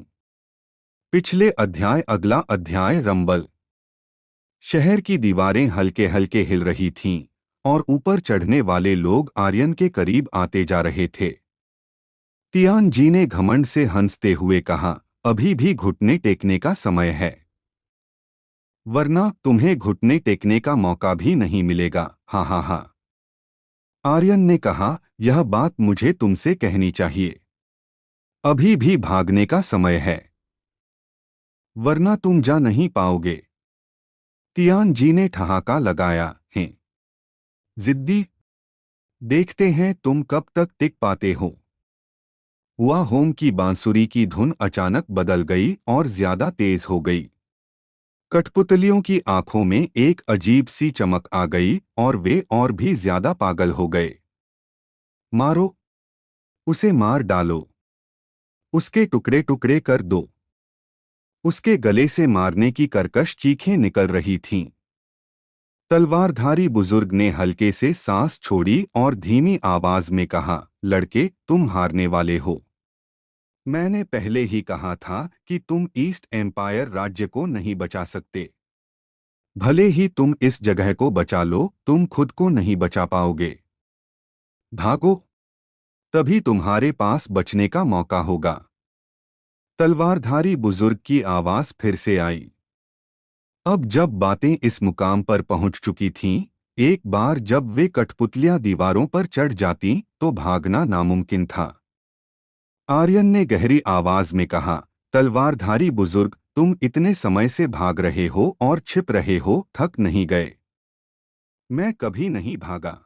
पिछले अध्याय अगला अध्याय रंबल। शहर की दीवारें हल्के हल्के हिल रही थीं और ऊपर चढ़ने वाले लोग आर्यन के करीब आते जा रहे थे। तियान जी ने घमंड से हंसते हुए कहा, अभी भी घुटने टेकने का समय है, वरना तुम्हें घुटने टेकने का मौका भी नहीं मिलेगा। हाँ हाँ हाँ। आर्यन ने कहा, यह बात मुझे तुमसे कहनी चाहिए। अभी भी भागने का समय है, वरना तुम जा नहीं पाओगे। तियान जी ने ठहाका लगाया, हैं जिद्दी, देखते हैं तुम कब तक टिक पाते हो। हुआ होम की बांसुरी की धुन अचानक बदल गई और ज्यादा तेज हो गई। कठपुतलियों की आंखों में एक अजीब सी चमक आ गई और वे और भी ज्यादा पागल हो गए। मारो, उसे मार डालो, उसके टुकड़े टुकड़े कर दो। उसके गले से मारने की कर्कश चीखें निकल रही थीं। तलवारधारी बुजुर्ग ने हल्के से सांस छोड़ी और धीमी आवाज में कहा, लड़के, तुम हारने वाले हो। मैंने पहले ही कहा था कि तुम ईस्ट एम्पायर राज्य को नहीं बचा सकते। भले ही तुम इस जगह को बचा लो, तुम खुद को नहीं बचा पाओगे। भागो, तभी तुम्हारे पास बचने का मौका होगा। तलवारधारी बुजुर्ग की आवाज फिर से आई। अब जब बातें इस मुकाम पर पहुंच चुकी थीं, एक बार जब वे कठपुतलियां दीवारों पर चढ़ जातीं, तो भागना नामुमकिन था। आर्यन ने गहरी आवाज में कहा, तलवारधारी बुजुर्ग, तुम इतने समय से भाग रहे हो और छिप रहे हो, थक नहीं गए? मैं कभी नहीं भागा।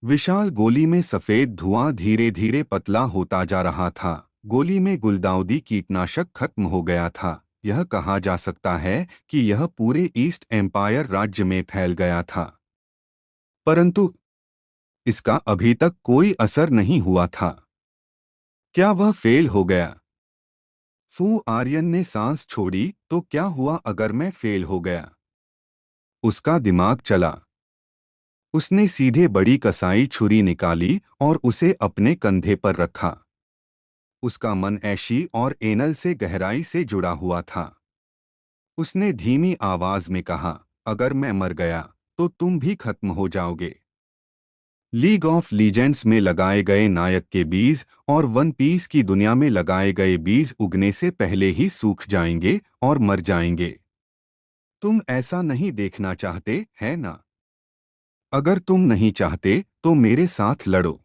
विशाल गोली में सफेद धुआं धीरे धीरे पतला होता जा रहा था। गोली में गुलदाउदी कीटनाशक खत्म हो गया था। यह कहा जा सकता है कि यह पूरे ईस्ट एम्पायर राज्य में फैल गया था, परंतु इसका अभी तक कोई असर नहीं हुआ था। क्या वह फेल हो गया? आर्यन ने सांस छोड़ी। तो क्या हुआ अगर मैं फेल हो गया? उसका दिमाग चला। उसने सीधे बड़ी कसाई छुरी निकाली और उसे अपने कंधे पर रखा। उसका मन ऐशी और एनल से गहराई से जुड़ा हुआ था। उसने धीमी आवाज में कहा, अगर मैं मर गया तो तुम भी खत्म हो जाओगे। लीग ऑफ लीजेंड्स में लगाए गए नायक के बीज और वन पीस की दुनिया में लगाए गए बीज उगने से पहले ही सूख जाएंगे और मर जाएंगे। तुम ऐसा नहीं देखना चाहते, है ना? अगर तुम नहीं चाहते तो मेरे साथ लड़ो।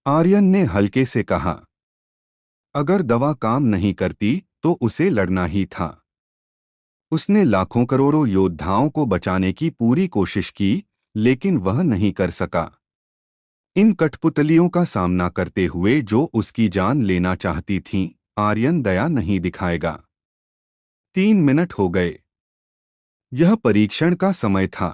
आर्यन ने हल्के से कहा। अगर दवा काम नहीं करती तो उसे लड़ना ही था। उसने लाखों करोड़ों योद्धाओं को बचाने की पूरी कोशिश की, लेकिन वह नहीं कर सका। इन कठपुतलियों का सामना करते हुए जो उसकी जान लेना चाहती थीं, आर्यन दया नहीं दिखाएगा। 3 मिनट हो गए। यह परीक्षण का समय था।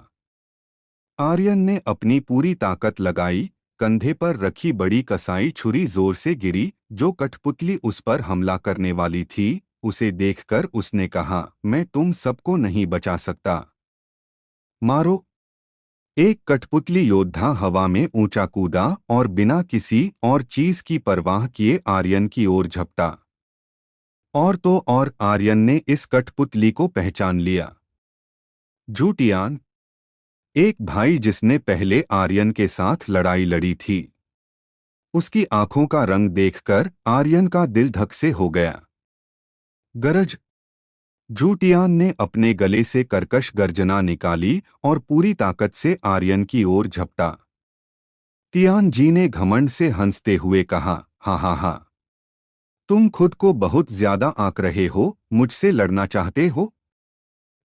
आर्यन ने अपनी पूरी ताकत लगाई। कंधे पर रखी बड़ी कसाई छुरी जोर से गिरी। जो कठपुतली उस पर हमला करने वाली थी, उसे देखकर उसने कहा, मैं तुम सबको नहीं बचा सकता। मारो। एक कठपुतली योद्धा हवा में ऊंचा कूदा और बिना किसी और चीज की परवाह किए आर्यन की ओर झपटा। और तो और आर्यन ने इस कठपुतली को पहचान लिया। जूटियान, एक भाई जिसने पहले आर्यन के साथ लड़ाई लड़ी थी। उसकी आंखों का रंग देखकर आर्यन का दिल धक से हो गया। गरज। जूटियान ने अपने गले से कर्कश गर्जना निकाली और पूरी ताकत से आर्यन की ओर झपटा। तियान जी ने घमंड से हंसते हुए कहा, हा हा हा, तुम खुद को बहुत ज्यादा आंक रहे हो, मुझसे लड़ना चाहते हो?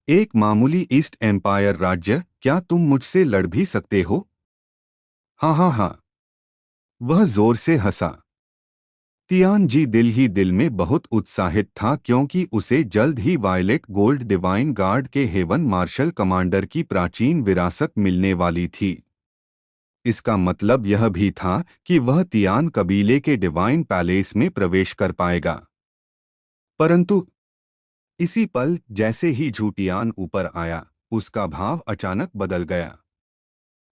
एक मामूली ईस्ट एम्पायर राज्य, क्या तुम मुझसे लड़ भी सकते हो? हाँ हाँ हाँ। वह जोर से हंसा। तियान जी दिल ही दिल में बहुत उत्साहित था, क्योंकि उसे जल्द ही वायलेट गोल्ड डिवाइन गार्ड के हेवन मार्शल कमांडर की प्राचीन विरासत मिलने वाली थी। इसका मतलब यह भी था कि वह तियान कबीले के डिवाइन पैलेस में प्रवेश कर पाएगा। परंतु इसी पल जैसे ही झूटियान ऊपर आया, उसका भाव अचानक बदल गया।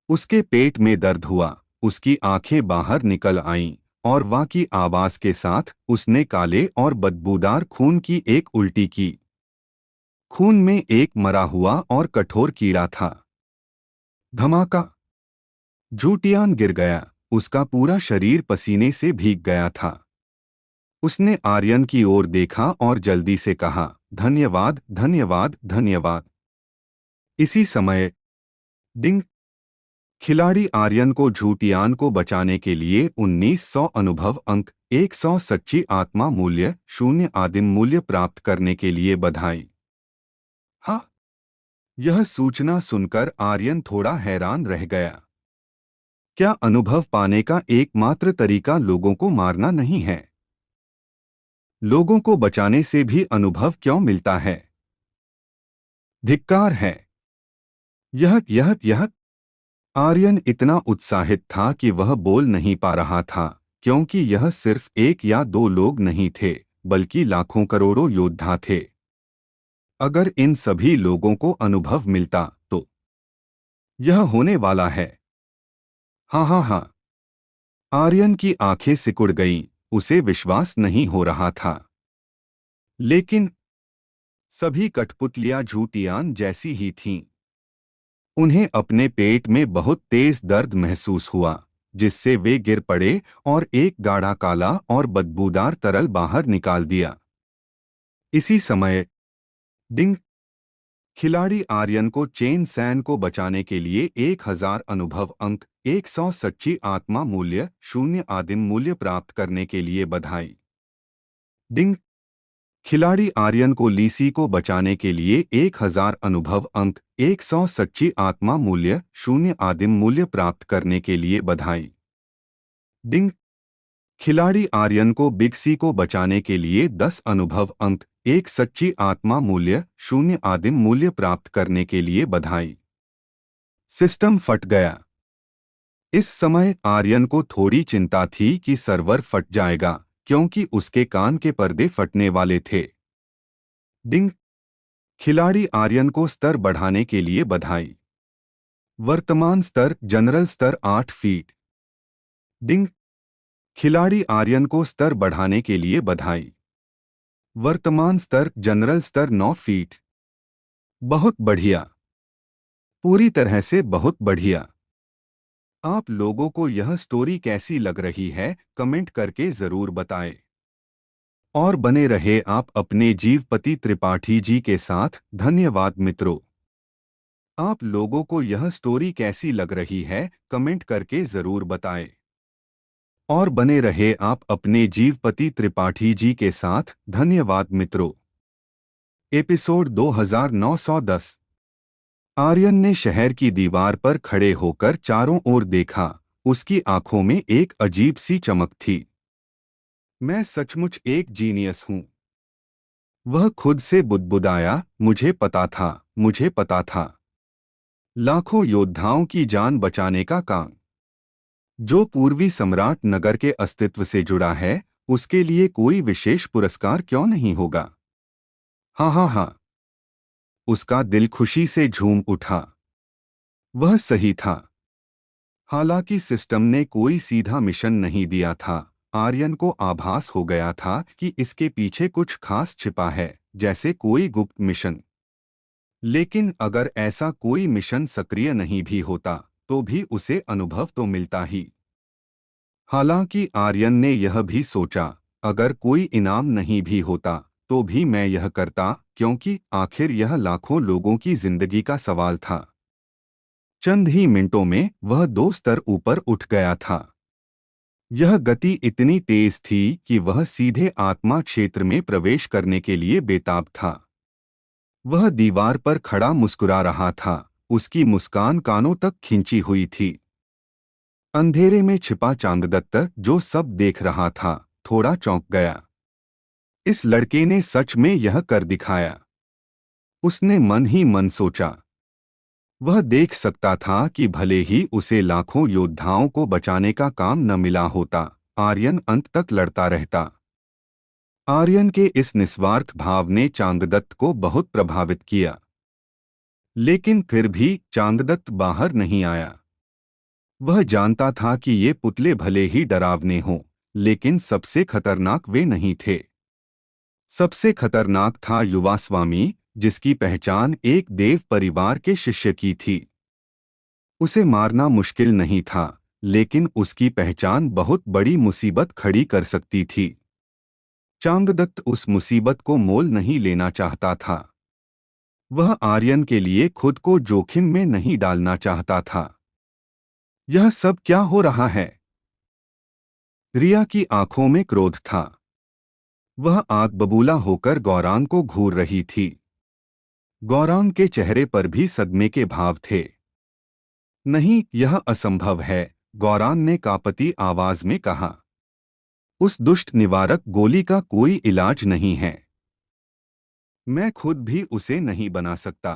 उसके पेट में दर्द हुआ, उसकी आंखें बाहर निकल आईं और वाह की आवाज के साथ उसने काले और बदबूदार खून की एक उल्टी की। खून में एक मरा हुआ और कठोर कीड़ा था। धमाका। जूटियान गिर गया। उसका पूरा शरीर पसीने से भीग गया था। उसने आर्यन की ओर देखा और जल्दी से कहा, धन्यवाद धन्यवाद धन्यवाद। इसी समय डिंग। खिलाड़ी आर्यन को झूटियान को बचाने के लिए 1900 अनुभव अंक, 100 सच्ची आत्मा मूल्य, 0 आदिम मूल्य प्राप्त करने के लिए बधाई। हाँ। यह सूचना सुनकर आर्यन थोड़ा हैरान रह गया। क्या अनुभव पाने का एकमात्र तरीका लोगों को मारना नहीं है? लोगों को बचाने से भी अनुभव क्यों मिलता है? धिक्कार है। यह आर्यन इतना उत्साहित था कि वह बोल नहीं पा रहा था, क्योंकि यह सिर्फ एक या दो लोग नहीं थे, बल्कि लाखों करोड़ों योद्धा थे। अगर इन सभी लोगों को अनुभव मिलता तो यह होने वाला है। हाँ हाँ हाँ। आर्यन की आंखें सिकुड़ गईं, उसे विश्वास नहीं हो रहा था। लेकिन सभी कठपुतलियां झूठियान जैसी ही थीं। उन्हें अपने पेट में बहुत तेज दर्द महसूस हुआ, जिससे वे गिर पड़े और एक गाढ़ा काला और बदबूदार तरल बाहर निकाल दिया। इसी समय डिंग, खिलाड़ी आर्यन को चेन सैन को बचाने के लिए 1000 अनुभव अंक, 100 सच्ची आत्मा मूल्य, 0 आदिम मूल्य प्राप्त करने के लिए बधाई। डिंग, खिलाड़ी आर्यन को लीसी को बचाने के लिए 1000 अनुभव अंक, 100 सच्ची आत्मा मूल्य, 0 आदिम मूल्य प्राप्त करने के लिए बधाई। डिंग, खिलाड़ी आर्यन को बिग सी को बचाने के लिए 10 अनुभव अंक, 1 सच्ची आत्मा मूल्य, 0 आदिम मूल्य प्राप्त करने के लिए बधाई। सिस्टम फट गया। इस समय आर्यन को थोड़ी चिंता थी कि सर्वर फट जाएगा, क्योंकि उसके कान के पर्दे फटने वाले थे। डिंग, खिलाड़ी आर्यन को स्तर बढ़ाने के लिए बधाई। वर्तमान स्तर जनरल स्तर 8 फीट। डिंग, खिलाड़ी आर्यन को स्तर बढ़ाने के लिए बधाई। वर्तमान स्तर जनरल स्तर 9 फीट। बहुत बढ़िया, पूरी तरह से बहुत बढ़िया। आप लोगों को यह स्टोरी कैसी लग रही है, कमेंट करके जरूर बताएं। और बने रहे आप अपने जीवपति त्रिपाठी जी के साथ। धन्यवाद मित्रों। आप लोगों को यह स्टोरी कैसी लग रही है, कमेंट करके जरूर बताएं। और बने रहे आप अपने जीवपति त्रिपाठी जी के साथ। धन्यवाद मित्रों। एपिसोड 2910। आर्यन ने शहर की दीवार पर खड़े होकर चारों ओर देखा। उसकी आंखों में एक अजीब सी चमक थी। मैं सचमुच एक जीनियस हूं, वह खुद से बुदबुदाया। मुझे पता था, मुझे पता था। लाखों योद्धाओं की जान बचाने का काम जो पूर्वी सम्राट नगर के अस्तित्व से जुड़ा है, उसके लिए कोई विशेष पुरस्कार क्यों नहीं होगा? हाँ हाँ हाँ। उसका दिल खुशी से झूम उठा। वह सही था। हालांकि सिस्टम ने कोई सीधा मिशन नहीं दिया था, आर्यन को आभास हो गया था कि इसके पीछे कुछ खास छिपा है, जैसे कोई गुप्त मिशन। लेकिन अगर ऐसा कोई मिशन सक्रिय नहीं भी होता, तो भी उसे अनुभव तो मिलता ही। हालांकि आर्यन ने यह भी सोचा, अगर कोई इनाम नहीं भी होता, तो भी मैं यह करता, क्योंकि आखिर यह लाखों लोगों की जिंदगी का सवाल था। चंद ही मिनटों में वह 2 स्तर ऊपर उठ गया था। यह गति इतनी तेज थी कि वह सीधे आत्मा क्षेत्र में प्रवेश करने के लिए बेताब था। वह दीवार पर खड़ा मुस्कुरा रहा था, उसकी मुस्कान कानों तक खिंची हुई थी। अंधेरे में छिपा चांददत्त, जो सब देख रहा था, थोड़ा चौंक गया। इस लड़के ने सच में यह कर दिखाया, उसने मन ही मन सोचा। वह देख सकता था कि भले ही उसे लाखों योद्धाओं को बचाने का काम न मिला होता, आर्यन अंत तक लड़ता रहता। आर्यन के इस निस्वार्थ भाव ने चांददत्त को बहुत प्रभावित किया। लेकिन फिर भी चांददत्त बाहर नहीं आया। वह जानता था कि ये पुतले भले ही डरावने हों, लेकिन सबसे खतरनाक वे नहीं थे। सबसे खतरनाक था युवा स्वामी, जिसकी पहचान एक देव परिवार के शिष्य की थी। उसे मारना मुश्किल नहीं था, लेकिन उसकी पहचान बहुत बड़ी मुसीबत खड़ी कर सकती थी। चांददत्त उस मुसीबत को मोल नहीं लेना चाहता था। वह आर्यन के लिए खुद को जोखिम में नहीं डालना चाहता था। यह सब क्या हो रहा है? रिया की आंखों में क्रोध था। वह आग बबूला होकर गौरांग को घूर रही थी। गौरांग के चेहरे पर भी सदमे के भाव थे। नहीं, यह असंभव है, गौरांग ने कांपती आवाज में कहा। उस दुष्ट निवारक गोली का कोई इलाज नहीं है। मैं खुद भी उसे नहीं बना सकता।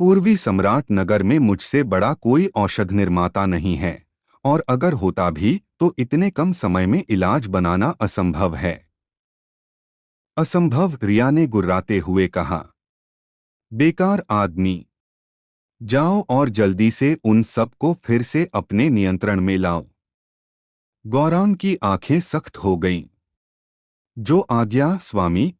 पूर्वी सम्राट नगर में मुझसे बड़ा कोई औषध निर्माता नहीं है, और अगर होता भी तो इतने कम समय में इलाज बनाना असंभव है। असंभव, रिया ने गुर्राते हुए कहा। बेकार आदमी। जाओ और जल्दी से उन सबको फिर से अपने नियंत्रण में लाओ। गौरांग की आंखें सख्त हो गईं। जो आज्ञा स्वामी।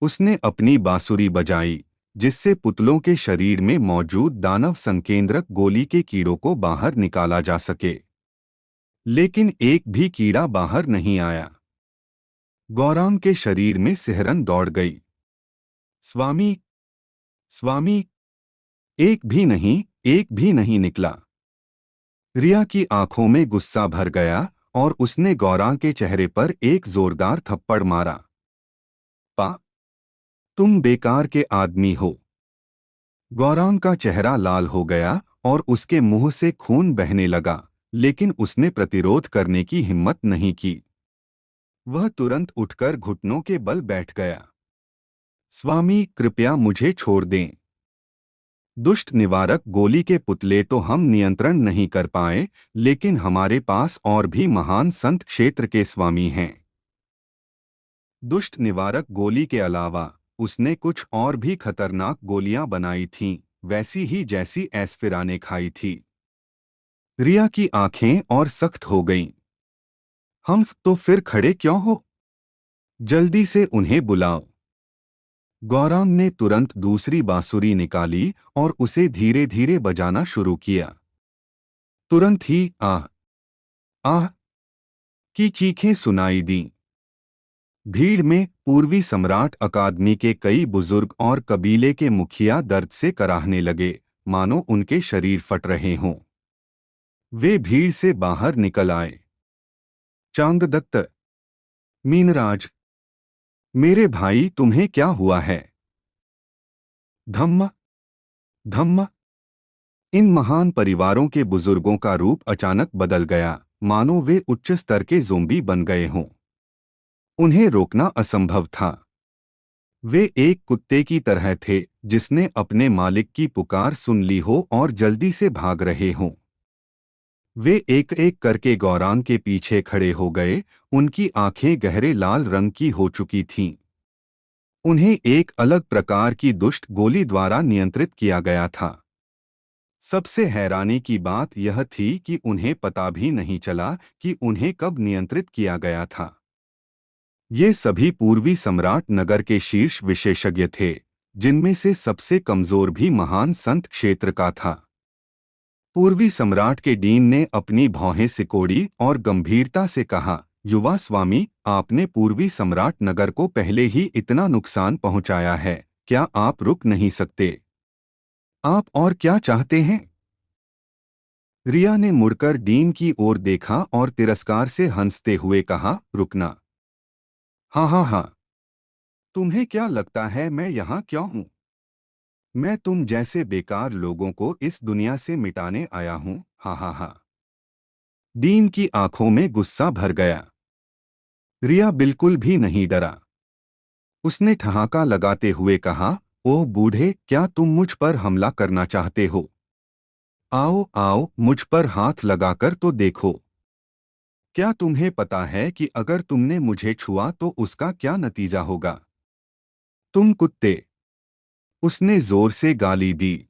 उसने अपनी बांसुरी बजाई, जिससे पुतलों के शरीर में मौजूद दानव संकेंद्रक गोली के कीड़ों को बाहर निकाला जा सके। लेकिन एक भी कीड़ा बाहर नहीं आया। गौरांग के शरीर में सिहरन दौड़ गई। स्वामी, स्वामी, एक भी नहीं निकला। रिया की आंखों में गुस्सा भर गया और उसने गौरांग के चेहरे पर एक जोरदार थप्पड़ मारा। पा, तुम बेकार के आदमी हो। गौरांग का चेहरा लाल हो गया और उसके मुंह से खून बहने लगा, लेकिन उसने प्रतिरोध करने की हिम्मत नहीं की। वह तुरंत उठकर घुटनों के बल बैठ गया। स्वामी, कृपया मुझे छोड़ दें। दुष्ट निवारक गोली के पुतले तो हम नियंत्रण नहीं कर पाए, लेकिन हमारे पास और भी महान संत क्षेत्र के स्वामी हैं। दुष्ट निवारक गोली के अलावा उसने कुछ और भी खतरनाक गोलियां बनाई थीं, वैसी ही जैसी एस्फिरा ने खाई थी। रिया की आंखें और सख्त हो गईं। हम तो फिर खड़े क्यों हो? जल्दी से उन्हें बुलाओ। गौरांग ने तुरंत दूसरी बांसुरी निकाली और उसे धीरे धीरे बजाना शुरू किया। तुरंत ही आह आह की चीखें सुनाई दीं। भीड़ में पूर्वी सम्राट अकादमी के कई बुजुर्ग और कबीले के मुखिया दर्द से कराहने लगे, मानो उनके शरीर फट रहे हों। वे भीड़ से बाहर निकल आए। चांगदत्त, मीनराज, मेरे भाई, तुम्हें क्या हुआ है? धम्म, धम्म। इन महान परिवारों के बुजुर्गों का रूप अचानक बदल गया, मानो वे उच्च स्तर के ज़ोंबी बन गए हों। उन्हें रोकना असंभव था। वे एक कुत्ते की तरह थे जिसने अपने मालिक की पुकार सुन ली हो और जल्दी से भाग रहे हों। वे एक एक करके गौरांग के पीछे खड़े हो गए। उनकी आंखें गहरे लाल रंग की हो चुकी थीं। उन्हें एक अलग प्रकार की दुष्ट गोली द्वारा नियंत्रित किया गया था। सबसे हैरानी की बात यह थी कि उन्हें पता भी नहीं चला कि उन्हें कब नियंत्रित किया गया था। ये सभी पूर्वी सम्राट नगर के शीर्ष विशेषज्ञ थे, जिनमें से सबसे कमजोर भी महान संत क्षेत्र का था। पूर्वी सम्राट के डीन ने अपनी भौहें सिकोड़ी और गंभीरता से कहा, युवा स्वामी, आपने पूर्वी सम्राट नगर को पहले ही इतना नुकसान पहुंचाया है, क्या आप रुक नहीं सकते? आप और क्या चाहते हैं? रिया ने मुड़कर डीन की ओर देखा और तिरस्कार से हंसते हुए कहा, रुकना? हाँ हाँ हाँ। तुम्हें क्या लगता है मैं यहाँ क्यों हूँ? मैं तुम जैसे बेकार लोगों को इस दुनिया से मिटाने आया हूँ। हाँ हाँ हाँ। डीन की आंखों में गुस्सा भर गया। रिया बिल्कुल भी नहीं डरा। उसने ठहाका लगाते हुए कहा, ओह बूढ़े, क्या तुम मुझ पर हमला करना चाहते हो? आओ आओ, मुझ पर हाथ लगाकर तो देखो। क्या तुम्हें पता है कि अगर तुमने मुझे छुआ तो उसका क्या नतीजा होगा? तुम कुत्ते। उसने जोर से गाली दी।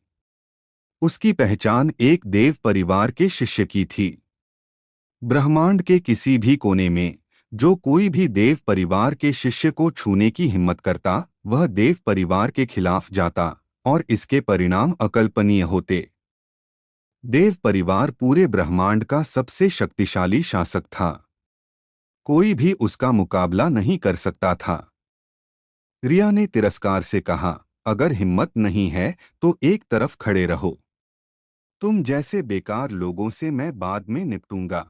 उसकी पहचान एक देव परिवार के शिष्य की थी। ब्रह्मांड के किसी भी कोने में जो कोई भी देव परिवार के शिष्य को छूने की हिम्मत करता, वह देव परिवार के खिलाफ जाता और इसके परिणाम अकल्पनीय होते। देव परिवार पूरे ब्रह्मांड का सबसे शक्तिशाली शासक था। कोई भी उसका मुकाबला नहीं कर सकता था। रिया ने तिरस्कार से कहा, अगर हिम्मत नहीं है तो एक तरफ खड़े रहो। तुम जैसे बेकार लोगों से मैं बाद में निपटूंगा।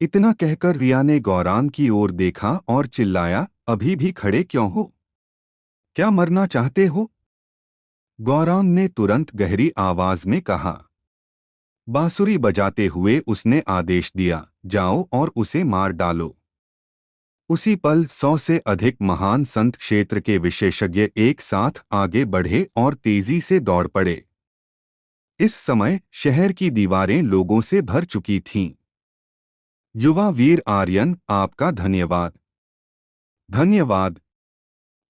इतना कहकर रिया ने गौरांग की ओर देखा और चिल्लाया, अभी भी खड़े क्यों हो? क्या मरना चाहते हो? गौरांग ने तुरंत गहरी आवाज में कहा। बांसुरी बजाते हुए उसने आदेश दिया, जाओ और उसे मार डालो। उसी पल 100 से अधिक महान संत क्षेत्र के विशेषज्ञ एक साथ आगे बढ़े और तेजी से दौड़ पड़े। इस समय शहर की दीवारें लोगों से भर चुकी थीं। युवा वीर आर्यन, आपका धन्यवाद। धन्यवाद,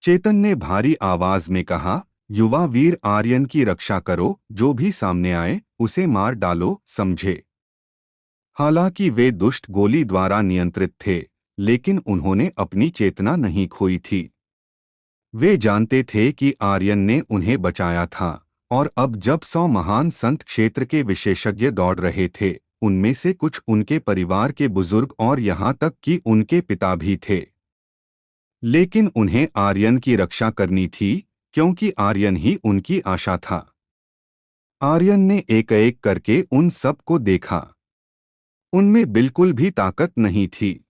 चेतन ने भारी आवाज में कहा। युवा वीर आर्यन की रक्षा करो, जो भी सामने आए उसे मार डालो, समझे। हालांकि वे दुष्ट गोली द्वारा नियंत्रित थे, लेकिन उन्होंने अपनी चेतना नहीं खोई थी। वे जानते थे कि आर्यन ने उन्हें बचाया था, और अब जब 100 महान संत क्षेत्र के विशेषज्ञ दौड़ रहे थे, उनमें से कुछ उनके परिवार के बुजुर्ग और यहाँ तक कि उनके पिता भी थे। लेकिन उन्हें आर्यन की रक्षा करनी थी, क्योंकि आर्यन ही उनकी आशा था। आर्यन ने एक एक करके उन सब को देखा। उनमें बिल्कुल भी ताकत नहीं थी।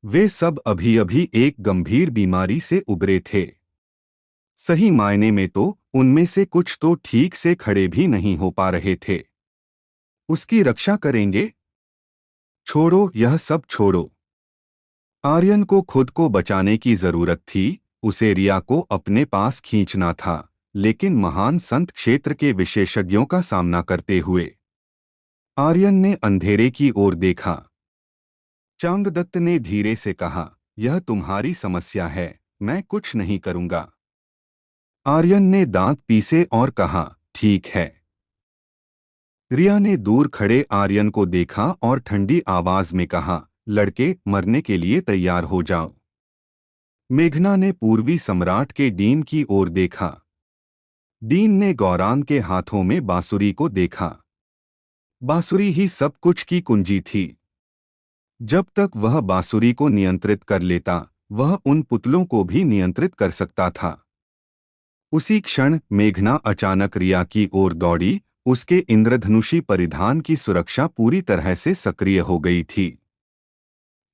वे सब अभी-अभी एक गंभीर बीमारी से उबरे थे। सही मायने में तो उनमें से कुछ तो ठीक से खड़े भी नहीं हो पा रहे थे। उसकी रक्षा करेंगे? छोड़ो, यह सब छोड़ो। आर्यन को खुद को बचाने की जरूरत थी। उसे रिया को अपने पास खींचना था, लेकिन महान संत क्षेत्र के विशेषज्ञों का सामना करते हुए आर्यन ने अंधेरे की ओर देखा। चांगदत्त ने धीरे से कहा, यह तुम्हारी समस्या है, मैं कुछ नहीं करूंगा। आर्यन ने दांत पीसे और कहा, ठीक है। रिया ने दूर खड़े आर्यन को देखा और ठंडी आवाज में कहा, लड़के, मरने के लिए तैयार हो जाओ। मेघना ने पूर्वी सम्राट के डीन की ओर देखा। डीन ने गौरान के हाथों में बांसुरी को देखा। बांसुरी ही सब कुछ की कुंजी थी। जब तक वह बांसुरी को नियंत्रित कर लेता, वह उन पुतलों को भी नियंत्रित कर सकता था। उसी क्षण मेघना अचानक रिया की ओर दौड़ी। उसके इंद्रधनुषी परिधान की सुरक्षा पूरी तरह से सक्रिय हो गई थी।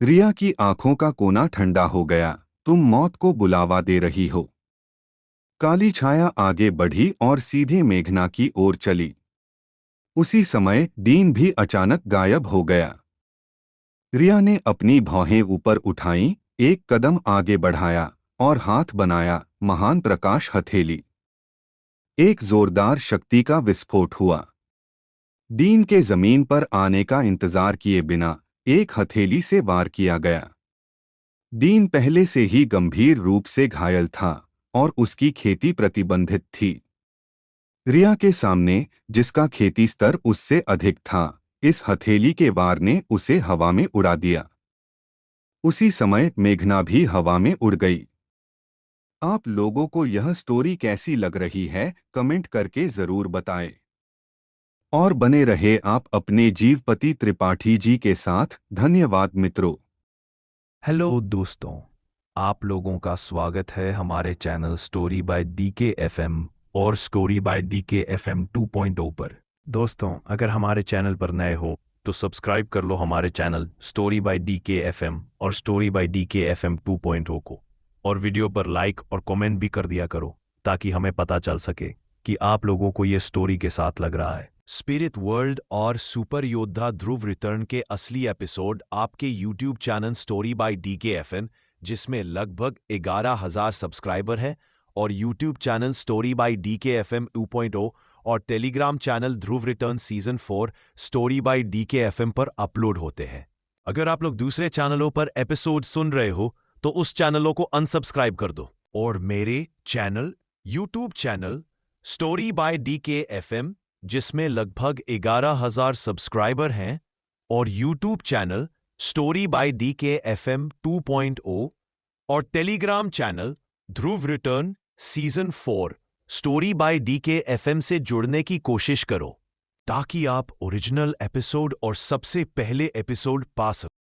रिया की आंखों का कोना ठंडा हो गया। तुम मौत को बुलावा दे रही हो। काली छाया आगे बढ़ी और सीधे मेघना की ओर चली। उसी समय डीन भी अचानक गायब हो गया। रिया ने अपनी भौहें ऊपर उठाईं, एक कदम आगे बढ़ाया और हाथ बनाया, महान प्रकाश हथेली। एक जोरदार शक्ति का विस्फोट हुआ। डीन के जमीन पर आने का इंतजार किए बिना एक हथेली से वार किया गया। डीन पहले से ही गंभीर रूप से घायल था और उसकी खेती प्रतिबंधित थी। रिया के सामने, जिसका खेती स्तर उससे अधिक था, इस हथेली के वार ने उसे हवा में उड़ा दिया। उसी समय मेघना भी हवा में उड़ गई। आप लोगों को यह स्टोरी कैसी लग रही है, कमेंट करके जरूर बताएं। और बने रहे आप अपने जीवपति त्रिपाठी जी के साथ। धन्यवाद मित्रों। हेलो दोस्तों, आप लोगों का स्वागत है हमारे channel story by DK FM और स्टोरी बाय डीके एफएम 2.0 पर। दोस्तों, अगर हमारे चैनल पर नए हो तो सब्सक्राइब कर लो हमारे channel story by DK FM और स्टोरी बाय डीके एफएम 2.0 को, और वीडियो पर लाइक और कमेंट भी कर दिया करो, ताकि हमें पता चल सके कि आप लोगों को ये स्टोरी के साथ लग रहा है। स्पिरिट वर्ल्ड और सुपर योद्धा ध्रुव रिटर्न के असली एपिसोड आपके YouTube channel story bye DKFN, जिसमें लगभग 11,000 सब्सक्राइबर हैं, और YouTube channel story bye DKFM 2.0 और Telegram channel Dhruv return season 4 story bye DKFM पर अपलोड होते हैं। अगर आप लोग दूसरे चैनलों पर एपिसोड सुन रहे हो तो उस चैनलों को अनसब्सक्राइब कर दो, और मेरे channel YouTube channel story bye DKFM, जिसमें लगभग 11,000 सब्सक्राइबर हैं, और YouTube channel story bye DKFM 2.0 और Telegram channel Dhruv return season 4 story bye DKFM से जुड़ने की कोशिश करो, ताकि आप ओरिजिनल एपिसोड और सबसे पहले एपिसोड पा सको।